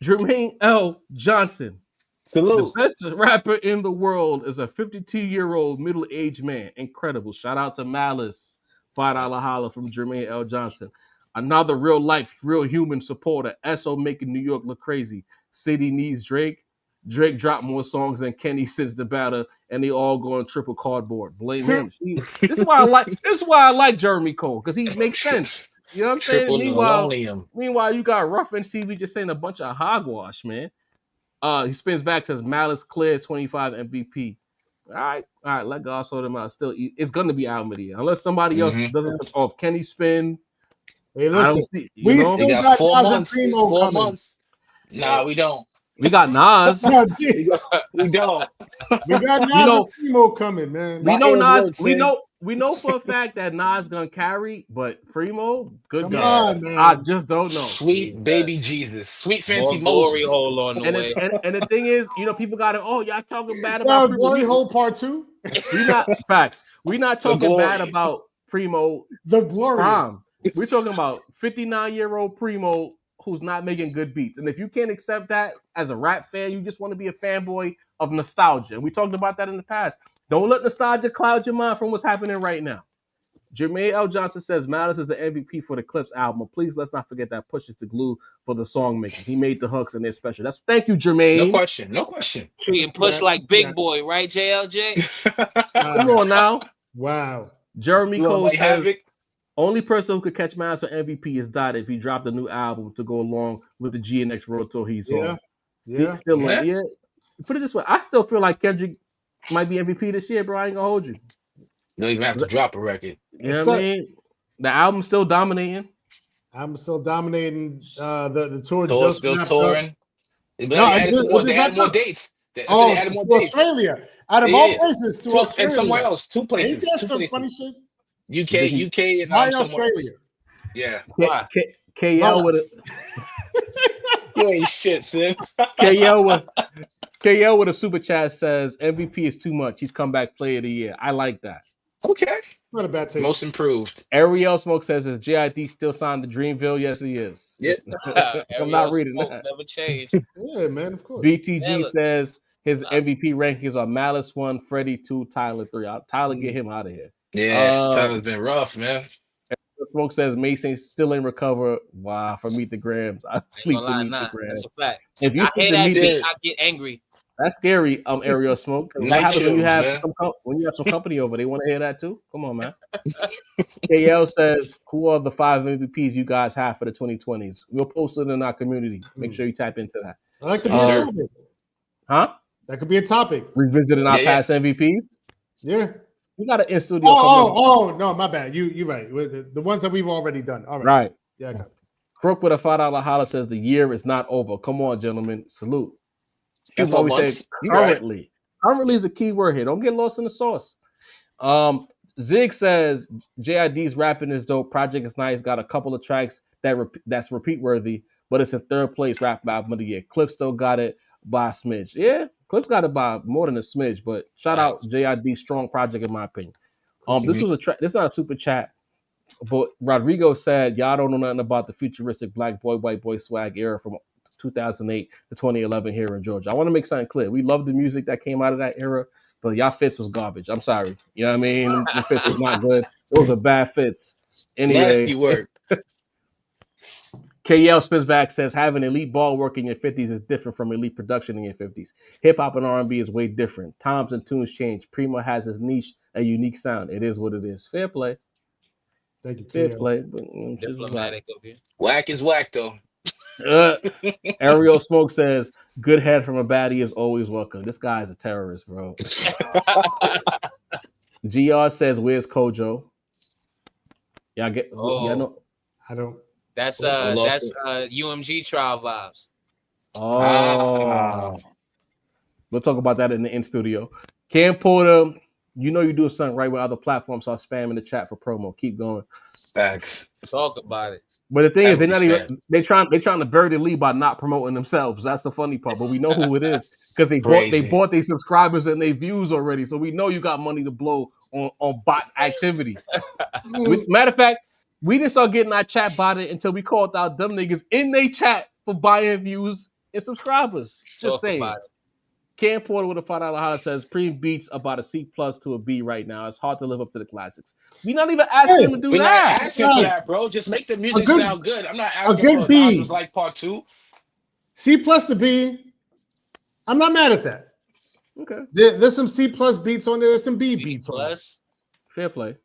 Jermaine L. Johnson. Salute. The best rapper in the world is a 52-year-old middle-aged man. Incredible. Shout out to Malice. $5 holla from Jermaine L. Johnson. Another real-life, real human supporter. Esso making New York look crazy. City needs Drake. Drake dropped more songs than Kenny since the battle, and they all go on triple cardboard. Blame him. See, this is why I like Jeremy Cole, because he makes sense. You know what I'm saying? Meanwhile, you got Rough Ends TV just saying a bunch of hogwash, man. He spins back, says Malice clear 25 MVP. All right, let God sort them out. Still, it's gonna be album of the year, unless somebody else doesn't. If Kenny spin, hey, listen, we still got 4 months. 4 months. Nah, we don't. We got Nas. We don't. We got Nas and Primo coming, man. We know Nas. We know for a fact that Nas gonna carry, but Primo, good God, I just don't know. Sweet baby Jesus, sweet fancy glory hole on the way. And the thing is, people got it. Oh, y'all talking bad about Glory Hole Part 2? We not facts. We not talking bad about Primo. The Glorious. We're talking about 59-year-old Primo who's not making good beats. And if you can't accept that as a rap fan, you just want to be a fanboy of nostalgia. And we talked about that in the past. Don't let nostalgia cloud your mind from what's happening right now. Jermaine L. Johnson says Malice is the MVP for the Clips album. Please let's not forget that Push is the glue for the song making. He made the hooks and they're special. Thank you, Jermaine. No question. Treating Push like Big Boy, right, JLJ? Come on now. Wow. Jeremy Cole says Havoc? only person who could catch Malice for MVP is Dot if he dropped a new album to go along with the GNX Road Tour he's on. Still put it this way, I still feel like Kendrick might be MVP this year, bro. I ain't gonna hold you. You don't even have to drop a record. You know what I mean? The album's still dominating. I'm still dominating. The tour just still touring. They added more dates. They added more dates. Australia. Out of all places to Australia. And somewhere else. 2 places. Ain't that some funny shit? UK, and why Australia? Yeah. Why? KL with a you ain't shit, Sim. KL with a super chat says MVP is too much. He's comeback player of the year. I like that. Okay. Not a bad take. Most improved. Ariel Smoke says, is JID still signed to Dreamville? Yes, he is. Yep. I'm not reading that. Never changed. Yeah, man, of course. BTG says his MVP rankings are Malice 1, Freddie 2, Tyler 3. Tyler, get him out of here. Yeah, Tyler's been rough, man. Smoke says Mason still ain't recover. Wow, for Meet the Grams. I sleep to Meet the Grams. That's a fact. If you I hear that beat, I get angry. That's scary, Ariel Smoke. What happens when you have some company over? They want to hear that too? Come on, man. KL says, who are the 5 MVPs you guys have for the 2020s? We'll post it in our community. Make sure you tap into that. That could be a topic. Huh? That could be a topic. Revisiting our past MVPs? Yeah. We got an in-studio. No, my bad. You're right. The ones that we've already done. All right. Right. Yeah, I got it. Crook with a $5 holler says the year is not over. Come on, gentlemen. Salute. That's what we say currently. Right. Currently is a key word here. Don't get lost in the sauce. Zig says JID's rapping is dope. Project is nice. Got a couple of tracks that's repeat worthy, but it's in 3rd place rap album of the year. Clip still got it by a smidge. Yeah, Clip's got it by more than a smidge, but shout out JID, strong project in my opinion. This was a track. This is not a super chat, but Rodrigo said y'all don't know nothing about the futuristic black boy, white boy swag era from 2008 to 2011 here in Georgia. I want to make something clear. We love the music that came out of that era, but y'all fits was garbage. I'm sorry. You know what I mean? The fits was not good. Those are bad fits. Anyway. Nasty work. KL Spitzback says having elite ball work in your 50s is different from elite production in your 50s. Hip hop and R&B is way different. Times and tunes change. Primo has his niche, a unique sound. It is what it is. Fair play. Thank you. Fair play. Diplomatic of you. Whack is whack though. Ariel Smoke says, good head from a baddie is always welcome. This guy is a terrorist, bro. GR says, where's Kojo? Y'all get I don't. That's UMG trial vibes. We'll talk about that in the in-studio. Cam Porter, you know you do something right with other platforms, so I spam in the chat for promo. Keep going. Facts. Talk about it. But the thing is, they're trying to bury the lead by not promoting themselves. That's the funny part. But we know who it is because they bought their subscribers and their views already. So we know you got money to blow on bot activity. Matter of fact, we didn't start getting our chat botted until we called out them niggas in their chat for buying views and subscribers. Just saying. Cam Porter with a $5 holler says Preem beats about a C+ to a B right now. It's hard to live up to the classics. We're not even asking him to do that. We're not asking for that, bro. Just make the music sound good. I'm not asking for B. Like part 2. C+ to B. I'm not mad at that. Okay. There's some C+ beats on there. There's some B beats on there. Fair play.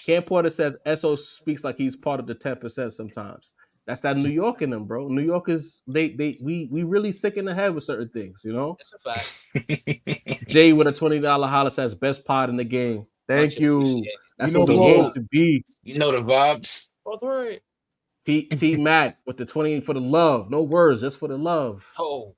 Cam Porter says Esso speaks like he's part of the 10% sometimes. That's that New York in them, bro. New York is we really sick in the head with certain things, you know. That's a fact. Jay with a $20 holler says best pod in the game. Thank you. That's what the game to be. You know the vibes. Both right. T Matt with the 20 for the love. No words, just for the love. Oh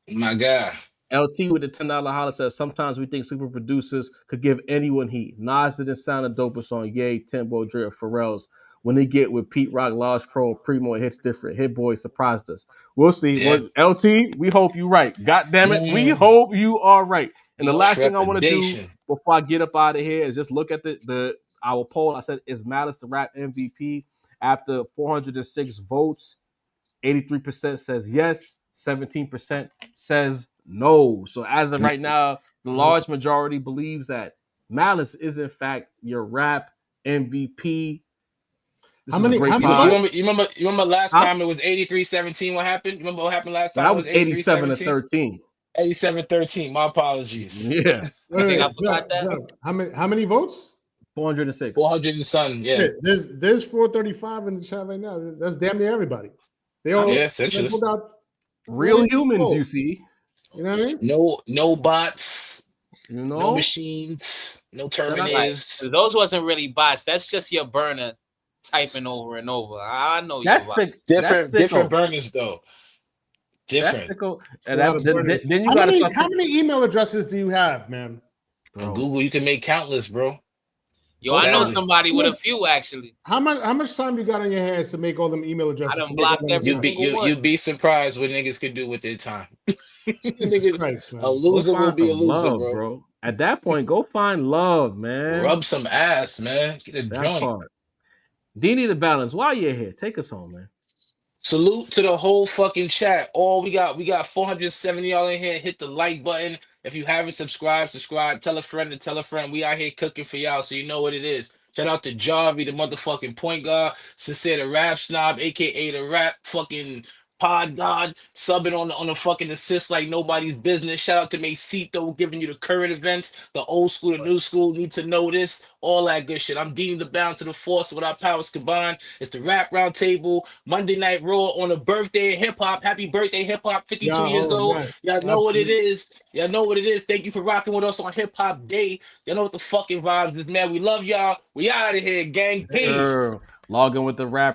my God. LT with the $10 holler says sometimes we think super producers could give anyone heat. Nas didn't sound the dopest on Ye, Timbo, Dre, or Pharrell's. When they get with Pete Rock, Large Pro, Primo, it hits different. Hit Boy surprised us. We'll see. Yeah. LT, we hope you right. God damn it, we hope you are right. And the last thing I want to do before I get up out of here is just look at our poll. I said, is Malice the rap MVP? After 406 votes, 83% says yes, 17% says no. So as of right now, the large majority believes that Malice is in fact your rap MVP. How many? You remember last time it was 83-17? What happened? You remember what happened last time? That was 87-13. 87-13. My apologies. Yeah. I forgot that. How many votes? 406. 400 and something. Yeah. There's 435 in the chat right now. That's damn near everybody. They all essentially pulled out real humans. You see. You know what I mean? No bots. No machines. No Terminators. Like, those wasn't really bots. That's just your burner typing over and over. I know that's different burners though. Different. Then you got how many email addresses do you have, man? On Google, you can make countless, bro. Yo, I know somebody with a few actually. How much time you got on your hands to make all them email addresses? I done blocked every single one. You'd be surprised what niggas could do with their time. Christ, man. A loser will be a loser, bro. At that point, go find love, man. Rub some ass, man. Get a joint. D-Need the Balance. While you're here, take us home, man. Salute to the whole fucking chat. We got 470 y'all in here. Hit the like button. If you haven't subscribed. Tell a friend to tell a friend. We out here cooking for y'all, so you know what it is. Shout out to Jarvie, the motherfucking point guard. Sincere, the rap snob, aka the rap fucking pod god, subbing on the fucking assist like nobody's business. Shout out to Macito, giving you the current events, the old school, the new school. Need to know this, all that good shit. I'm dealing the balance of the force with our powers combined. It's the Rap Roundtable, Monday Night Raw on the birthday of hip hop. Happy birthday, hip hop! 52 years old. Nice. Y'all know what it is. Y'all know what it is. Thank you for rocking with us on Hip Hop Day. Y'all know what the fucking vibes is, man. We love y'all. We out of here, gang. Peace. Log in with the rap.